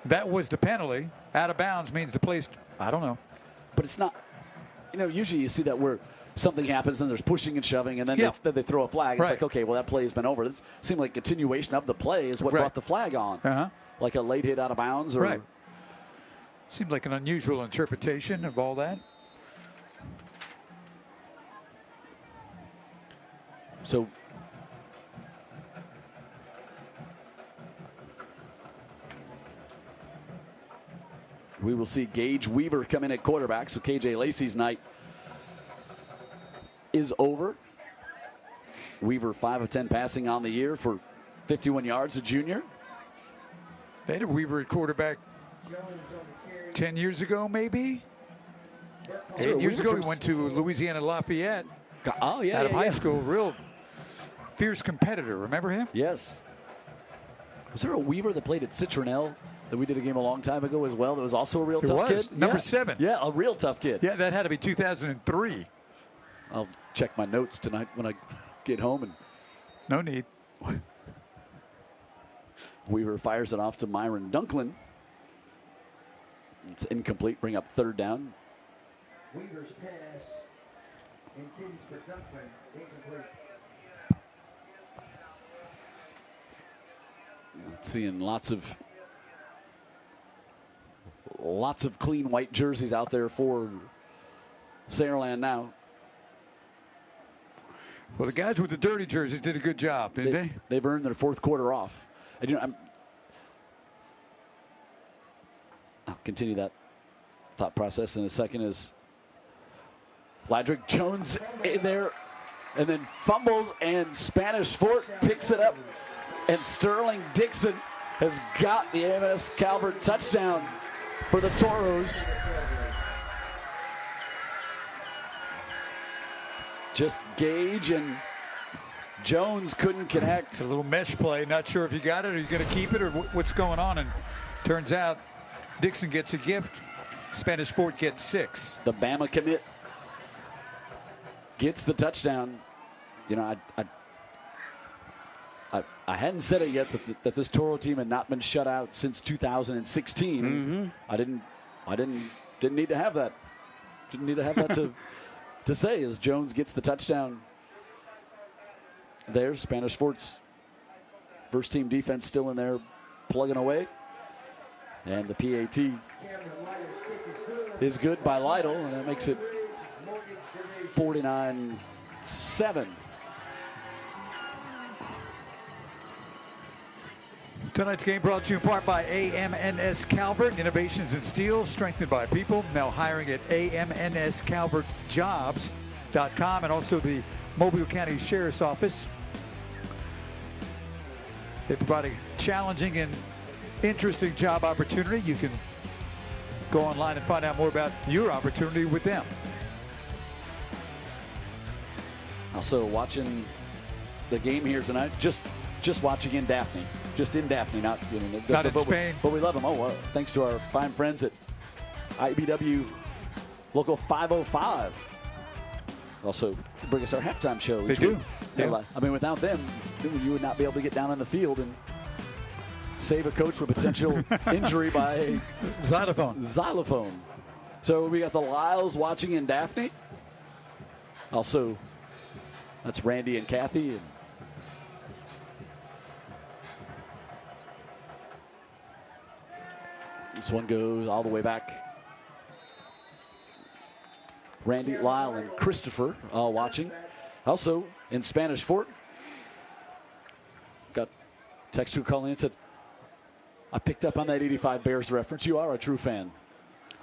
That was the penalty. Out of bounds means the play's. I don't know. But it's not. Usually you see that where something happens and there's pushing and shoving, and then they throw a flag. It's like, okay, well, that play has been over. This seemed like continuation of the play is what brought the flag on. Like a late hit out of bounds. Or Seemed like an unusual interpretation of all that. So we will see Gage Weaver come in at quarterback. So KJ Lacey's night is over. Weaver 5 of 10 passing on the year for 51 yards, a junior. They had a Weaver at quarterback 10 years ago, maybe? 8 years ago, he went to Louisiana Lafayette. Oh, yeah. Out of high school, real fierce competitor. Remember him? Yes. Was there a Weaver that played at Citronelle that we did a game a long time ago as well that was also a real tough kid? Number 7. Yeah, a real tough kid. Yeah, that had to be 2003. I'll check my notes tonight when I get home. And no need. Weaver fires it off to Myron Dunklin. It's incomplete. Bring up third down. Weaver's pass intended for Dunklin. Incomplete. Seeing lots of clean white jerseys out there for Saraland now. Well, the guys with the dirty jerseys did a good job, didn't they? They've earned their fourth quarter off. And, I'll continue that thought process in a second. As Ladrick Jones in there, and then fumbles, and Spanish Fort picks it up, and Sterling Dixon has got the AMS Calvert touchdown for the Toros. Just Gage and Jones couldn't connect. It's a little mesh play. Not sure if you got it or you're going to keep it or what's going on. And turns out Dixon gets a gift. Spanish Fort gets 6. The Bama commit gets the touchdown. I hadn't said it yet that this Toro team had not been shut out since 2016. Mm-hmm. I didn't need to have that. Didn't need to have that to say as Jones gets the touchdown. There's Spanish Fort's first team defense still in there plugging away. And the PAT is good by Lytle, and that makes it 49-7. Tonight's game brought to you in part by AMNS Calvert. Innovations in steel, strengthened by people. Now hiring at AMNSCalvertJobs.com, and also the Mobile County Sheriff's Office. They provide a challenging and interesting job opportunity. You can go online and find out more about your opportunity with them. Also watching the game here tonight, just watching in Daphne. Just in Daphne, not in Spain. But we love them. Oh, thanks to our fine friends at IBW Local 505. Also bring us our halftime show. They do. Yeah. I mean, without them, you would not be able to get down on the field and save a coach from potential injury by a xylophone. So we got the Lyles watching in Daphne. Also, that's Randy and Kathy. And this one goes all the way back. Randy, Lyle, and Christopher all watching. Also in Spanish Fort, got text who called in and said, I picked up on that 85 Bears reference. You are a true fan.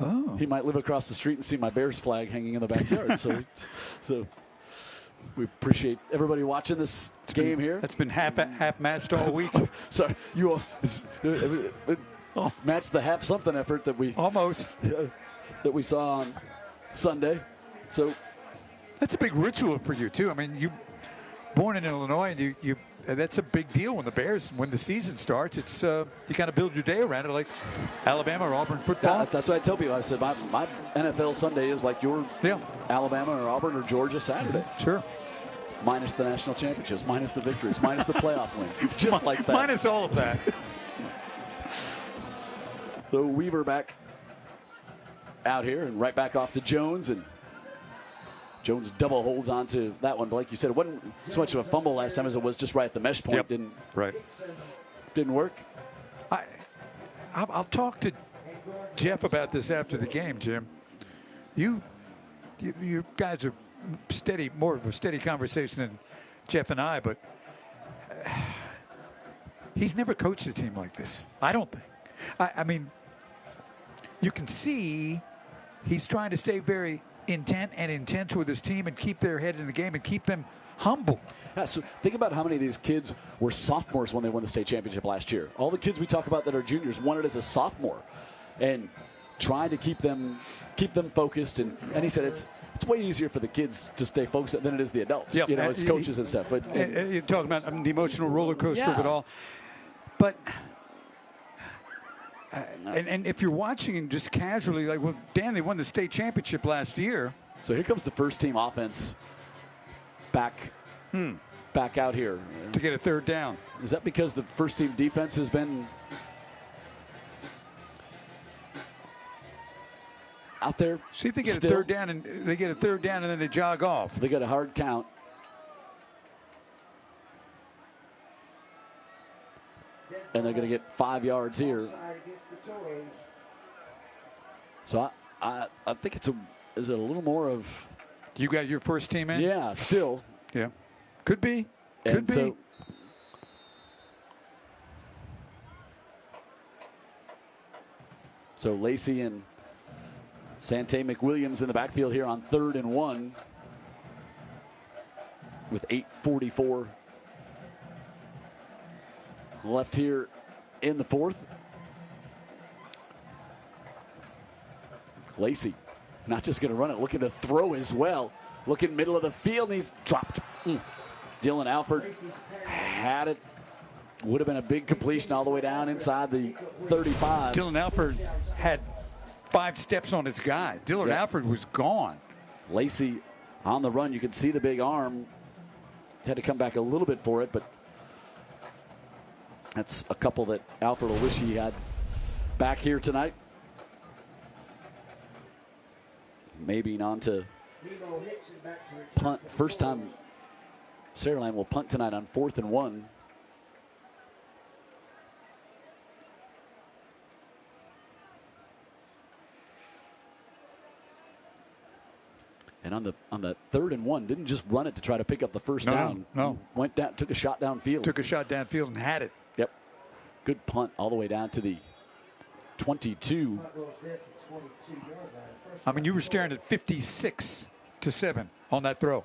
Oh. He might live across the street and see my Bears flag hanging in the backyard. so we appreciate everybody watching this game here. That's been half-mast all week. Sorry, you all matched the half something effort that we almost that we saw on Sunday. So that's a big ritual for you too. I mean, you born in Illinois, and you that's a big deal when the season starts. It's you kind of build your day around it, like Alabama or Auburn football. Yeah, that's what I tell people. I said my NFL Sunday is like your Alabama or Auburn or Georgia Saturday. Sure. Minus the national championships, minus the victories, minus the playoff wins. It's just like that. Minus all of that. So Weaver back out here and right back off to Jones, and Jones double holds onto that one. But like you said, it wasn't so much of a fumble last time as it was just right at the mesh point. Yep. Didn't work. I'll talk to Jeff about this after the game, Jim. You guys are more of a steady conversation than Jeff and I, but he's never coached a team like this. I don't think. I mean, you can see he's trying to stay very intent and intense with his team and keep their head in the game and keep them humble. Yeah, so think about how many of these kids were sophomores when they won the state championship last year. All the kids we talk about that are juniors won it as a sophomore, and trying to keep them focused. And he said it's way easier for the kids to stay focused than it is the adults. Yep. As coaches and stuff. But you're talking about the emotional roller coaster of it all. But and if you're watching and just casually, like, well, Dan, they won the state championship last year. So here comes the first team offense back out here to get a third down. Is that because the first team defense has been out there? See if they get a third down, and they get a third down, and then they jog off. They got a hard count. And they're going to get 5 yards here. So I think is it a little more of. You got your first team in? Yeah, still. Yeah. Could be. Could be. So Lacey and Sante McWilliams in the backfield here on 3rd and 1 with 8:44 left here in the fourth. Lacey not just going to run it, looking to throw as well. Looking middle of the field, and he's dropped. Dylan Alford had it. Would have been a big completion all the way down inside the 35. Dylan Alford had 5 steps on his guy. Dylan Alford was gone. Lacey on the run. You can see the big arm. Had to come back a little bit for it, but that's a couple that Alford will wish he had back here tonight. Maybe on to punt. First time Saraland will punt tonight on 4th and 1. And on the 3rd and 1, didn't just run it to try to pick up the first down. No. Went down, took a shot downfield. Took a shot downfield and had it. Yep. Good punt all the way down to the 22. I mean, you were staring at 56-7 on that throw.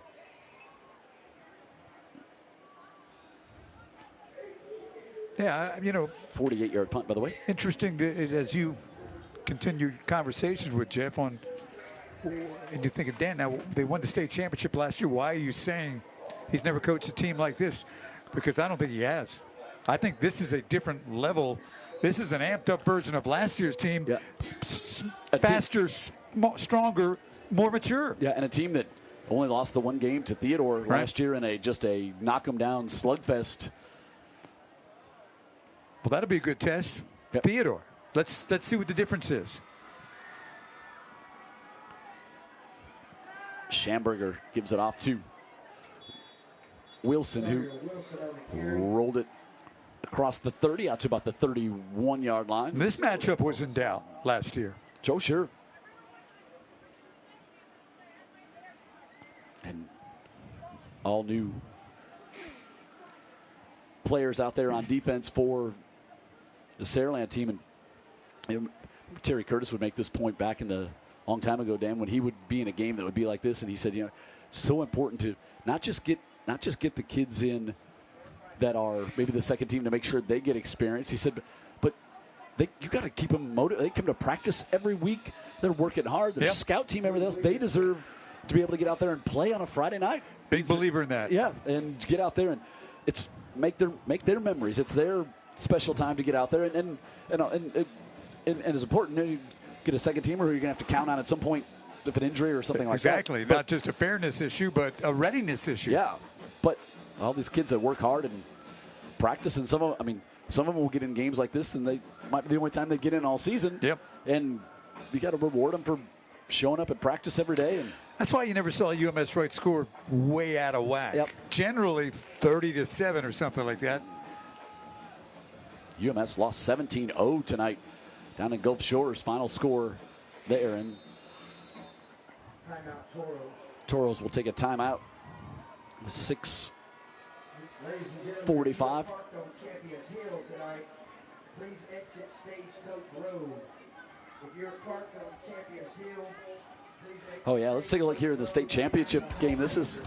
Yeah, 48-yard punt, by the way. Interesting as you continue conversations with Jeff on, and you think, Dan, now they won the state championship last year. Why are you saying he's never coached a team like this? Because I don't think he has. I think this is a different level. This is an amped up version of last year's team. Yeah. Faster, stronger, more mature. Yeah, and a team that only lost the one game to Theodore last year in just a knock 'em down slugfest. Well, that'll be a good test. Yep. Theodore. Let's see what the difference is. Schamberger gives it off to Wilson, who rolled it across the 30 out to about the 31-yard line. This matchup was in doubt last year. Joe, sure. And all new players out there on defense for the Saraland team. And Terry Curtis would make this point back in the long time ago, Dan, when he would be in a game that would be like this, and he said, it's so important to not just get the kids in that are maybe the second team to make sure they get experience. He said, but you got to keep them motivated. They come to practice every week. They're working hard. They're a scout team, everything else. They deserve to be able to get out there and play on a Friday night. Big believer in that. Yeah, and get out there and it's make their memories. It's their special time to get out there and it's important. You get a second teamer who you're going to have to count on at some point if an injury or something like that. Exactly. Not just a fairness issue, but a readiness issue. Yeah. But all these kids that work hard and practice, and some of them will get in games like this, and they might be the only time they get in all season. Yep. And you got to reward them for showing up at practice every day. And that's why you never saw UMS Wright score way out of whack. Yep. Generally 30-7 or something like that. UMS lost 17-0 tonight down in Gulf Shores. Final score there. And Toros will take a timeout. 6:45. Please exit Stagecoach Road. If you're parked on Champions Hill, please exit. Oh, yeah, let's take a look here at the state championship game. This is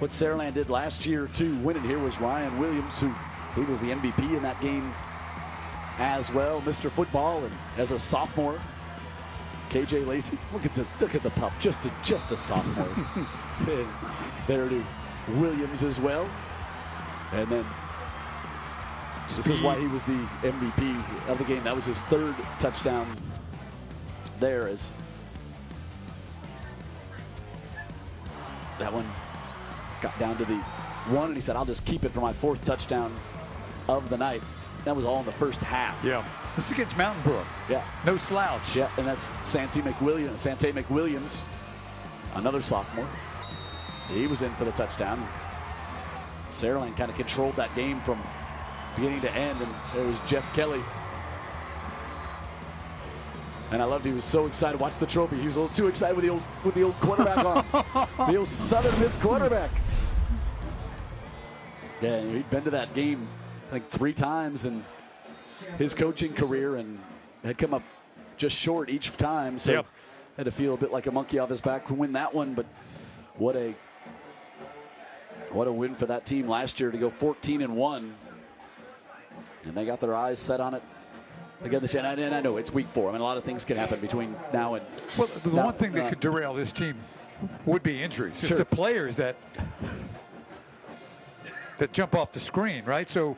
what Saraland did last year to win it. Here was Ryan Williams, who he was the MVP in that game as well, Mr. Football, and as a sophomore, KJ Lacey. Look at the pup, just a sophomore. And there to Williams as well, and then this is why he was the MVP of the game. That was his third touchdown there, as that one got down to the 1, and he said, I'll just keep it for my 4th touchdown of the night. That was all in the first half. Yeah. This is against Mountain Brook. Yeah. No slouch. Yeah, and that's Sante McWilliams, another sophomore. He was in for the touchdown. Saraland kind of controlled that game from beginning to end, and there was Jeff Kelly. And I loved he was so excited. Watch the trophy. He was a little too excited with the old quarterback on. The old Southern Miss quarterback. Yeah, he'd been to that game like 3 times in his coaching career and had come up just short each time. So had to feel a bit like a monkey off his back to win that one. But what a win for that team last year to go 14-1. And they got their eyes set on it again this year. And I know it's week 4. I mean, a lot of things can happen between now and. Well, the one thing that could derail this team would be injuries. It's the players that jump off the screen, right? So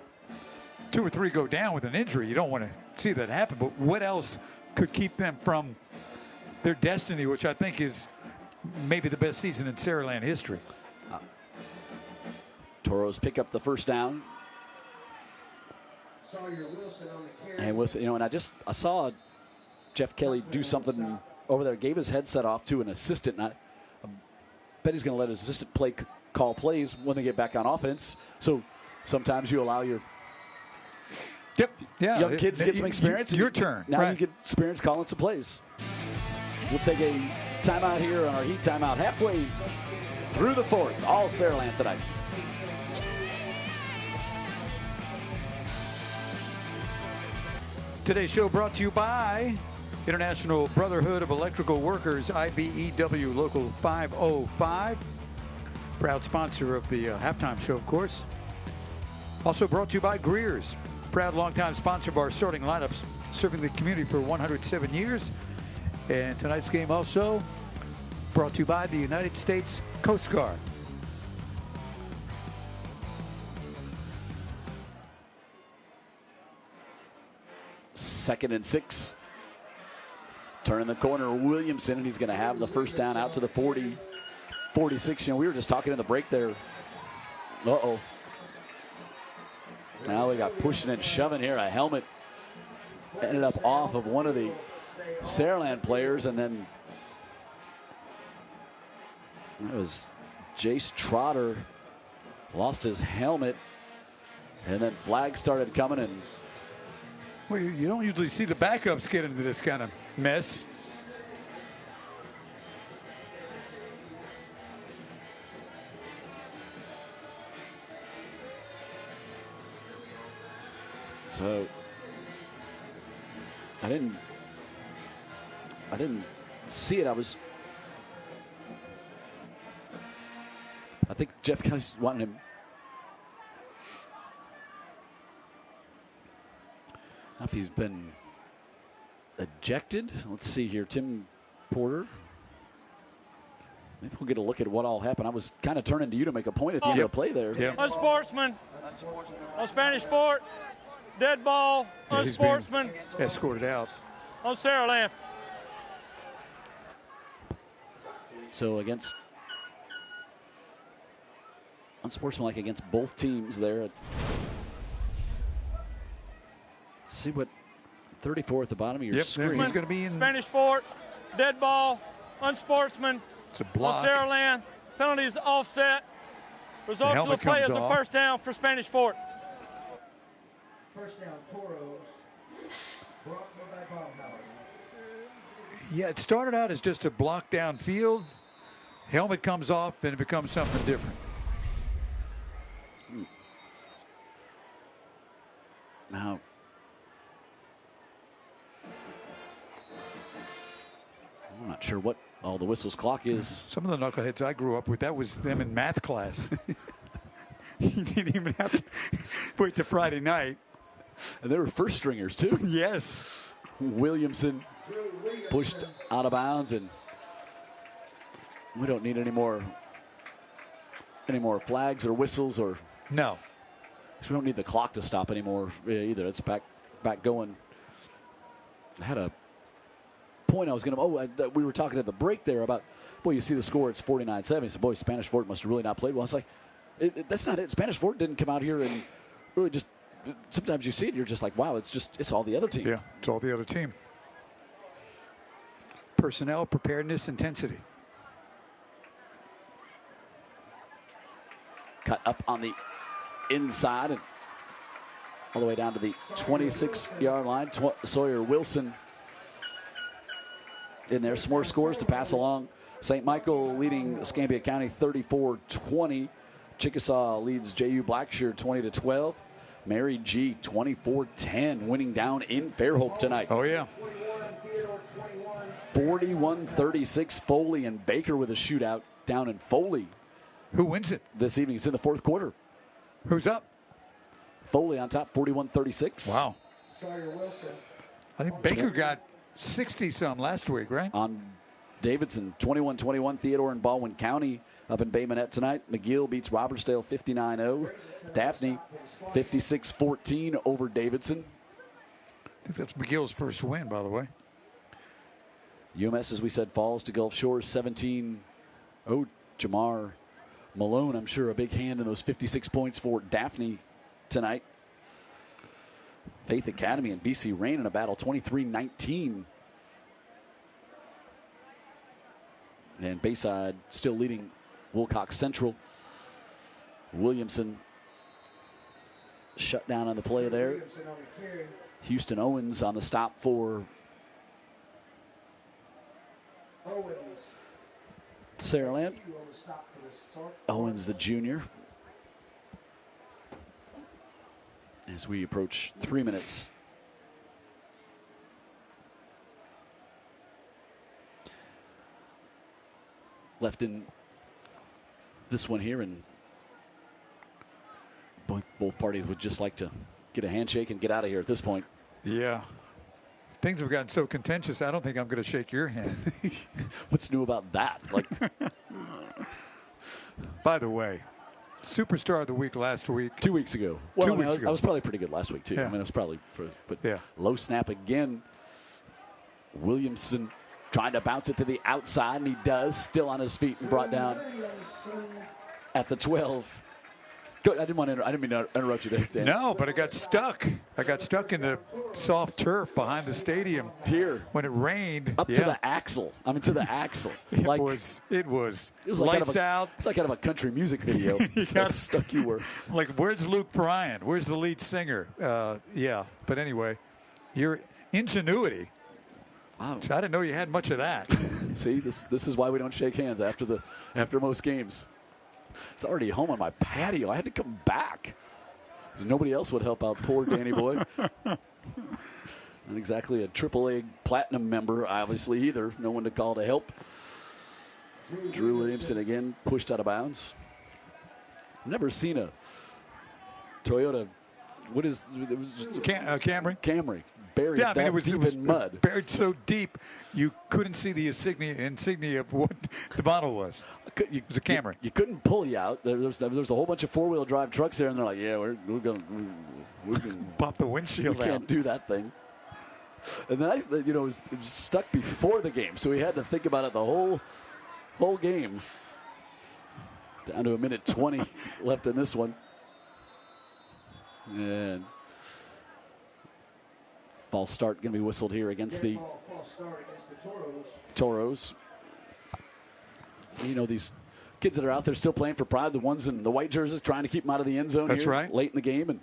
2 or 3 go down with an injury. You don't want to see that happen. But what else could keep them from their destiny, which I think is maybe the best season in Saraland history? Toros pick up the first down. And Wilson, and I saw Jeff Kelly do something over there. Gave his headset off to an assistant. And I bet he's going to let his assistant call plays when they get back on offense. So sometimes you allow your young kids to get some experience. Your turn. Now you get experience calling some plays. We'll take a timeout here on our Heat timeout halfway through the fourth. All Saraland tonight. Today's show brought to you by International Brotherhood of Electrical Workers, IBEW Local 505. Proud sponsor of the halftime show, of course. Also brought to you by Greer's, proud longtime sponsor of our starting lineups, serving the community for 107 years. And tonight's game also brought to you by the United States Coast Guard. Second and 6. Turning the corner, Williamson, and he's going to have the first down out to the 40, 46. You know, we were just talking in the break there. Uh-oh. Now they got pushing and shoving here. A helmet ended up off of one of the Saraland players, and then that was Jace Trotter. Lost his helmet, and then flags started coming, and well, you don't usually see the backups get into this kind of mess. So I didn't see it. I think Jeff Kelly's wanting him. I don't know if he's been ejected. Let's see here. Tim Porter. Maybe we'll get a look at what all happened. I was kind of turning to you to make a point at the end of the play there. Unsportsman. On Spanish Fort. Dead ball. Unsportsman. Escorted out. On Saraland. So against unsportsmanlike against both teams there. See what 34 at the bottom of your screen. He's going to be in Spanish Fort, dead ball, unsportsman. It's a block. On Saraland, penalties offset. Result of the play is a first down for Spanish Fort. First down, Toros. Brought to you by Bob Howard. Yeah, it started out as just a block downfield. Helmet comes off, and it becomes something different. Now, I'm not sure what all the whistles clock is. Some of the knuckleheads I grew up with, that was them in math class. You didn't even have to wait till Friday night. And they were first stringers, too. Yes. Williamson pushed out of bounds, and we don't need any more flags or whistles or. No. So we don't need the clock to stop anymore either. It's back going. I had a point I was going to. We were talking at the break there about, boy, you see the score, it's 49-7. He said, boy, Spanish Fort must have really not played well. I was like, that's not it. Spanish Fort didn't come out here and really just. Sometimes you see it, you're just like, wow, it's all the other team. Yeah, it's all the other team. Personnel, preparedness, intensity. Cut up on the inside and all the way down to the 26-yard line. Sawyer Wilson in there. Some more scores to pass along. St. Michael leading Escambia County 34-20. Chickasaw leads J.U. Blackshear 20-12. Mary G 24-10 winning down in Fairhope tonight. Oh, yeah. 41-36. Foley and Baker with a shootout down in Foley. Who wins it? This evening. It's in the fourth quarter. Who's up? Foley on top, 41-36. Wow. I think Baker got 60-some last week, right? On Davidson, 21-21. Theodore and Baldwin County up in Bay Minette tonight. McGill beats Robertsdale 59-0. Daphne 56-14 over Davidson. I think that's McGill's first win, by the way. UMS, as we said, falls to Gulf Shores 17-0. Jamar Malone, I'm sure a big hand in those 56 points for Daphne tonight. Faith Academy and BC Rain in a battle 23-19. And Bayside still leading Wilcox Central. Williamson shut down on the play there. Houston Owens on the stop for Saraland. Owens, the junior. As we approach 3 minutes. Left in this one here, and both parties would just like to get a handshake and get out of here at this point. Yeah. Things have gotten so contentious, I don't think I'm going to shake your hand. What's new about that? Like, by the way, superstar of the week last week. 2 weeks ago. Well, 2 weeks ago. I was probably pretty good last week, too. Yeah. I mean, it was probably, but yeah. Low snap again. Williamson trying to bounce it to the outside, and he does. Still on his feet and brought down at the 12. Go, I didn't mean to interrupt you there, Dan. No, but I got stuck. I got stuck in the soft turf behind the stadium here when it rained. Up to the axle. I mean, to the axle. It like, was like lights out. It's like kind of a country music video. How stuck you were. Like, where's Luke Bryan? Where's the lead singer? Yeah, but anyway, your ingenuity. Wow. So I didn't know you had much of that. See, this is why we don't shake hands after most games. It's already home on my patio. I had to come back. Nobody else would help out poor Danny Boy. Not exactly a AAA Platinum member, obviously, either. No one to call to help. Drew Williamson again pushed out of bounds. I've never seen a Toyota. What is it? Was Camry? Camry. Buried it was in mud. Buried so deep you couldn't see the insignia of what the model was. It was a Camry. You couldn't pull you out. There was a whole bunch of four-wheel drive trucks there, and they're like, "Yeah, we're going to pop the windshield out. We can't do that thing." And then it was stuck before the game, so we had to think about it the whole game. Down to a minute 20 left in this one, and false start going to be whistled here against the Toros. You know, these kids that are out there still playing for pride, the ones in the white jerseys trying to keep them out of the end zone. That's here right. Late in the game, and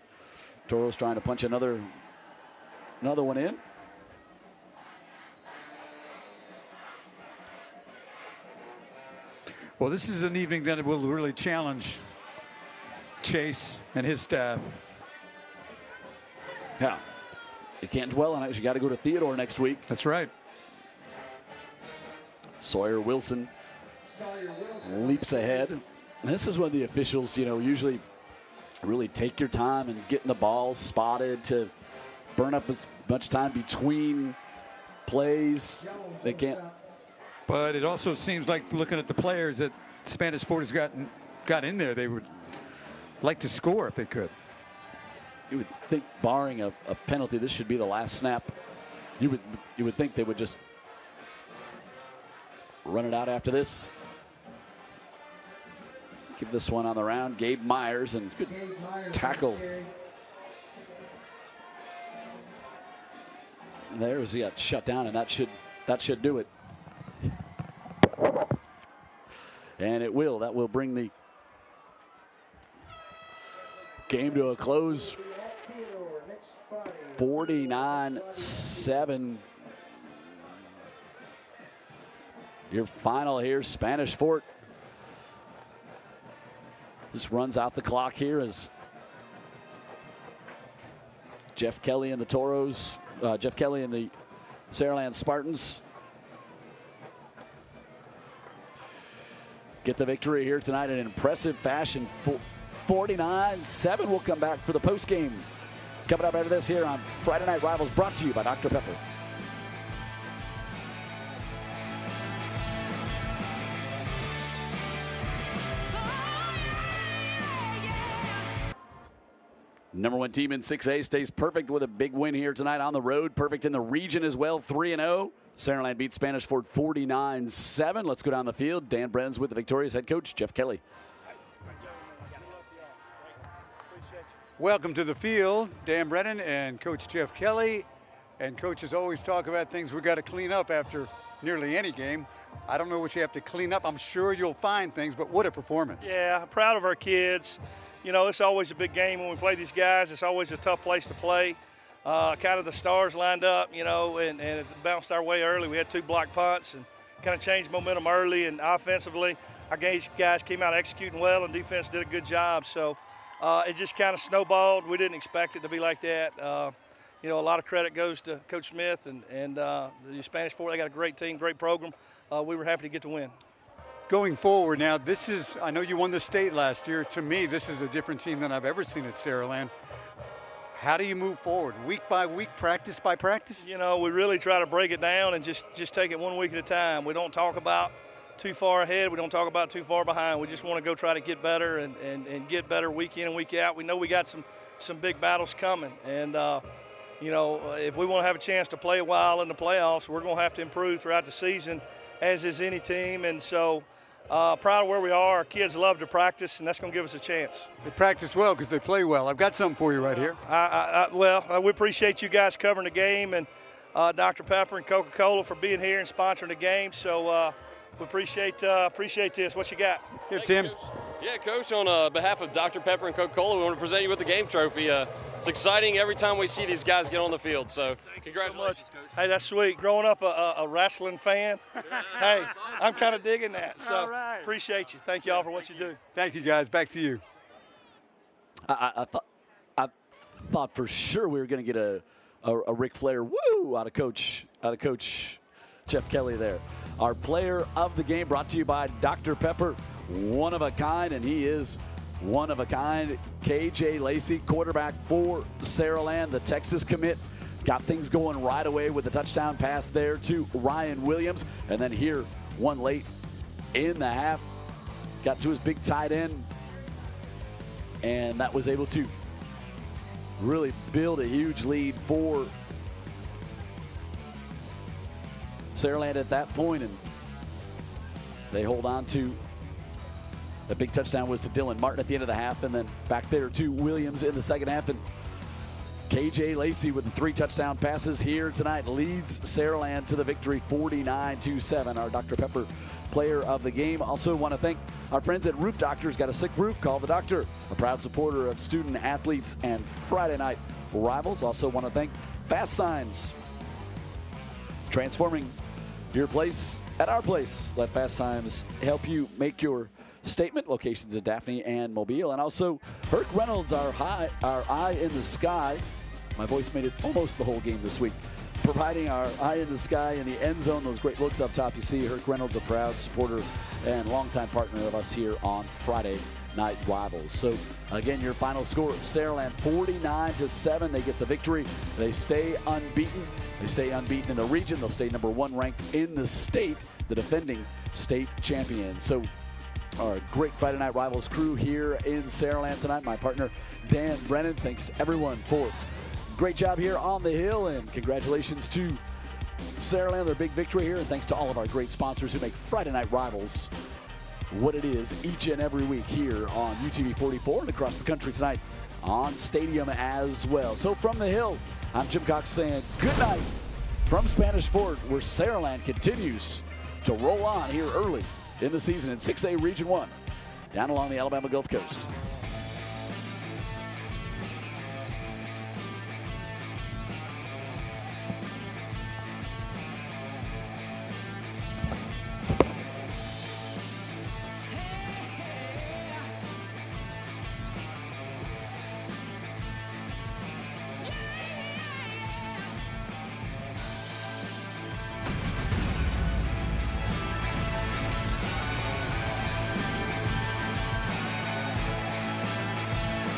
Toros trying to punch another one in. Well, this is an evening that will really challenge Chase and his staff. Yeah. You can't dwell on it. You got to go to Theodore next week. That's right. Sawyer Wilson leaps ahead. And this is when the officials, usually really take your time and getting the ball spotted to burn up as much time between plays. They can't. But it also seems like, looking at the players that Spanish Fort has got in there, they would like to score if they could. You would think, barring a penalty, this should be the last snap. You would think they would just run it out after this. Give this one on the round. Gabe Myers, and good tackle. There as he got shut down, and that should do it. And it will. That will bring the game to a close. 49-7. Your final here, Spanish Fort. This runs out the clock here as Jeff Kelly and the Toros, Jeff Kelly and the Saraland Spartans get the victory here tonight in an impressive fashion. 49-7. We'll come back for the postgame. Coming up after this here on Friday Night Rivals, brought to you by Dr. Pepper. Number one team in 6A stays perfect with a big win here tonight on the road. Perfect in the region as well, 3-0. Saraland beats Spanish Fort 49-7. Let's go down the field. Dan Brennan's with the victorious head coach, Jeff Kelly. Welcome to the field, Dan Brennan and Coach Jeff Kelly. And coaches always talk about things we got to clean up after nearly any game. I don't know what you have to clean up. I'm sure you'll find things, but what a performance. Yeah, I'm proud of our kids. You know, it's always a big game when we play these guys. It's always a tough place to play. Kind of the stars lined up, and it bounced our way early. We had 2 block punts and kind of changed momentum early, and offensively, our guys came out executing well, and defense did a good job. So it just kind of snowballed. We didn't expect it to be like that. You know, a lot of credit goes to Coach Smith and the Spanish Fort. They got a great team, great program. We were happy to get the win. Going forward now, this is, I know you won the state last year. To me, this is a different team than I've ever seen at Saraland. How do you move forward? Week by week, practice by practice? You know, we really try to break it down and just take it 1 week at a time. We don't talk about too far ahead. We don't talk about too far behind. We just want to go try to get better and get better week in and week out. We know we got some big battles coming. And, you know, if we want to have a chance to play a while in the playoffs, we're going to have to improve throughout the season, as is any team. And so proud of where we are. Our kids love to practice, and that's going to give us a chance. They practice well because they play well. I've got something for you right here. Well, we appreciate you guys covering the game, and Dr. Pepper and Coca-Cola for being here and sponsoring the game. So we appreciate this. What you got? Here, Tim. Yeah, Coach, on behalf of Dr. Pepper and Coca-Cola, we want to present you with the game trophy. It's exciting every time we see these guys get on the field, so congratulations, Coach. Hey, that's sweet. Growing up a wrestling fan, hey, I'm kind of digging that. So appreciate you. Thank you all for what you do. Thank you, guys. Back to you. I thought for sure we were going to get a Ric Flair woo out of Coach Jeff Kelly there. Our player of the game brought to you by Dr. Pepper, one of a kind, and he is one of a kind. KJ Lacey, quarterback for Saraland, the Texas commit, got things going right away with a touchdown pass there to Ryan Williams, and then here, one late in the half, got to his big tight end, and that was able to really build a huge lead for Saraland at that point, and they hold on to the big touchdown was to Dylan Martin at the end of the half, and then back there to Williams in the second half. And KJ Lacey with the 3 touchdown passes here tonight leads Saraland to the victory 49-7. Our Dr. Pepper player of the game. Also want to thank our friends at Roof Doctors. Got a sick roof? Call the doctor. A proud supporter of student athletes and Friday night rivals. Also want to thank Fast Signs, transforming your place at our place. Let Fast Times help you make your statement. Locations in Daphne and Mobile. And also Herc Reynolds, our eye in the sky. My voice made it almost the whole game this week. Providing our eye in the sky in the end zone. Those great looks up top you see. Herc Reynolds, a proud supporter and longtime partner of us here on Friday Night Rivals. So again, your final score, Saraland 49-7. They get the victory. They stay unbeaten. They stay unbeaten in the region. They'll stay number 1 ranked in the state, the defending state champion. So our great Friday Night Rivals crew here in Saraland tonight. My partner, Dan Brennan. Thanks everyone for great job here on the Hill, and congratulations to Saraland, their big victory here. And thanks to all of our great sponsors who make Friday Night Rivals what it is each and every week here on UTV 44 and across the country tonight on Stadium as well. So from the Hill, I'm Jim Cox saying good night from Spanish Fort, where Saraland continues to roll on here early in the season in 6A Region 1 down along the Alabama Gulf Coast.